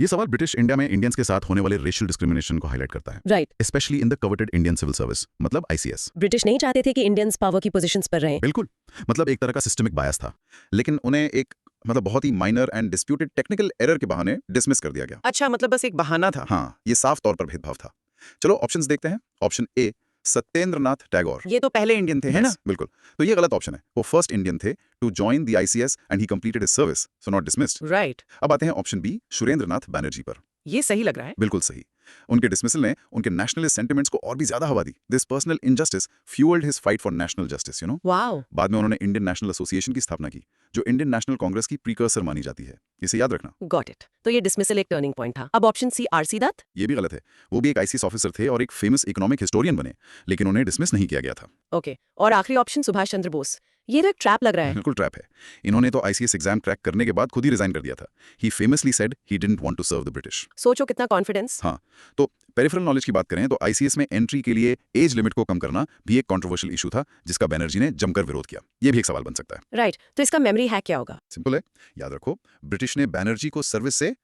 ये सवाल ब्रिटिश इंडिया में इंडियंस के साथ होने वाले रेशियल डिस्क्रिमिनेशन को हाईलाइट करता है। Right. Specially in the coveted Indian civil service, मतलब आईसीएस। ब्रिटिश नहीं चाहते थे कि इंडियंस पावर की पोजीशंस पर रहें। बिल्कुल, मतलब एक तरह का सिस्टमिक बायस था, लेकिन उन्हें एक बहुत ही minor and disputed technical error के बहाने डिसमिस कर दिया गया। अच्छा, मतलब बस एक बहाना था। हाँ, ये साफ तौर पर भेदभाव था। चलो ऑप्शंस देखते हैं। ऑप्शन ए, सत्येंद्रनाथ टैगोर। ये तो पहले इंडियन थे, है ना? बिल्कुल। तो ये गलत ऑप्शन है। वो फर्स्ट इंडियन थे to join the ICS and he completed his service, so not dismissed. Right. अब आते हैं ऑप्शन बी, सुरेंद्रनाथ बैनर्जी पर। ये सही लग रहा है। बिल्कुल सही। उनके डिसमिसल ने उनके नेशनलिस्ट सेंटिमेंट्स को और भी ज्यादा हवा दी। This personal injustice fuelled his fight for national justice, wow. बाद में उन्होंने इंडियन नेशनल एसोसिएशन की स्थापना की, जो इंडियन नेशनल कांग्रेस की प्रीकर्सर मानी जाती है। इसे याद रखना। Got it. तो ये डिसमिसल एक टर्निंग पॉइंट था। अब ऑप्शन सी, आरसी दत्त। ये भी गलत है। वो भी एक आईसीएस ऑफिसर थे और एक फेमस इकोनॉमिक हिस्टोरियन बने, लेकिन उन्हें डिसमिस नहीं किया गया था। ओके। और आखिरी ऑप्शन सुभाष चंद्र बोस। ये तो एक ट्रैप लग रहा है। बिल्कुल ट्रैप है। इन्होंने तो आईसीएस एग्जाम क्रैक करने के बाद खुद ही रिजाइन कर दिया था। He famously said he didn't want to serve the British. सोचो कितना कॉन्फिडेंस। हाँ, तो पेरिफेरल नॉलेज की बात करें तो आईसीएस में एंट्री के लिए एज लिमिट को कम करना भी एक कंट्रोवर्शियल इशू था, जिसका बैनर्जी ने जमकर विरोध किया। ये भी एक सवाल बन सकता है। राइट। तो इसका मेमोरी हैक क्या होगा? सिंपल है, याद रखो, ब्रिटिश ने बैनर्जी को सर्विस से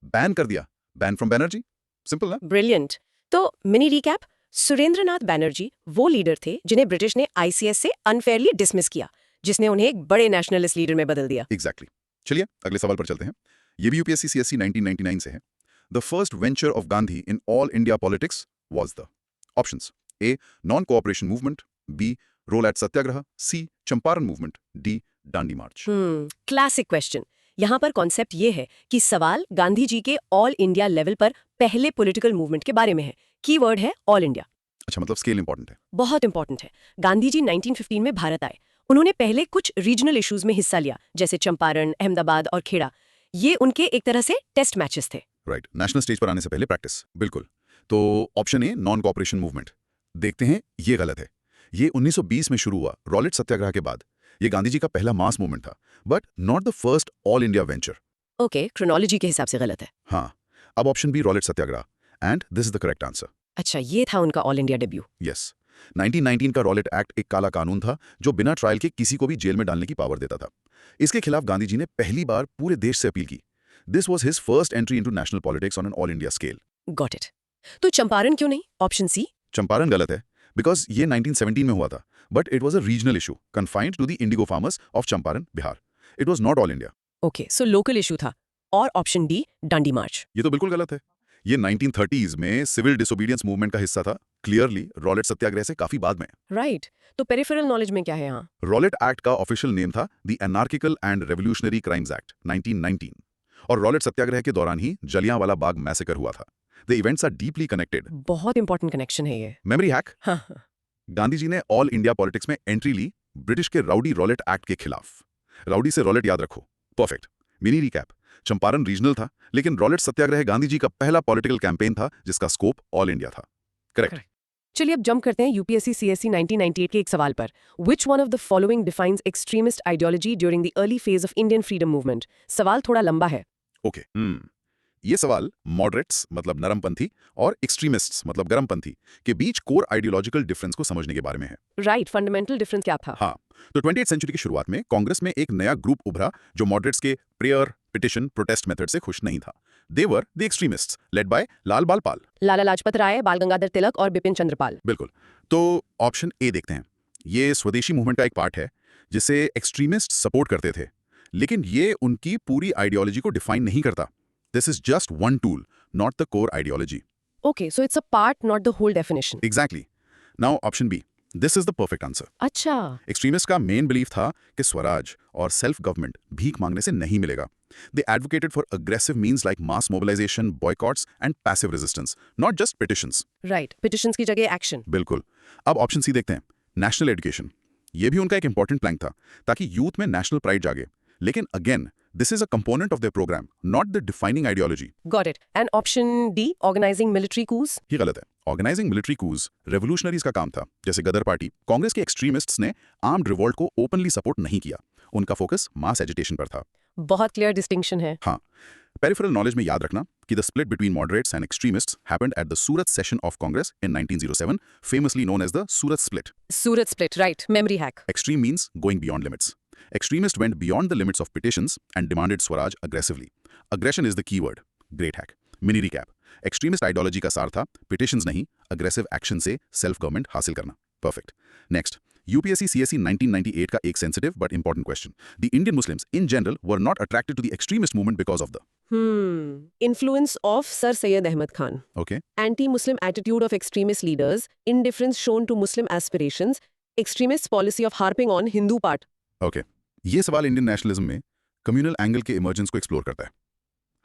बैन कर दिया। Ban from Banerjee. सिंपल ना? ब्रिलियंट। तो मिनी रिकैप, सुरेंद्रनाथ बैनर्जी वो लीडर थे जिन्हें ब्रिटिश ने आईसीएस से अनफेयरली डिसमिस किया, जिसने उन्हें एक बड़े नेशनलिस्ट लीडर में बदल दिया। एग्जैक्टली। चलिए अगले सवाल पर चलते हैं। ये भी यूपीएससी सीएससी 1999 से है। The first venture of Gandhi in all India politics was the options A, non cooperation movement, B, Rowlatt satyagraha, C, Champaran movement, D, Dandi march. Classic question. यहाँ पर कॉन्सेप्ट ये है कि सवाल गांधी जी के ऑल इंडिया लेवल पर पहले पॉलिटिकल मूवमेंट के बारे में है। कीवर्ड है ऑल इंडिया। अच्छा, मतलब स्केल इंपॉर्टेंट है। बहुत इंपॉर्टेंट है। गांधी जी 1915 में भारत आए। उन्होंने पहले कुछ रीजनल इश्यूज में हिस्सा लिया, जैसे चंपारण, अहमदाबाद और खेड़ा। ये उनके एक तरह से टेस्ट मैचेस थे। राइट, नेशनल स्टेज पर आने से पहले प्रैक्टिस। बिल्कुल। तो ऑप्शन ए, नॉन कोऑपरेशन मूवमेंट। देखते हैं, ये गलत है। ये 1920 में शुरू हुआ रॉलेट सत्याग्रह के बाद। ये गांधी जी का पहला मास मूवमेंट था, but not the first all India venture. Okay, chronology के हिसाब से गलत है। हाँ, अब option B, Rowlatt satyagraha, and this is the correct answer. अच्छा, ये था उनका ऑल इंडिया डेब्यू। यस। 1919 का रॉलेट एक्ट एक काला कानून था जो बिना ट्रायल के किसी को भी जेल में डालने की पावर देता था। इसके खिलाफ गांधी जी ने पहली बार पूरे देश से अपील की। This was his first entry into national politics on an all India scale. Got it. तो चंपारण क्यों नहीं? Option C. चंपारण गलत है, बिकॉज ये 1917 में हुआ था, but it was a regional issue confined to the indigo farmers of Champaran, Bihar. It was not all India. Okay, so local issue था। और ऑप्शन डी, दांडी मार्च। ये तो बिल्कुल गलत है। ये 1930s में सिविल डिसोबीडियंस मूवमेंट का हिस्सा था, क्लियरली रॉलेट सत्याग्रह से काफी बाद में। राइट। तो पेरिफेरल नॉलेज में क्या है यहाँ? रॉलेट एक्ट का ऑफिशियल नेम था the anarchical and revolutionary crimes act 1919, और रॉलेट सत्याग्रह के दौरान ही जलियांवाला बाग मैसेकर हुआ था। The events are deeply connected. बहुत इंपॉर्टेंट कनेक्शन है ये। Memory hack. हाँ। गांधी जी ने ऑल इंडिया पॉलिटिक्स में एंट्री ली ब्रिटिश के राउडी रॉलेट एक्ट के खिलाफ। राउडी से रॉलेट याद रखो। Perfect. Mini recap, Champaran regional था, लेकिन रॉलेट सत्याग्रह गांधी जी का पहला पॉलिटिकल कैंपेन था जिसका स्कोप ऑल इंडिया था। करेक्ट। चलिए अब जंप करते हैं यूपीएससी सीएससी 1998 के एक सवाल पर। Which one of the following defines extremist ideology during the early phase of Indian freedom movement? सवाल थोड़ा लंबा है। ओके। ये सवाल मॉडरेट्स मतलब नरमपंथी और एक्सट्रीमिस्ट्स मतलब गरमपंथी के बीच कोर आइडियोलॉजिकल डिफरेंस को समझने के बारे में है। राइट, फंडामेंटल डिफरेंस क्या था? हाँ, तो 20th सेंचुरी की शुरुआत में कांग्रेस में एक नया ग्रुप उभरा जो मॉडरेट्स के प्रेयर, पिटिशन, प्रोटेस्ट मेथड से खुश नहीं था। They were the extremists led by Lal Bal Pal. लाला लाजपत राय, बाल गंगाधर तिलक और बिपिन चंद्र पाल। बिल्कुल। तो ऑप्शन ए देखते हैं। ये स्वदेशी मूवमेंट का एक पार्ट है जिसे एक्सट्रीमिस्ट सपोर्ट करते थे, लेकिन ये उनकी पूरी आइडियोलॉजी को डिफाइन नहीं करता। This is just one tool, not the core ideology. Okay, so it's a part, not the whole definition. Exactly. Now option B, this is the perfect answer. अच्छा। एक्सट्रीमिस्ट का मेन बिलीफ था कि स्वराज और self government भीख मांगने से नहीं मिलेगा। They advocated for aggressive means like mass mobilisation, boycotts and passive resistance, not just petitions. Right, petitions की जगह एक्शन। बिल्कुल। अब ऑप्शन सी देखते हैं, नेशनल एजुकेशन। ये भी उनका एक इंपॉर्टेंट प्लैंक था ताकि यूथ में नेशनल प्राइड जागे, लेकिन again this is a component of their programme, not the defining ideology. Got it. And option D, organising military coups. ये गलत है। ऑर्गेनाइजिंग मिलिट्री कूज रेवोल्यूशनरीज का काम था, जैसे गदर पार्टी। कांग्रेस के एक्सट्रीमिस्ट्स ने आर्म्ड रिवोल्ट को ओपनली सपोर्ट नहीं किया, उनका फोकस मास एजिटेशन पर था। बहुत क्लियर डिस्टिंक्शन है। हाँ, पेरिफेरल नॉलेज में याद रखना कि the split between moderates and extremists happened at the Surat session of Congress in 1907, famously known as the Surat split. Surat split, right, memory hack. Extreme means going beyond limits. Extremists went beyond the limits of petitions and demanded Swaraj aggressively. Aggression is the key word. Great hack. Mini recap. Extremist ideology का सार था petitions नहीं, aggressive action से self government हासिल करना. Perfect. Next. UPSC CSE 1998 का एक sensitive but important question. The Indian Muslims in general were not attracted to the extremist movement because of the. Influence of Sir Syed Ahmad Khan. Okay. Anti-Muslim attitude of extremist leaders, indifference shown to Muslim aspirations, extremist policy of harping on Hindu part. Okay. ये सवाल Indian nationalism में communal angle के emergence को explore करता है।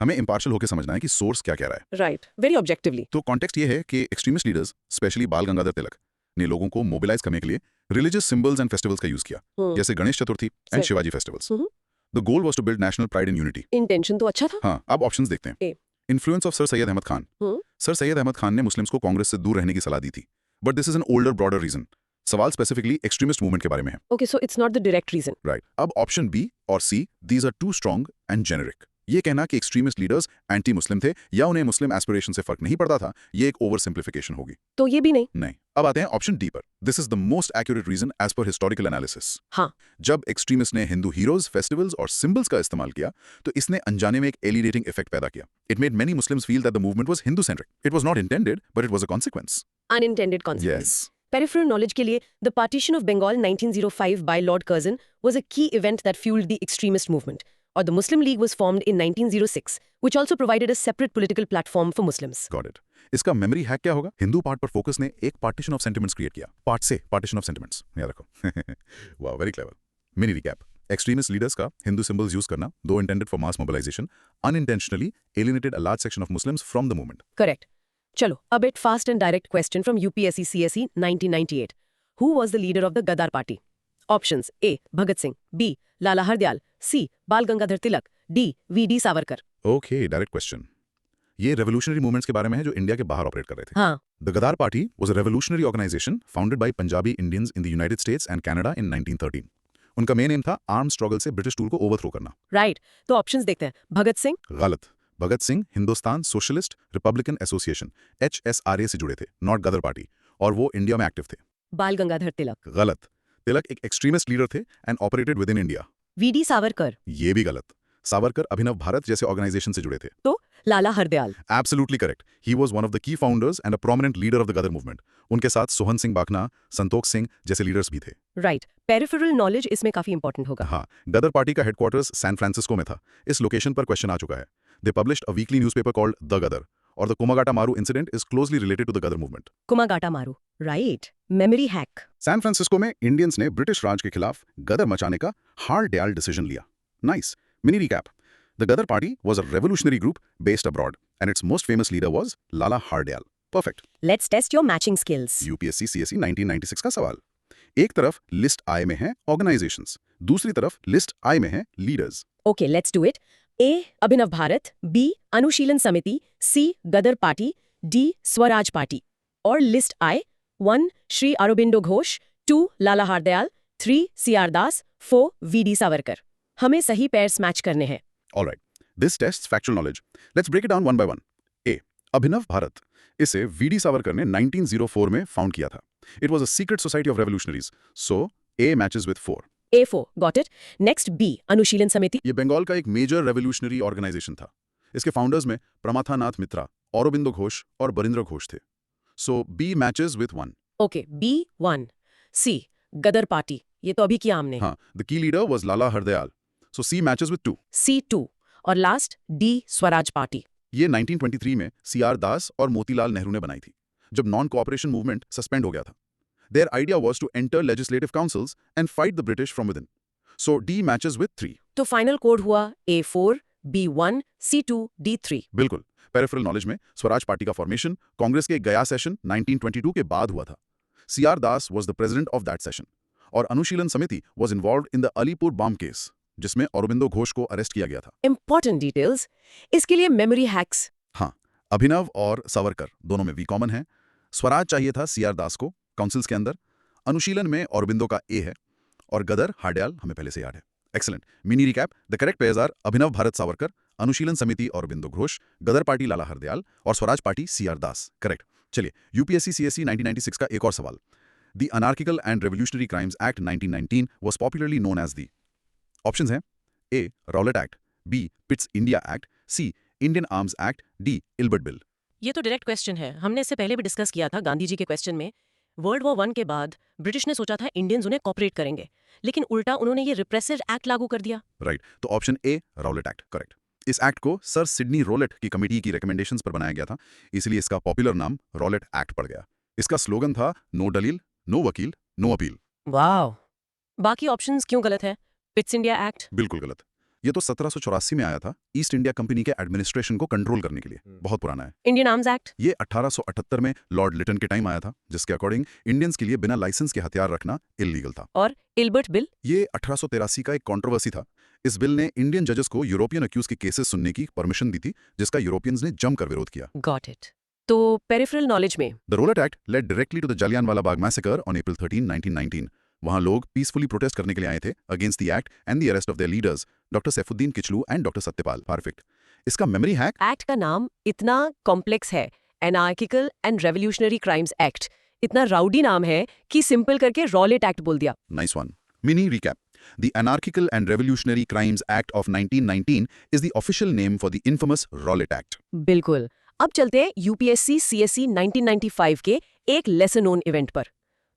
हमें impartial होकर समझना है कि सोर्स क्या कह रहा है। Right, very objectively. तो कॉन्टेक्स्ट ये है कि एक्सट्रीमिस्ट लीडर्स, स्पेशली बाल गंगाधर तिलक, ने लोगों को मोबिलाइज करने के लिए रिलीजियस सिंबल्स एंड फेस्टिवल्स का यूज किया, जैसे Ganesh Chaturthi and Sir. Shivaji festivals. Mhm. The goal was to build national pride and unity. Intention तो अच्छा था। हाँ, अब ऑप्शंस देखते हैं। A. Influence of sir Syed Ahmed Khan. Sir Syed Ahmed Khan ने मुस्लिम्स को कांग्रेस से दूर रहने की सलाह दी थी, but this is an older broader reason. सवाल स्पेसिफिकली एक्सट्रीमिस्ट मूवमेंट के बारे में है। Okay, so it's not the direct reason. Right. अब ऑप्शन बी और C, these are too strong and generic. ये कहना कि एक्सट्रीमिस्ट लीडर्स एंटी मुस्लिम थे या उन्हें मुस्लिम एस्पिरेशन से फर्क नहीं पड़ता था, ये एक ओवर सिंप्लीफिकेशन होगी। तो ये भी नहीं। नहीं। अब आते हैं ऑप्शन डी पर। This is the most accurate reason as per historical analysis. हाँ। जब एक्सट्रीमिस्ट ने हिंदू हीरोज, फेस्टिवल्स और सिंबल्स का इस्तेमाल किया, तो इसने अनजाने में एक एलिडेटिंग इफेक्ट पैदा किया। It made many Muslims feel that the movement was Hindu centric. It was not intended, but it was a consequence. Unintended consequence. Yes. Peripheral knowledge के लिए, the partition of Bengal 1905 by Lord Curzon was a key event that fueled the extremist movement. Or the Muslim League was formed in 1906, which also provided a separate political platform for Muslims. Got it. इसका memory hack क्या होगा? Hindu part पर focus ने एक partition of sentiments create किया। Part से partition of sentiments, याद रखो। वाह, very clever. Mini recap. Extremist leaders का हिंदू सिंबल्स यूज करना, though intended for mass mobilisation, unintentionally alienated a large section of Muslims from the movement. Correct. चलो, a bit fast and direct question from UPSC CSE 1998. Who was the leader of the Gadar party? Options: A. Bhagat Singh, B. Lala Hardyal, C. Bal Gangadhar Tilak, D. V.D. Savarkar. Okay, direct question. ये revolutionary movements के बारे में है जो India के बाहर operate कर रहे थे। हाँ। The Ghadar party was a revolutionary organisation founded by Punjabi Indians in the United States and Canada in 1913। उनका मेन एम था आर्म स्ट्रगल से ब्रिटिश रूल को ओवरथ्रो करना। Right. तो options देखते हैं। भगत सिंह, गलत। Bhagat Singh Hindustan socialist republican association HSRA से जुड़े थे, नॉट गदर पार्टी, और वो इंडिया में एक्टिव थे। बाल गंगाधर तिलक, गलत। तिलक एक एक्सट्रीमिस्ट लीडर थे and operated with in India. V.D. Savarkar, ये भी गलत। सावरकर अभिनव भारत जैसे ऑर्गेनाइजेशन से जुड़े थे। तो लाला Hardayal. Absolutely correct. He was one of the key founders and a prominent leader of the Gadar movement. उनके साथ सोहन सिंह बाखना, संतोख सिंह जैसे लीडर्स भी थे। Right. Peripheral knowledge इसमें काफी इंपॉर्टेंट होगा। हाँ, गदर पार्टी का हेडक्वार्टर्स सैन फ्रांसिस्को में था। इस लोकेशन पर क्वेश्चन आ चुका है। They published a weekly newspaper called The Gadar, और the Kumagata Maru incident is closely related to the Gadar movement. Komagata Maru, right. Memory hack. San Francisco में Indians ने British Raj के खिलाफ गदर मचाने का हार्डयाल डिसीजन लिया। Nice. Mini recap. The Gadar party was a revolutionary group based abroad, and its most famous leader was Lala Hardayal. Perfect. Let's test your matching skills. UPSC CSE 1996 का सवाल। एक तरफ लिस्ट आई में है ऑर्गेनाइजेशंस, दूसरी तरफ list आई में है leaders. Okay, let's do it. A. Abhinav Bharat, B. अनुशीलन समिति, C. Ghadar party, D. Swaraj party. और लिस्ट आई: 1. श्री अरबिंदो घोष, 2. लाला हरदयाल, 3. C.R. दास, 4. V.D. सावरकर। हमें सही पेयर्स मैच करने हैं। All right. This tests factual knowledge. Let's break it down one by one. A. अभिनव भारत। इसे VD. Savarkar ने 1904 में found किया था। It was a secret society of revolutionaries. So A matches with 4. A4, got it. Next B. अनुशीलन समिति। ये बंगाल का एक major revolutionary organisation था। इसके फाउंडर्स में प्रमाथानाथ मित्रा, औरोबिंदो घोष और बरिंद्र घोष थे। So B matches with 1। Okay, B1। C, Ghadar party, ये तो अभी किया हमने। हाँ, the key leader was Lala Hardayal. So C matches with 2। C2 और लास्ट D, स्वराज पार्टी। ये 1923 में सीआर दास और मोतीलाल नेहरू ने बनाई थी, जब नॉन कोऑपरेशन मूवमेंट सस्पेंड हो गया था। Their idea was to enter legislative councils and fight the British from within. So D matches with 3। तो फाइनल कोड हुआ A4, B1, C2, D3। बिल्कुल। पेरिफेरल नॉलेज में स्वराज पार्टी का फॉर्मेशन कांग्रेस के गया सेशन 1922 के बाद हुआ था। CR Das was the president of that session और अनुशीलन समिति was involved in the Alipur bomb case, जिसमें औरोबिंदो घोष को अरेस्ट किया गया था। Important details. इसके लिए मेमोरी हैक्स। हाँ, अभिनव और सावरकर दोनों में वी कॉमन है। स्वराज चाहिए था सीआर दास को काउंसिल्स के अंदर, अनुशीलन में औरोबिंदो का ए है और गदर हार्डयाल हमें पहले से याद है। Excellent. Mini recap, the correct pairs are Abhinav Bharat Savarkar, Anushilan Samiti Aurobindo Ghosh, Ghadar party Lala Hardayal और Swaraj party CR Das. Correct. चलिए, यूपीएससी सीएससी 1996 का एक और सवाल। The anarchical and revolutionary crimes act 1919 was popularly known as the. Options हैं A Rowlatt act, B Pitt's India act, C Indian arms act, D Ilbert bill. ये तो direct question है, हमने इससे पहले भी डिस्कस किया था गांधी जी के क्वेश्चन में। वर्ल्ड वॉर 1 के बाद ब्रिटिश ने सोचा था इंडियंस उन्हें कॉपरेट करेंगे, लेकिन उल्टा उन्होंने ये रिप्रेसिव एक्ट लागू कर दिया। राइट, तो ऑप्शन ए रॉलेट एक्ट करेक्ट। इस एक्ट को सर सिडनी रोलेट की कमेटी की रिकमेंडेशंस पर बनाया गया था, इसलिए इसका पॉपुलर नाम रॉलेट एक्ट पड़ गया। इसका स्लोगन था नो दलील, नो वकील, नो अपील। वाह, बाकी ऑप्शंस क्यों गलत है? पिट्स इंडिया एक्ट बिल्कुल गलत। ये तो 1784 में आया था, ईस्ट इंडिया कंपनी के एडमिनिस्ट्रेशन को कंट्रोल करने के लिए। बहुत पुराना है। इंडियन आर्म्स एक्ट ये 1878 में लॉर्ड लिटन के टाइम आया था, जिसके अकॉर्डिंग इंडियंस के लिए बिना लाइसेंस के हथियार रखना इलीगल था। और इल्बर्ट बिल ये 1883 का एक कंट्रोवर्सी था। इस बिल ने इंडियन जजेस को यूरोपियन अक्यूज के केसेस सुनने की परमिशन दी थी, जिसका यूरोपियंस ने जमकर विरोध किया। Got it. तो पेरिफेरल नॉलेज में the Rowlatt act led directly to the Jallianwala Bagh massacre on April 13, 1919। वहां लोग पीसफुली प्रोटेस्ट करने के लिए आए थे against the act and the arrest of their leaders doctor Saifuddin Kitchlew and doctor Satyapal. Perfect. इसका मेमोरी हैक, एक्ट का नाम इतना कॉम्प्लेक्स है, anarchical and revolutionary crimes act, इतना राउडी नाम है कि सिंपल करके रॉलेट एक्ट बोल दिया। Nice one. Mini recap, The Anarchical and Revolutionary Crimes Act of 1919 is the official name for the infamous Rowlatt Act. बिल्कुल। अब चलते हैं यूपीएससी सीएससी 1995 के एक लेसन नोन इवेंट पर।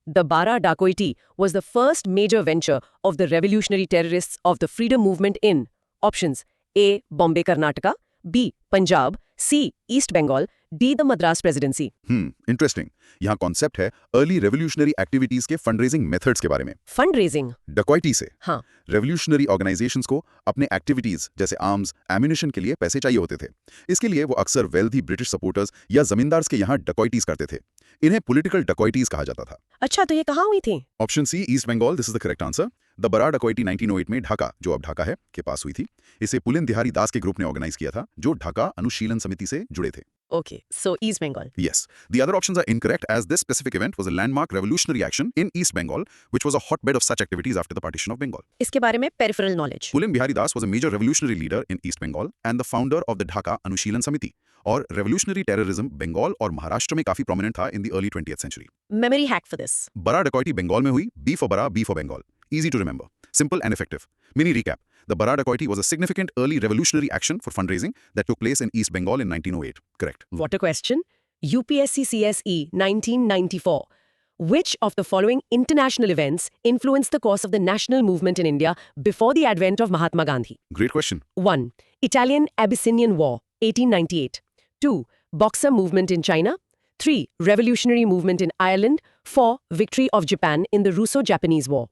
The Bara Dacoity was the first major venture of the revolutionary terrorists of the freedom movement in options A. Bombay, Karnataka, B. Punjab, C. East Bengal, D. The Madras Presidency. Interesting. यहाँ concept है early revolutionary activities के fundraising methods के बारे में। Fund raising. डकॉइटी से हाँ, revolutionary organisations को अपने एक्टिविटीज जैसे आर्म्स, एम्यूनिशन के लिए पैसे चाहिए होते थे। इसके लिए वो अक्सर वेल्दी ब्रिटिश सपोर्टर्स या जमींदार्स के यहाँ डकॉइटीज करते थे। इन्हें पॉलिटिकल डकॉइटीज कहा जाता था। अच्छा, तो ये कहाँ हुई थी? Option C East Bengal, this is the correct answer. The Barrah dacoity 1908 में ढाका, जो अब ढाका है, के पास हुई थी। इसे पुलिन बिहारी दास के ग्रुप ने ऑर्गेनाइज किया था, जो ढाका अनुशीलन समिति से जुड़े थे। Okay, so East Bengal. Yes. The other options are incorrect, as this specific event was a landmark revolutionary action in East Bengal, which was a hotbed of such activities after the partition of Bengal. इसके बारे में peripheral knowledge. Pulim Bihari Das was a major revolutionary leader in East Bengal and the founder of the Dhaka Anushilan Samiti. और revolutionary terrorism Bengal और महाराष्ट्र में काफी prominent था in the early 20th century. Memory hack for this. बड़ा डकॉइटी बंगाल में हुई, B for Bara, B for Bengal. Easy to remember, simple and effective. Mini recap. The Bara Dacoity was a significant early revolutionary action for fundraising that took place in East Bengal in 1908. Correct. What a question. UPSC CSE 1994. Which of the following international events influenced the course of the national movement in India before the advent of Mahatma Gandhi? Great question. 1. Italian Abyssinian War, 1898. 2. Boxer movement in China. 3. Revolutionary movement in Ireland. 4. Victory of Japan in the Russo-Japanese War.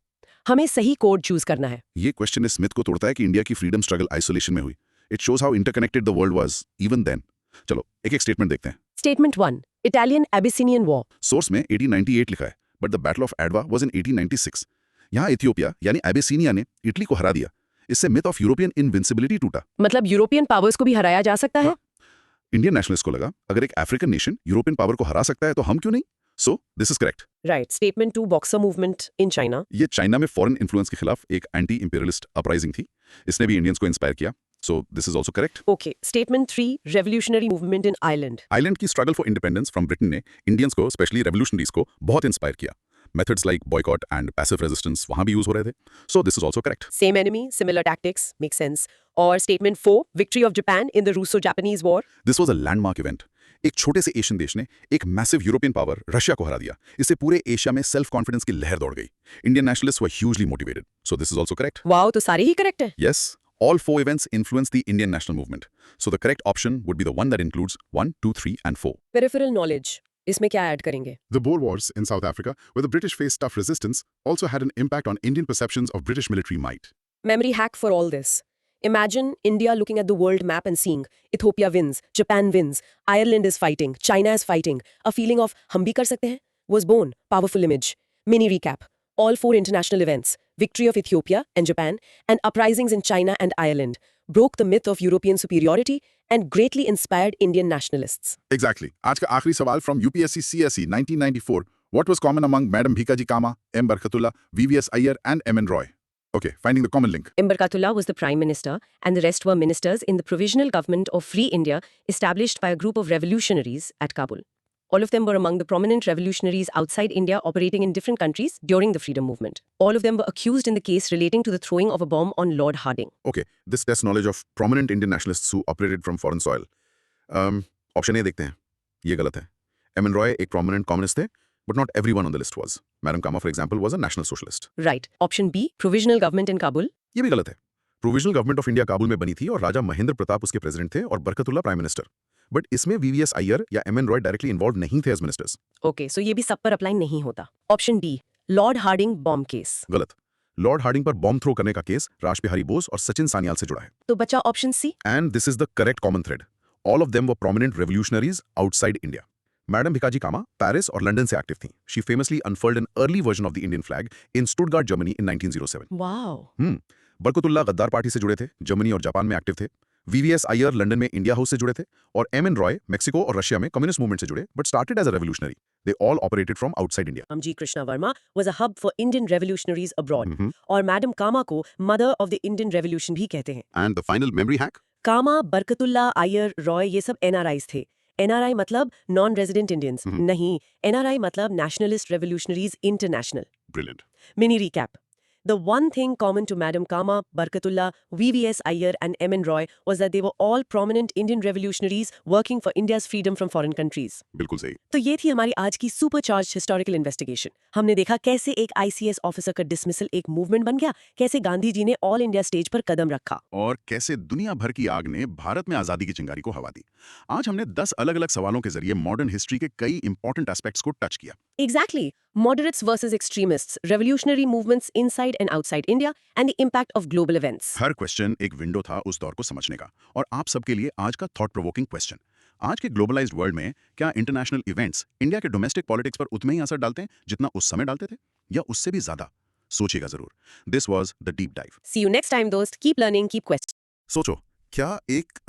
हमें सही code choose करना है। ये question इस myth को तोड़ता है कि इंडिया की फ्रीडम स्ट्रगल आइसोलेशन में हुई। It shows how interconnected the world was even then. चलो एक एक स्टेटमेंट देखते हैं। Statement 1. Italian Abyssinian war. Source में 1898 लिखा है, but the battle of Adwa was in 1896। यहाँ इथियोपिया यानी एबिसिनिया ने इटली को हरा दिया। इससे मिथ ऑफ यूरोपियन इनविंसिबिलिटी टूटा। मतलब यूरोपियन पावर्स को भी हराया जा सकता है। इंडियन नेशनलिस्ट को लगा अगर एक अफ्रीकन नेशन यूरोपियन पावर को हरा सकता है तो हम क्यों नहीं। सो this is correct. Right. Statement 2. Boxer movement in China. ये चाइना में फॉरेन इन्फ्लुएंस के खिलाफ एक एंटी इंपीरियलिस्ट अपराइजिंग थी। इसने भी इंडियंस को इंस्पायर किया। So this is also correct. Okay. Statement 3. Revolutionary movement in Ireland. Ireland की struggle for independence from Britain ने इंडियंस को, स्पेशली रेवोल्यूशनरीज को, बहुत इंस्पायर किया। Methods like boycott and passive resistance वहां भी यूज हो रहे थे. So this is also correct. Same enemy, similar tactics, makes sense. Or statement 4, victory of Japan in the Russo-Japanese War. This was a landmark event. एक छोटे से Asian देश ने एक मैसिव यूरोपियन पावर रशिया को हरा दिया. इससे पूरे एशिया में सेल्फ कॉन्फिडेंस की लहर दौड़ गई. Indian nationalist were hugely motivated. So this is also correct. Wow, तो सारे ही correct है. Yes, all four events influence the Indian national movement. So the correct option would be the one that includes 1, 2, 3 and 4. Peripheral knowledge. इसमें क्या add करेंगे? The Boer Wars in South Africa, where the British faced tough resistance, also had an impact on Indian perceptions of British military might. Memory hack for all this. Imagine India looking at the world map and seeing Ethiopia wins, Japan wins, Ireland is fighting, China is fighting. A feeling of हम भी कर सकते हैं was born. Powerful image. Mini recap. All 4 international events, victory of Ethiopia and Japan, and uprisings in China and Ireland, broke the myth of European superiority and greatly inspired Indian nationalists. Exactly. आज का आखिरी सवाल from UPSC CSE 1994. What was common among Madam Bhikaji Kama, M. Barkatullah, VVS Iyer, and M. N. Roy? Okay, finding the common link. Imberkatullah was the prime minister, and the rest were ministers in the Provisional Government of Free India, established by a group of revolutionaries at Kabul. All of them were among the prominent revolutionaries outside India operating in different countries during the freedom movement. All of them were accused in the case relating to the throwing of a bomb on Lord Hardinge. Okay, this tests knowledge of prominent Indian nationalists who operated from foreign soil. Option A देखते हैं. ये गलत है. M. N. Roy एक prominent communist थे, but not everyone on the list was. Madam Kama, for example, was a national socialist. Right. Option B, provisional government in Kabul. ये भी गलत है. Provisional government of India Kabul में बनी थी और राजा महेंद्र प्रताप उसके प्रेसिडेंट थे और बरकतुल्ला प्राइम मिनिस्टर. बट इसमें वीवीएस अय्यर या M N Roy directly involve नहीं थे एज मिनिस्टर्स. Okay, so ये भी सब पर अप्लाई नहीं होता. Option D, Lord Hardinge bomb case. गलत. लॉर्ड हार्डिंग पर बॉम्ब थ्रो करने का केस राज बिहारी बोस और सचिन सान्याल से जुड़ा है. तो बचा option C. And this is the correct common thread. All of them were prominent revolutionaries outside India. Madam Bhikaji Cama Paris और लंदन से एक्टिव थी. She famously unfurled an early version of the Indian flag in Stuttgart Germany in 1907. Wow. Barkatullah Ghadar party से जुड़े थे, Germany और Japan में active थे. VVS Iyer London में इंडिया हाउस से जुड़े थे और एम एन रॉय मेक्सिको और रशिया में कम्युनिस्ट मूवमेंट से जुड़े but started as a revolutionary. They all operated from outside India. Ramji Krishna Verma was a hub for Indian revolutionaries abroad. और मैडम कामा को mother of the Indian revolution भी कहते हैं. And the final memory hack. Cama, Barkatullah, Iyer, Roy ये सब NRIs थे. NRI मतलब non resident Indians नहीं. एनआरआई मतलब nationalist revolutionaries international. Brilliant. Mini recap. The one thing common to Madam Kama, Barkatullah, VVS Iyer and M. N. Roy was that they were all prominent Indian revolutionaries working for India's freedom from foreign countries. बिल्कुल सही. तो ये थी हमारी आज की supercharge historical investigation. हमने देखा कैसे एक आईसीएस ऑफिसर का डिसमिसल एक मूवमेंट बन गया, कैसे गांधी जी ने ऑल इंडिया स्टेज पर कदम रखा और कैसे दुनिया भर की आग ने भारत में आजादी की चिंगारी को हवा दी. आज हमने 10 अलग-अलग सवालों के जरिए मॉडर्न हिस्ट्री के कई इंपॉर्टेंट एस्पेक्ट्स को टच किया. Exactly. Moderates versus extremists, revolutionary movements inside and outside India, and the impact of global events. Her question एक विंडो था उस दौर को समझने का. और आप सबके लिए आज का थॉट प्रोवोकिंग क्वेश्चन. आज के ग्लोबलाइज्ड वर्ल्ड में क्या इंटरनेशनल इवेंट्स इंडिया के डोमेस्टिक पॉलिटिक्स पर उतना ही असर डालते हैं जितना उस समय डालते थे या उससे भी ज्यादा? सोचिएगा जरूर. This was the deep dive. See you next time, दोस्त. Keep learning, keep questioning. सोचो, क्या एक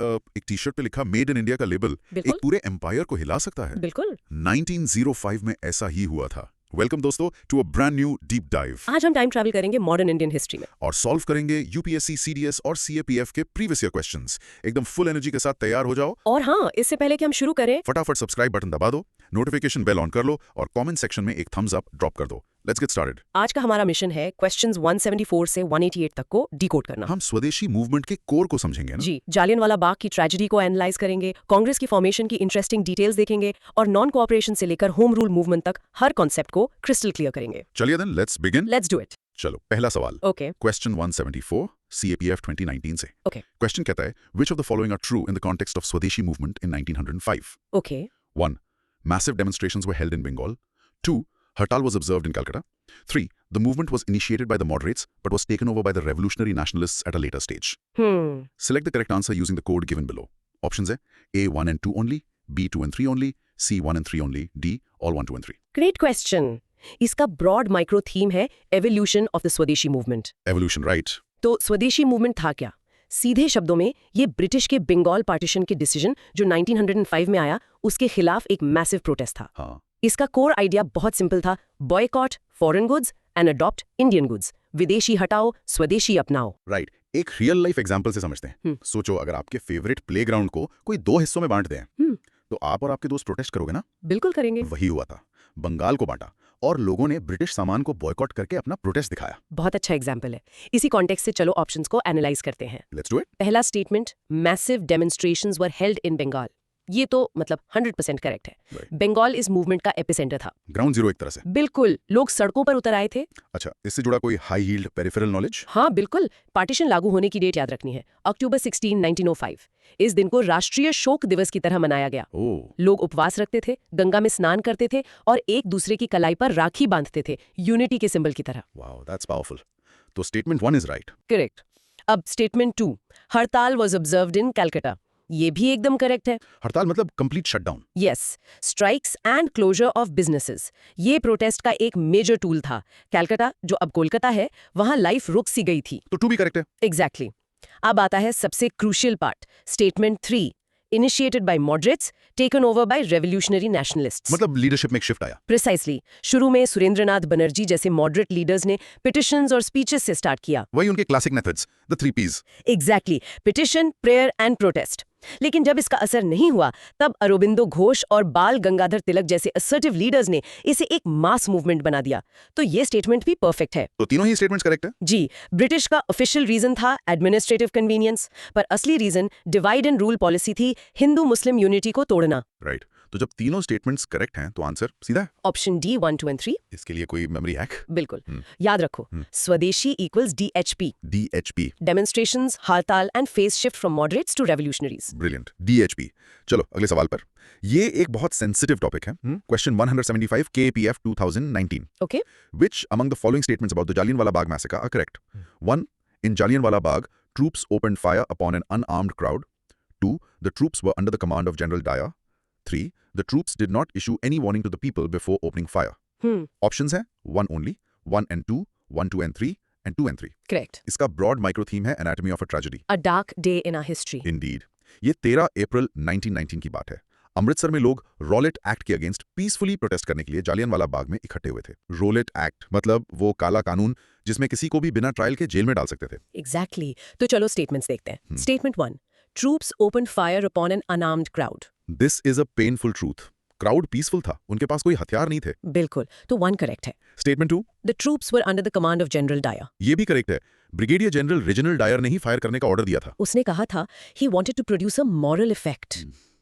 टी शर्ट पे लिखा मेड इन इंडिया का लेबल बिल्कुल। एक पूरे एम्पायर को हिला सकता है? बिल्कुल। 1905 में ऐसा ही हुआ था. वेलकम दोस्तों to a brand new deep dive. आज हम टाइम ट्रैवल करेंगे मॉडर्न इंडियन हिस्ट्री में और सॉल्व करेंगे यूपीएससी, सीडीएस और सीएपीएफ के प्रीवियस ईयर क्वेश्चंस. एकदम फुल एनर्जी के साथ तैयार हो जाओ. और हाँ, इससे पहले कि हम शुरू करें, फटाफट सब्सक्राइब बटन दबा दो, नोटिफिकेशन बेल ऑन कर लो और कमेंट सेक्शन में एक थम्स अप ड्रॉप कर दो. Let's get started. आज का हमारा मिशन है क्वेश्चंस 174 से 188 तक को डिकोड करना. हम स्वदेशी मूवमेंट के कोर को समझेंगे ना. जी, जालियनवाला बाग की ट्रेजेडी को एनालाइज करेंगे, कांग्रेस की फॉर्मेशन की इंटरेस्टिंग डिटेल्स देखेंगे और नॉन कोऑपरेशन से लेकर होम रूल मूवमेंट तक हर कॉन्सेप्ट को क्रिस्टल क्लियर करेंगे. चलिए then let's begin. Let's do it. चलो पहला सवाल. ओके. क्वेश्चन 174 सीएपीएफ 2019 से. ओके. क्वेश्चन कहता है which of the following are true in the context of Swadeshi movement in 1905? Okay. 1. Massive demonstrations were held in Bengal. 2. Hartal was observed in Calcutta. 3. The movement was initiated by the moderates but was taken over by the revolutionary nationalists at a later stage. Select the correct answer using the code given below. Options are A 1 and 2 only, B 2 and 3 only, C 1 and 3 only, D all 1, 2 and 3. Great question. इसका broad micro theme है evolution of the स्वदेशी movement. Evolution, right? तो स्वदेशी movement था क्या? सीधे शब्दों में ये ब्रिटिश के बंगाल पार्टीशन के डिसीजन जो 1905 में आया उसके खिलाफ एक मैसिव प्रोटेस्ट था. हाँ. इसका कोर आइडिया बहुत सिंपल था. Boycott foreign goods and adopt Indian goods. विदेशी हटाओ, स्वदेशी अपनाओ. राइट. एक रियल लाइफ एग्जांपल से समझते हैं. सोचो अगर आपके फेवरेट प्लेग्राउंड को कोई 2 हिस्सों में बांट दें तो आप और आपके दोस्त प्रोटेस्ट करोगे ना? बिल्कुल करेंगे. वही हुआ था. बंगाल को बांटा और लोगों ने ब्रिटिश सामान को बॉयकॉट करके अपना प्रोटेस्ट दिखाया। बहुत अच्छा एग्जाम्पल है। इसी कॉन्टेक्स्ट से चलो ऑप्शंस को एनालाइज करते हैं। Let's do it. पहला स्टेटमेंट, massive demonstrations were held in Bengal, ये तो मतलब 100% करेक्ट है। Right. बंगाल इस मूवमेंट का एपिसेंटर था। ग्राउंड जीरो एक तरह से। बिल्कुल, लोग सड़कों पर उतर आए थे। अच्छा, इससे जुड़ा कोई हाई हील्ड पेरिफेरल नॉलेज? हाँ बिल्कुल, पार्टीशन लागू होने की डेट याद रखनी है, अक्टूबर 16, 1905। इस दिन को राष्ट्रीय शोक दिवस की तरह मनाया गया। ओह, लोग उपवास रखते थे, गंगा में स्नान करते थे और एक दूसरे की कलाई पर राखी बांधते थे, यूनिटी के सिंबल की तरह। Wow, that's powerful. तो स्टेटमेंट 1 इज राइट। करेक्ट। अब स्टेटमेंट 2, हड़ताल वॉज ऑब्जर्व्ड इन कैलकाटा, ये भी एकदम करेक्ट है। हड़ताल मतलब complete shutdown. Yes, strikes and closure of businesses, ये प्रोटेस्ट का एक मेजर टूल था। कैलकाटा, जो अब कोलकाता है, वहां लाइफ रुक सी गई थी। तो 2 भी करेक्ट है। एग्जैक्टली। अब आता है सबसे crucial part, statement 3, initiated by moderates, taken over by revolutionary nationalists. मतलब लीडरशिप में एक शिफ्ट आया। प्रिसाइसली, शुरू में सुरेंद्रनाथ बनर्जी जैसे मॉडरेट लीडर्स ने पिटिशंस और स्पीचेस से स्टार्ट किया। वही उनके classic methods, the 3 Ps। Exactly, petition, prayer and protest. लेकिन जब इसका असर नहीं हुआ, तब अरबिंदो घोष और बाल गंगाधर तिलक जैसे असर्टिव लीडर्स ने इसे एक मास मूवमेंट बना दिया। तो ये स्टेटमेंट भी परफेक्ट है। तो तीनों ही स्टेटमेंट्स करेक्ट है। जी, ब्रिटिश का ऑफिशियल रीजन था एडमिनिस्ट्रेटिव कन्वीनियंस, पर असली reason divide and rule policy थी, हिंदू मुस्लिम यूनिटी को तोड़ना। राइट। तो जब तीनों स्टेटमेंट्स करेक्ट हैं तो आंसर सीधा है। Option D 1, 2 and 3। इसके लिए कोई मेमोरी हैक? बिल्कुल, याद रखो, swadeshi equals DHP, DHP। Demonstrations, hartal and phase shift from moderates to revolutionaries. Brilliant, DHP। चलो अगले सवाल पर। ये एक बहुत सेंसिटिव टॉपिक है। Question 175 KPF 2019। Okay, Which among the following statements about the Jallianwala Bagh massacre are correct? 1. In Jallianwala Bagh, troops opened fire upon an unarmed crowd. 2. The troops were under the command of General Dyer. 3. The troops did not issue any warning to the people before opening fire. Options हैं 1 only, 1 and 2, 1, 2 and 3, and 2 and 3. Correct. इसका broad micro theme है Anatomy of a Tragedy. A dark day in our history. Indeed. ये 13 अप्रैल 1919 की बात है। अमृतसर में लोग Rowlatt act के अगेंस्ट पीसफुली प्रोटेस्ट करने के लिए जालियनवाला बाग में इकट्ठे हुए थे। रॉलेट एक्ट मतलब वो काला कानून जिसमें किसी को भी बिना ट्रायल के जेल में डाल सकते थे। एग्जैक्टली। तो चलो स्टेटमेंट्स देखते हैं। Statement 1, troops open fire upon an unarmed crowd. This is a painful truth. Crowd peaceful था, उनके पास कोई हथियार नहीं थे। बिल्कुल, तो 1 करेक्ट है। Statement 2, the troops were under the command of General Dyer. ये भी करेक्ट है। ब्रिगेडियर जनरल रीजनल डायर ने ही फायर करने का ऑर्डर दिया था। उसने कहा था he wanted to produce a moral effect.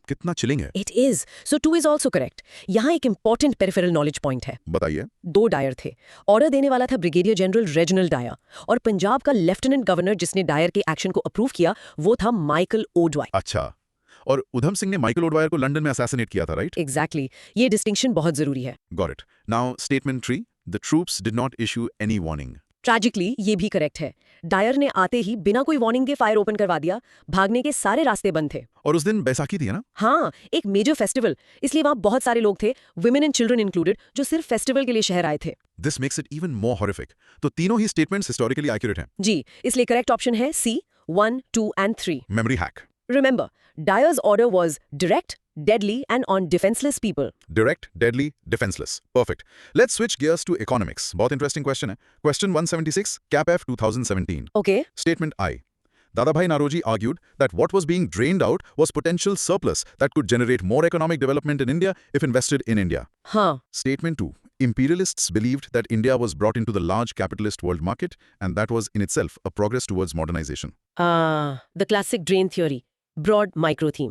कितना चिलिंग है। It is, so 2 is also correct. यहाँ एक इंपॉर्टेंट पेरिफेरल नॉलेज पॉइंट है। बताइए। 2 डायर थे। ऑर्डर देने वाला था ब्रिगेडियर जनरल रेजिनल डायर, और पंजाब का लेफ्टिनेंट गवर्नर जिसने डायर के एक्शन को अप्रूव किया वो था माइकल ओडवायर। अच्छा, और उधम सिंह ने माइकल ओडवायर को लंदन में असैसिनेट किया था, राइट? एग्जैक्टली, ये डिस्टिंक्शन बहुत जरूरी है। Got it. Now statement 3, the troops did not issue any warning. Tragically ये भी करेक्ट है। डायर ने आते ही बिना कोई वार्निंग के फायर ओपन करवा दिया, भागने के सारे रास्ते बंद थे। और उस दिन बैसाखी थी ना? हाँ, एक मेजर फेस्टिवल, इसलिए वहां बहुत सारे लोग थे, वुमेन एंड चिल्ड्रन इंक्लूडेड, जो सिर्फ फेस्टिवल के लिए शहर आए थे। This makes it even more horrific. तो तीनों ही स्टेटमेंट्स हिस्टोरिकली एक्यूरेट हैं। जी, इसलिए करेक्ट ऑप्शन है C, 1, 2 and 3। Memory hack. Remember, Dyer's order was direct, deadly, and on defenseless people. Direct, deadly, defenseless. Perfect. Let's switch gears to economics. बहुत interesting question है. Question 176, CAPF 2017. Okay? Statement I. Dadabhai Naroji argued that what was being drained out was potential surplus that could generate more economic development in India if invested in India. Huh. Statement 2. Imperialists believed that India was brought into the large capitalist world market and that was in itself a progress towards modernization. The classic drain theory. Broad micro theme.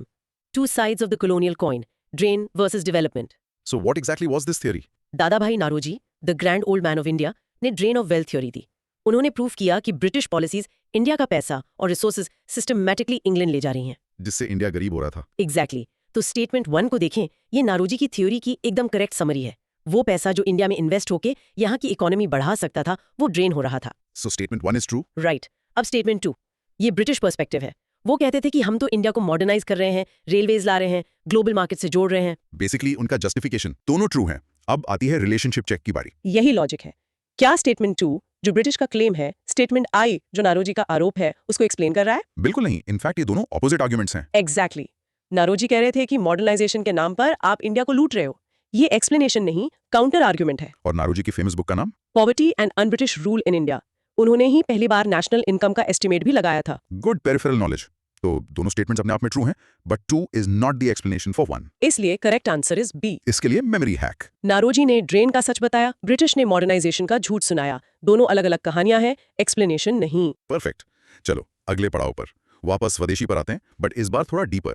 2 sides of the colonial coin. Drain versus development. So what exactly was this theory? Dadabhai Naoroji, the grand old man of India, ने drain of wealth theory दी। उन्होंने prove किया कि British policies India का पैसा और resources systematically England ले जा रही हैं। जिससे इंडिया गरीब हो रहा था। एग्जैक्टली। तो स्टेटमेंट 1 को देखें, ये नारोजी की थ्योरी की एकदम करेक्ट समरी है। वो पैसा जो इंडिया में इन्वेस्ट होके यहाँ की इकोनॉमी बढ़ा सकता था, वो ड्रेन हो रहा था। So statement 1 is true? Right. अब स्टेटमेंट 2, ये ब्रिटिश पर्सपेक्टिव है। वो कहते थे कि हम तो इंडिया को मॉडर्नाइज कर रहे हैं, रेलवेज ला रहे हैं, ग्लोबल मार्केट से जोड़ रहे हैं। बेसिकली उनका जस्टिफिकेशन दोनों ट्रू हैं। अब आती है रिलेशनशिप चेक की बारी। यही लॉजिक है। क्या स्टेटमेंट 2 जो ब्रिटिश का क्लेम है, स्टेटमेंट I जो नारोजी का आरोप है, उसको एक्सप्लेन कर रहा है? बिल्कुल नहीं। इनफैक्ट ये दोनों ऑपोजिट आर्गुमेंट्स हैं। एग्जैक्टली। नारोजी कह रहे थे कि मॉडर्नाइजेशन के नाम पर आप इंडिया को लूट रहे हो। ये एक्सप्लेनेशन नहीं, काउंटर आर्गुमेंट है। और नारोजी की फेमस बुक का नाम? Poverty and unBritish rule in India. उन्होंने ही पहली बार नेशनल इनकम का एस्टिमेट भी लगाया था। Good peripheral knowledge. तो दोनों स्टेटमेंट्स अपने आप में ट्रू हैं, but 2 is not the explanation for 1। इसलिए करेक्ट आंसर इज बी। इसके लिए मेमोरी हैक। नारोजी ने ड्रेन का सच बताया, ब्रिटिश ने मॉडर्नाइजेशन का झूठ सुनाया। दोनों अलग अलग कहानियां हैं, एक्सप्लेनेशन नहीं। परफेक्ट। चलो अगले पड़ाव पर वापस स्वदेशी पर आते हैं, बट इस बार थोड़ा deeper.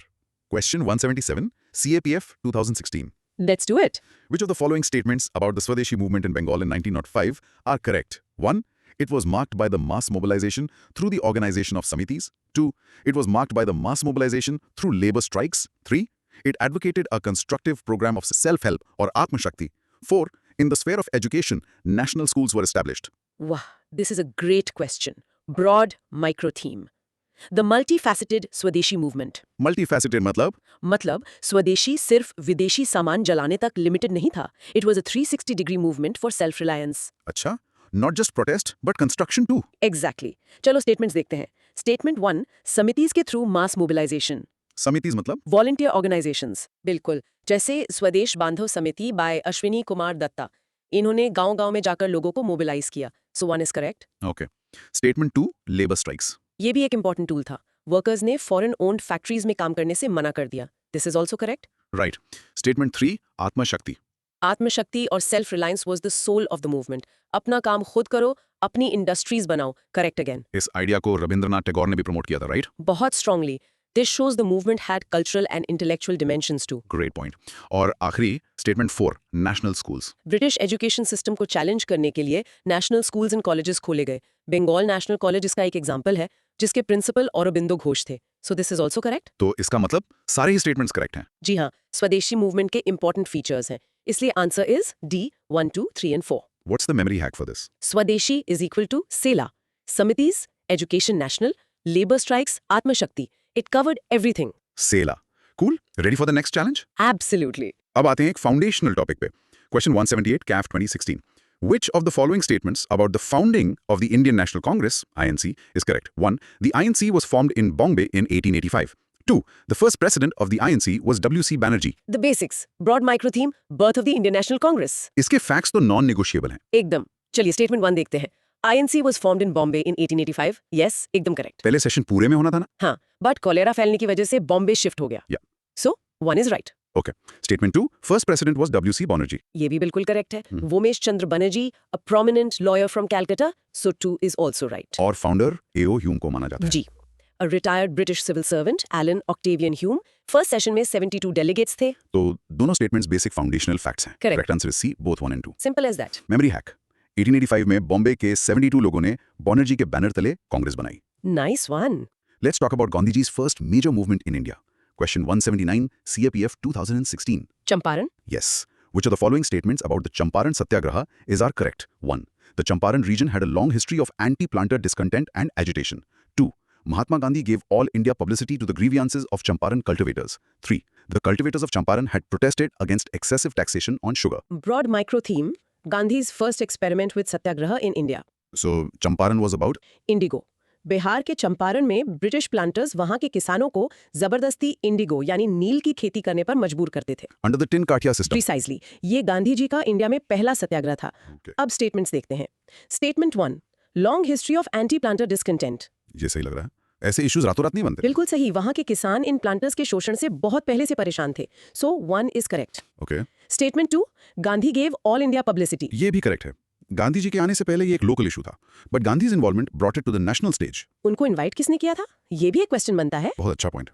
Question 177 CAPF 2016। Let's do it. Which of the following statements about the Swadeshi movement in Bengal in 1905 are correct? 1. It was marked by the mass mobilization through the organization of Samitis. 2. It was marked by the mass mobilization through labor strikes. 3. It advocated a constructive program of self-help or Atma Shakti. 4. In the sphere of education, national schools were established. Wow, this is a great question. Broad micro theme. The multifaceted Swadeshi movement. Multifaceted मतलब स्वदेशी सिर्फ विदेशी सामान जलाने तक limited नहीं था. It was a 360-degree movement for self-reliance. अच्छा, not just protest but construction too. Exactly. चलो स्टेटमेंट्स देखते हैं. स्टेटमेंट 1, समितिज के थ्रू मास मोबिलाइजेशन. Samitis volunteer organisations. बिल्कुल. जैसे स्वदेश बांधव समिति बाय अश्विनी कुमार दत्ता. इन्होंने गांव-गांव में जाकर लोगों को मोबिलाइज किया. So 1 is correct. Okay. Statement 2, labor strikes. ये भी एक इंपॉर्टेंट टूल था. वर्कर्स ने फॉरेन ओन्ड फैक्ट्रीज में काम करने से मना कर दिया. This is also correct. Right. Statement 3, Atma Shakti. आत्मशक्ति और self reliance was the soul of the movement. अपना काम खुद करो, अपनी इंडस्ट्रीज बनाओ. Correct again. इस आइडिया को रविंद्रनाथ टैगोर ने भी प्रमोट किया था, राइट? बहुत strongly. This shows the movement had cultural and intellectual dimensions too. Great point. और आखिरी statement 4, national schools. British education system को चैलेंज करने के लिए नेशनल स्कूल्स एंड कॉलेजेस खोले गए. बंगाल नेशनल कॉलेज इसका एक एग्जांपल है, जिसके प्रिंसिपल औरबिंदो घोष थे. So this is also correct. तो इसका मतलब सारे ही स्टेटमेंट्स करेक्ट हैं। जी हाँ, स्वदेशी मूवमेंट के इंपॉर्टेंट फीचर्स हैं. इसलिए answer is D 1, 2, 3 and 4. What's the memory hack for this? Swadeshi is equal to सेला, samitis, education national, labour strikes, आत्मशक्ति. It covered everything. सेला। Cool. Ready for the next challenge? Absolutely. अब आते हैं एक फाउंडेशनल टॉपिक पे। Question 178 CAF 2016. Which of the following statements about the founding of the Indian National Congress, INC, is correct? 1. The INC was formed in Bombay in 1885. 2. The first president of the INC was W.C. Banerjee. The basics. Broad micro theme, birth of the Indian National Congress. इसके facts तो non negotiable हैं। एकदम. चलिए statement 1 देखते हैं. INC was formed in Bombay in 1885. Yes, एकदम correct. पहले session पूरे में होना था ना? हाँ, बट कॉलेरा फैलने की वजह से बॉम्बे शिफ्ट हो गया. Yeah. So 1 is right. Okay. Statement 2, first president was W.C. Banerjee. ये भी बिल्कुल करेक्ट है. Womesh Chandra Banerjee, a prominent lawyer from Calcutta. So 2 is also right. और फाउंडर A.O. ह्यूम को माना जाता है। जी. A retired British civil servant Allan Octavian Hume. First session में 72 डेलीगेट्स थे. तो दोनों स्टेटमेंट्स बेसिक फाउंडेशनल फैक्ट्स हैं। Correct. Correct answer is C, both 1 and 2। Simple as that. Memory hack. 1885 में बॉम्बे के 72 लोगों ने बनर्जी के बैनर तले कांग्रेस बनाई। Nice one. Let's talk about Gandhiji's first major movement in India. Question 179 CAPF 2016. Champaran. Yes. Which of the following statements about the Champaran Satyagraha are correct? 1. The Champaran region had a long history of anti-planter discontent and agitation. 2. Mahatma Gandhi gave all India publicity to the grievances of Champaran cultivators. 3. The cultivators of Champaran had protested against excessive taxation on sugar. Broad micro theme, Gandhi's first experiment with satyagraha in India. So Champaran was about indigo. Bihar के चंपारण में British planters वहां के किसानों को जबरदस्ती Indigo यानी नील की खेती करने पर मजबूर करते थे. under the Tin Katia system. Precisely. ये गांधी जी का इंडिया में पहला सत्याग्रह था. Okay. अब स्टेटमेंट्स देखते हैं. Statement 1, long history of anti planter discontent. ये सही लग रहा है। ऐसे इश्यूज रातों रात नहीं बनते। बिल्कुल सही. वहां के किसान इन प्लांटर्स के शोषण से बहुत पहले से परेशान थे. सो 1 is correct. Okay. Statement 2, Gandhi gave all India publicity. ये भी करेक्ट है। गांधी जी के आने से पहले ये एक लोकल इशू था, but Gandhi's involvement brought it to the national stage. उनको इनवाइट किसने किया था? ये भी एक क्वेश्चन बनता है. बहुत अच्छा पॉइंट।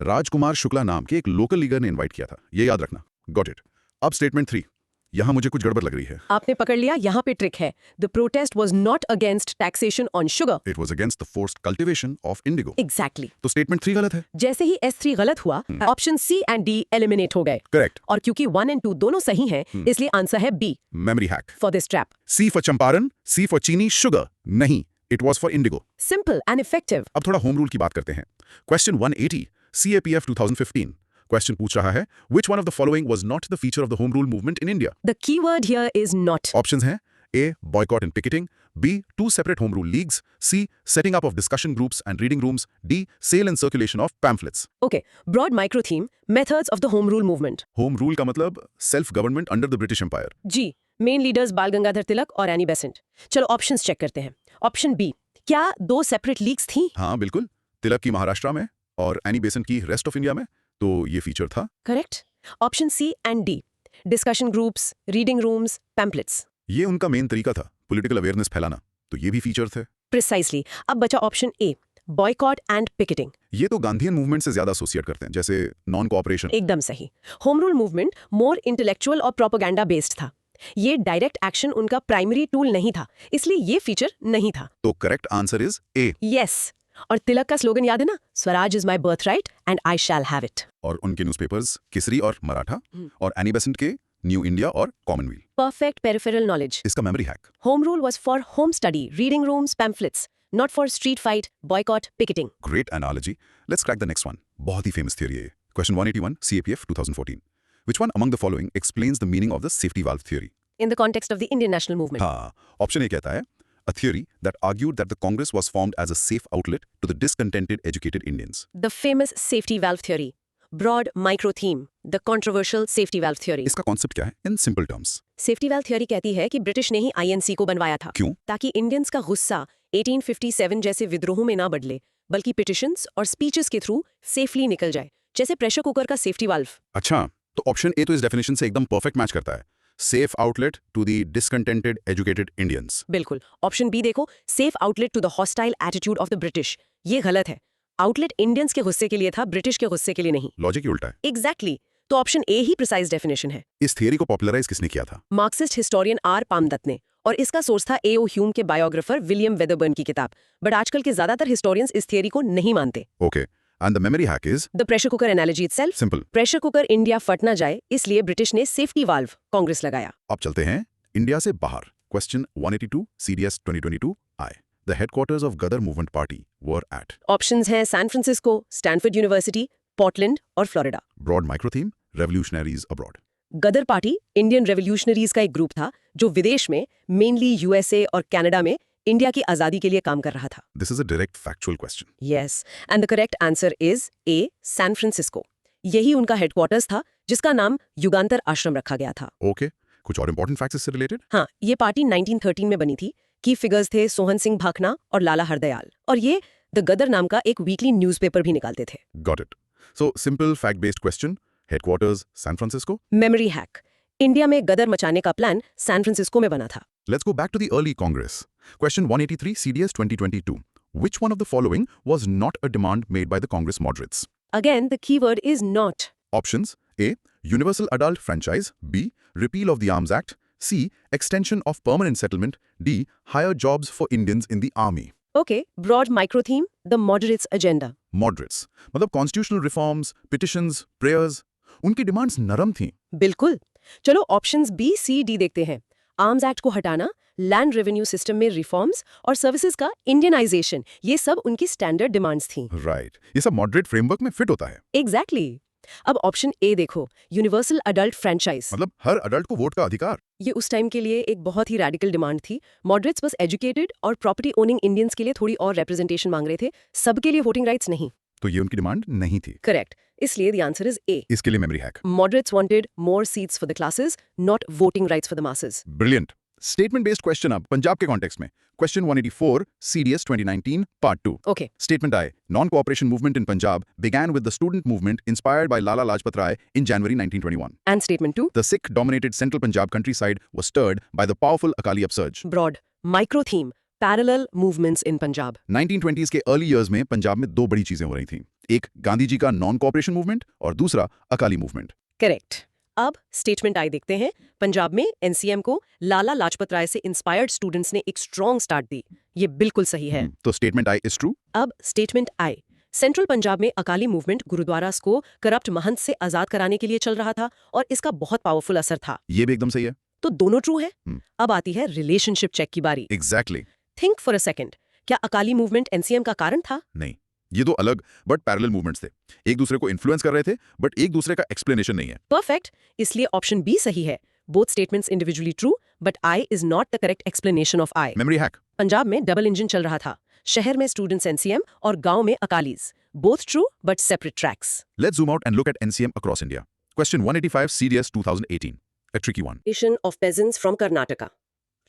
राजकुमार शुक्ला नाम के एक लोकल लीडर ने इनवाइट किया था, ये याद रखना। Got it. अब स्टेटमेंट 3, यहाँ मुझे कुछ गड़बड़ लग रही है। आपने पकड़ लिया. यहाँ पे ट्रिक है. The protest was not against taxation on sugar. It was against the forced cultivation of Indigo. Exactly. तो स्टेटमेंट 3 गलत है। जैसे ही S3 गलत हुआ, option C and D eliminate हो गए. करेक्ट। और क्योंकि 1 एंड 2 दोनों सही हैं, इसलिए आंसर है B memory hack. For this trap. C for Champaran, C for चीनी शुगर। नहीं, it was for Indigo. Simple and effective. अब थोड़ा होम रूल की बात करते हैं। Question 180 CAPF 2015। क्वेश्चन पूछ रहा है, which one of the following was not the feature of the home rule movement in India? The keyword here is not. Options हैं A. Boycott and picketing. B. 2 separate home rule leagues. C. Setting up of discussion groups and reading rooms. D. Sale and circulation of pamphlets. Okay. Broad micro theme, methods of the home rule movement. Home rule का मतलब self government under the British Empire. जी. Main leaders Bal Gangadhar Tilak और Annie Besant. चलो options check करते हैं. Option B, क्या 2 separate leagues थी? हाँ बिल्कुल। तिलक की महाराष्ट्र में और एनी बेसेंट की रेस्ट ऑफ इंडिया में तो ये फीचर था। Correct. Option C and D, discussion groups, reading rooms, pamphlets. ये उनका मेन तरीका था, पॉलिटिकल अवेयरनेस फैलाना, तो ये भी फीचर थे। प्रिसाइसली। अब बचा option A, boycott and picketing. ये तो गांधीयन मूवमेंट से ज्यादा एसोसिएट करते हैं, जैसे नॉन कोऑपरेशन। एकदम सही। होम रूल मूवमेंट मोर इंटेलेक्चुअल और प्रोपेगेंडा बेस्ड था। ये डायरेक्ट एक्शन उनका प्राइमरी टूल नहीं था, इसलिए ये फीचर नहीं था। तो correct answer is A. Yes. और तिलक का स्लोगन याद है ना, Swaraj is my birth right and I shall have it. और उनके न्यूज़पेपर्स केसरी और मराठा, और एनी बेसेंट के न्यू इंडिया और कॉमनवेल्थ। Perfect peripheral knowledge. इसका memory hack. Home rule was for home study, reading rooms, pamphlets, not for street fight, boycott, picketing. Great analogy. Let's crack the next one. बहुत ही famous theory है। Question 181 CAPF 2014। Which one among the following explains the meaning of the safety valve theory? In the context of the Indian national movement. हाँ, option A कहता है a theory that argued that the Congress was formed as a safe outlet to the discontented educated Indians. The famous safety valve theory. Broad micro theme. The controversial safety valve theory. इसका concept क्या है in simple terms? Safety valve theory कहती है कि British ने ही INC को बनवाया था। क्यों? ताकि इंडियंस का गुस्सा 1857 जैसे विद्रोह में ना बदले, बल्कि पिटिशंस और स्पीचेस के थ्रू सेफली निकल जाए, जैसे प्रेशर कुकर का सेफ्टी वाल्व। अच्छा, तो ऑप्शन ए तो इस डेफिनेशन से एकदम परफेक्ट मैच करता है। Safe outlet to the discontented educated Indians. बिल्कुल। ऑप्शन बी देखो, safe outlet to the hostile attitude of the British. ये गलत है। आउटलेट इंडियंस के गुस्से के लिए था, ब्रिटिश के गुस्से के लिए नहीं। लॉजिक ही उल्टा है। एग्जैक्टली। तो ऑप्शन ए ही प्रिसाइज डेफिनेशन है। इस थियरी को पॉपुलराइज किसने किया था? मार्क्सिस्ट हिस्टोरियन आर पामदत्त ने, और इसका सोर्स था A.O. ह्यूम के बायोग्राफर विलियम वेदरबर्न की किताब। बट आजकल के ज्यादातर हिस्टोरियंस इस थियरी को नहीं मानते। Okay, and the memory hack is the pressure cooker analogy itself. Simple. Pressure cooker India फट ना जाए, इसलिए ब्रिटिश ने सेफ्टी वाल्व कांग्रेस लगाया। अब चलते हैं इंडिया से बाहर। क्वेश्चन 182 CDS 2022 आए। The headquarters of Ghadar movement party were at. Options हैं San Francisco, Stanford university, Portland और Florida. Broad micro theme, revolutionaries abroad. Ghadar party Indian revolutionaries का एक ग्रुप था जो विदेश में, मेनली USA और कनाडा में, इंडिया की आजादी के लिए काम कर रहा था। This is a direct factual question. Yes, and the correct answer is A, San Francisco. यही उनका हेडक्वार्टर्स था, जिसका नाम युगांतर आश्रम रखा गया था। ओके, कुछ और इंपॉर्टेंट फैक्ट्स इससे रिलेटेड? हाँ, ये पार्टी 1913 में बनी थी। की फिगर्स थे सोहन सिंह भाखना और लाला हरदयाल, और ये द गदर नाम का एक वीकली न्यूज़पेपर भी निकालते थे। Got it. So simple fact based question, headquarters San Francisco. Memory hack. India में गदर मचाने का प्लान सैन फ्रांसिस्को में बना था। Let's go back to the early Congress. Question 183 CDS 2022. Which one of the following was not a demand made by the Congress moderates? Again, the keyword is not. Options: A. Universal adult franchise. B. Repeal of the Arms Act. C. Extension of permanent settlement. D. Higher jobs for Indians in the army. Okay, broad micro theme, the moderates agenda. Moderates मतलब constitutional reforms, petitions, prayers. उनकी demands नरम थीं। बिल्कुल। चलो options B, C, D देखते हैं। Arms act को हटाना, लैंड रेवेन्यू सिस्टम में रिफॉर्म्स और सर्विसेज का इंडियनाइजेशन, ये सब उनकी स्टैंडर्ड डिमांड्स थीं। राइट, ये सब मॉडरेट फ्रेमवर्क में फिट होता है। एग्जैक्टली। अब ऑप्शन ए देखो, यूनिवर्सल अडल्ट फ्रेंचाइज। मतलब हर अडल्ट को वोट का अधिकार। ये उस टाइम के लिए एक बहुत ही रैडिकल डिमांड थी। मॉडरेट्स बस एजुकेटेड और प्रॉपर्टी ओनिंग इंडियंस के लिए थोड़ी और रिप्रेजेंटेशन मांग रहे थे, सबके लिए वोटिंग राइट्स नहीं। तो ये उनकी डिमांड नहीं थी। करेक्ट, इसलिए द आंसर इज ए। इसके लिए memory hack. Moderates wanted more seats for the classes, not voting rights for the masses. Brilliant. Statement based question अब पंजाब के कॉन्टेक्स्ट में। Question 184 CDS 2019 part 2। Okay. Statement I. Non-cooperation movement in Punjab began with the student movement inspired by Lala Lajpat Rai in January 1921. And statement 2, The Sikh-dominated central Punjab countryside was stirred by the powerful Akali upsurge. broad micro theme, parallel movements in Punjab. 1920s के early years में पंजाब में दो बड़ी चीजें हो रही थीं। एक गांधी जी का नॉन कोऑपरेशन मूवमेंट और दूसरा अकाली मूवमेंट। Correct. अब स्टेटमेंट आई देखते हैं। पंजाब में NCM को लाला लाजपत राय से इंस्पायर्ड स्टूडेंट्स ने एक स्ट्रॉन्ग स्टार्ट दी। ये बिल्कुल सही है। तो स्टेटमेंट आई इज ट्रू। अब स्टेटमेंट आई। सेंट्रल पंजाब में अकाली मूवमेंट गुरुद्वारास को करप्ट महंत से आजाद कराने के लिए चल रहा था और इसका बहुत पावरफुल असर था। ये भी एकदम सही है। तो दोनों ट्रू है। अब आती है रिलेशनशिप चेक की बारी। Exactly. Think for a second, क्या अकाली मूवमेंट NCM का कारण था? नहीं, ये दो अलग बट पैरेलल मूवमेंट्स थे। एक दूसरे को इन्फ्लुएंस कर रहे थे बट एक दूसरे का एक्सप्लेनेशन नहीं है। परफेक्ट, इसलिए ऑप्शन बी सही है। Both statements individually true, but I is not the correct explanation of I. Memory hack. Punjab में डबल इंजन चल रहा था। शहर में स्टूडेंट्स NCM और गांव में Akalis. Both true but separate tracks. Let's zoom out and look at NCM across India. Question 185 CDS 2018. A tricky one. Of peasants from Karnataka.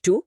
2.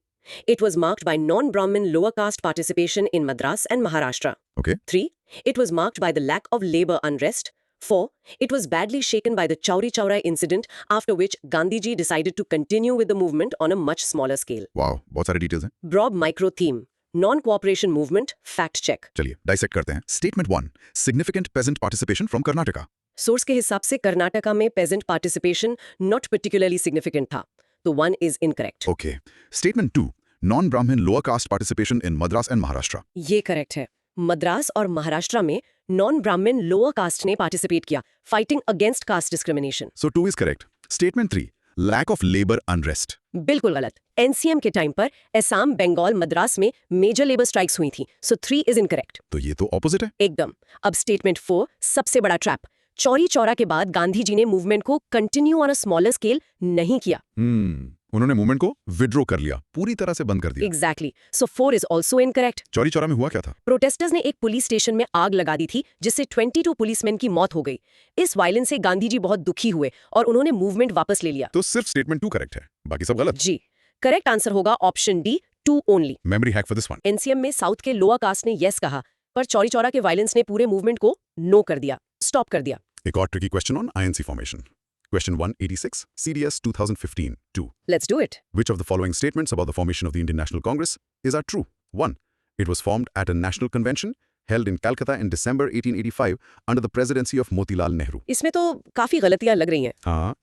It was marked by non-Brahmin lower caste participation in Madras and Maharashtra. Okay. 3. It was marked by the lack of labor unrest. 4. It was badly shaken by the Chauri Chaura incident, after which Gandhiji decided to continue with the movement on a much smaller scale. वाह, बहुत सारे details हैं। Broad micro theme. Non-cooperation movement, fact check. चलिए dissect करते हैं। Statement 1, significant peasant participation from Karnataka. Source के हिसाब से कर्नाटका में peasant participation not particularly significant था, तो 1 is incorrect. Okay. Statement 2, non Brahmin lower caste participation in Madras and Maharashtra. ये करेक्ट है। मद्रास और महाराष्ट्र में नॉन ब्राह्मण लोअर कास्ट ने पार्टिसिपेट किया, fighting against caste discrimination. So 2 is correct. Statement 3, lack of labour unrest. बिल्कुल गलत। एनसीएम के टाइम पर असम, बंगाल, मद्रास में मेजर लेबर स्ट्राइक्स हुई थी, सो 3 इज इनकरेक्ट। तो ये तो ऑपोजिट है। एकदम। अब स्टेटमेंट 4, सबसे बड़ा ट्रैप। चौरी चौरा के बाद गांधी जी ने मूवमेंट को continue on a smaller scale नहीं किया। उन्होंने मूवमेंट को विड्रॉ कर लिया, पूरी तरह से बंद कर दिया। Exactly. So 4 is also incorrect. Chauri Chaura में हुआ क्या था? प्रोटेस्टर्स ने एक पुलिस स्टेशन में आग लगा दी थी, जिससे 22 पुलिसमैन की मौत हो गई। इस वायलेंस से गांधी जी बहुत दुखी हुए और उन्होंने मूवमेंट वापस ले लिया। तो सिर्फ स्टेटमेंट 2 करेक्ट है, बाकी सब गलत। जी। करेक्ट आंसर होगा option D, 2 only. Memory hack for this one. NCM में साउथ के लोअर कास्ट ने यस कहा, पर चौरी चौरा के वायलेंस ने पूरे मूवमेंट को नो कर दिया, स्टॉप कर दिया। एक और tricky question on INC formation. Question 186, CDS 2015, 2. Let's do it. Which of the following statements about the formation of the Indian National Congress are true? 1. It was formed at a national convention held in Calcutta in December 1885 under the presidency of Motilal Nehru. इसमें तो काफी गलतियां लग रही हैं।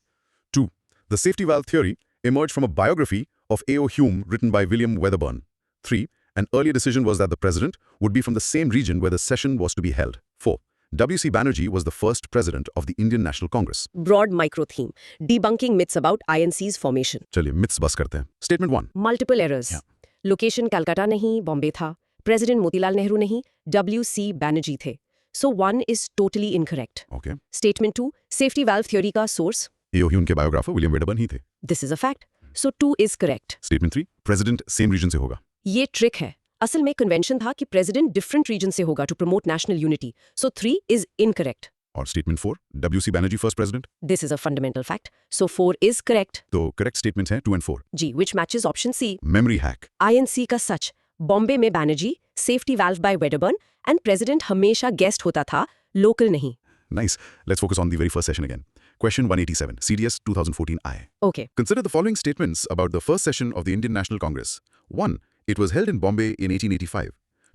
2. The safety valve theory emerged from a biography of A.O. Hume written by William Wedderburn. 3. An earlier decision was that the president would be from the same region where the session was to be held. 4. W.C. Banerjee was the first president of the Indian National Congress. ब्रॉड micro थीम, debunking myths about INC's formation. चलिए myths bust करते हैं। Statement 1. Multiple errors. Yeah. Location Calcutta नहीं, बॉम्बे था। President Motilal Nehru नहीं, WC Banerjee थे। सो 1 is totally incorrect. Okay. Statement 2, safety valve theory का सोर्स। A.O. Hume के बायोग्राफर विलियम वेडरबर्न ही थे। This is a fact, so 2 is correct. Statement 3, president same region से होगा। ये ट्रिक है। असल में कन्वेंशन था कि प्रेसिडेंट डिफरेंट रीजन से होगा to promote national unity, so 3 is incorrect. और Statement 4, W.C. Banerjee first president। This is a fundamental fact, so 4 is correct. तो करेक्ट स्टेटमेंट्स हैं 2 and 4। जी, which matches option C. Memory hack. INC का सच, बॉम्बे में Banerjee, safety valve by Wedderburn and president हमेशा guest होता था, लोकल नहीं। Nice. Let's focus on the very first session again. Question 187, CDS 2014I. Okay. Consider the following statements about the first session of the Indian National Congress. 1. It was held in Bombay in 1885.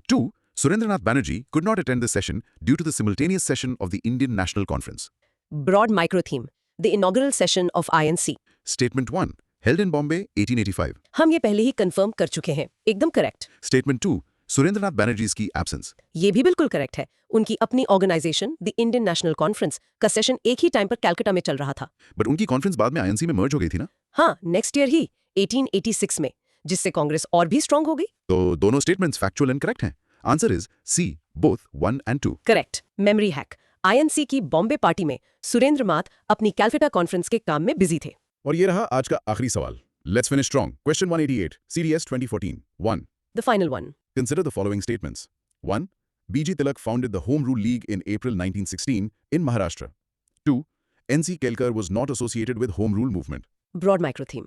2. Surendranath Banerjee could not attend this session due to the simultaneous session of the Indian National Conference. ब्रॉड micro थीम, the inaugural session of INC। Statement 1. Held in Bombay 1885. हम ये पहले ही confirm कर चुके हैं, एकदम correct. Statement 2. Surendranath Banerjee's की absence. ये भी बिल्कुल करेक्ट है। उनकी अपनी organisation the Indian National Conference का सेशन एक ही टाइम पर कैलकाटा में चल रहा था। But उनकी कॉन्फ्रेंस बाद में INC में मर्ज हो गई थी ना? हाँ, नेक्स्ट ईयर ही 1886 में, जिससे कांग्रेस और भी स्ट्रांग हो गई। तो दोनों स्टेटमेंट्स फैक्चुअल एंड करेक्ट हैं। Answer is C, both 1 and 2. Correct. Memory hack, INC की बॉम्बे पार्टी में सुरेंद्र मात अपनी कैलकाटा कॉन्फ्रेंस के काम में बिजी थे। और ये रहा आज का आखिरी सवाल। Let's finish strong. Question 188, CDS 2014. 1. The final one. Consider the following statements. 1. B.G. Tilak founded the Home Rule League in April 1916 in Maharashtra. 2. N.C. Kelkar was not associated with Home Rule movement. Broad micro theme,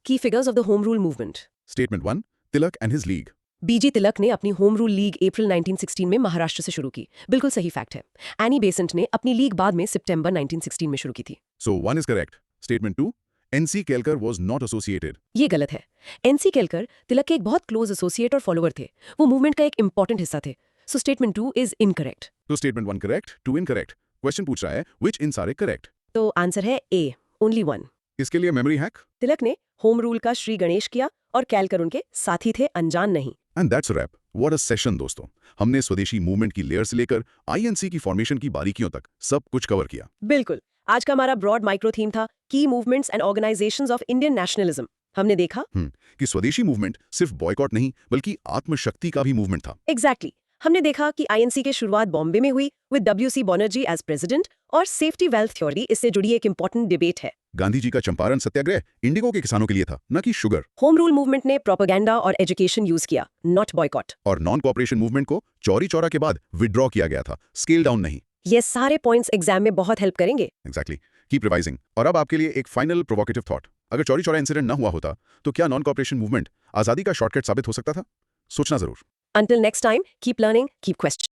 key figures of the home rule movement. Statement 1. Tilak and his league. BG Tilak ने अपनी home rule league अप्रैल 1916 में महाराष्ट्र से शुरू की, बिल्कुल सही fact है। Annie Besant ने अपनी लीग बाद में सितंबर 1916 में शुरू की थी। So 1 is correct. Statement 2. N.C. Kelkar was not associated. ये गलत है। एनसी केलकर तिलक के एक बहुत क्लोज एसोसिएट और फॉलोअर थे, वो मूवमेंट का एक इंपॉर्टेंट हिस्सा थे। So statement 2 is incorrect. तो Statement 1 correct, 2 incorrect. Question पूछ रहा है which इन सारे correct. तो आंसर है ए, ओनली 1। इसके लिए मेमोरी हैक. तिलक ने होम रूल का श्री गणेश किया और केलकर उनके साथी थे, अनजान नहीं। And that's a wrap. What a session दोस्तों. हमने स्वदेशी मूवमेंट की लेयर से लेकर INC की फॉर्मेशन की बारीकियों तक सब कुछ कवर किया. बिल्कुल। आज का हमारा ब्रॉड माइक्रो थीम था की movements and organisations of Indian nationalism. हमने देखा कि स्वदेशी मूवमेंट सिर्फ बॉयकॉट नहीं बल्कि आत्मशक्ति का भी मूवमेंट था. एग्जैक्टली। हमने देखा कि INC की शुरुआत बॉम्बे में हुई with WC Banerjee as president, और सेफ्टी वेल्थ थ्योरी इससे जुड़ी एक इंपॉर्टेंट डिबेट है। गांधी जी का चंपारण सत्याग्रह इंडिगो के किसानों के लिए था, न कि शुगर. होम रूल मूवमेंट ने प्रोपेगेंडा और एजुकेशन यूज किया, नॉट बॉयकॉट। और नॉन कोऑपरेशन मूवमेंट को चौरी चौरा के बाद विड्रॉ किया गया था, स्केल डाउन नहीं. ये सारे पॉइंट्स एग्जाम में बहुत हेल्प करेंगे। एग्जैक्टली. Keep revising. और अब आपके लिए एक फाइनल प्रोवोकेटिव थॉट. अगर चौरी चौरा इंसिडेंट न हुआ होता तो क्या नॉन कॉपरेशन मूवमेंट आज़ादी का शॉर्टकट साबित हो सकता था? सोचना जरूर। Until next time, keep learning, keep questioning.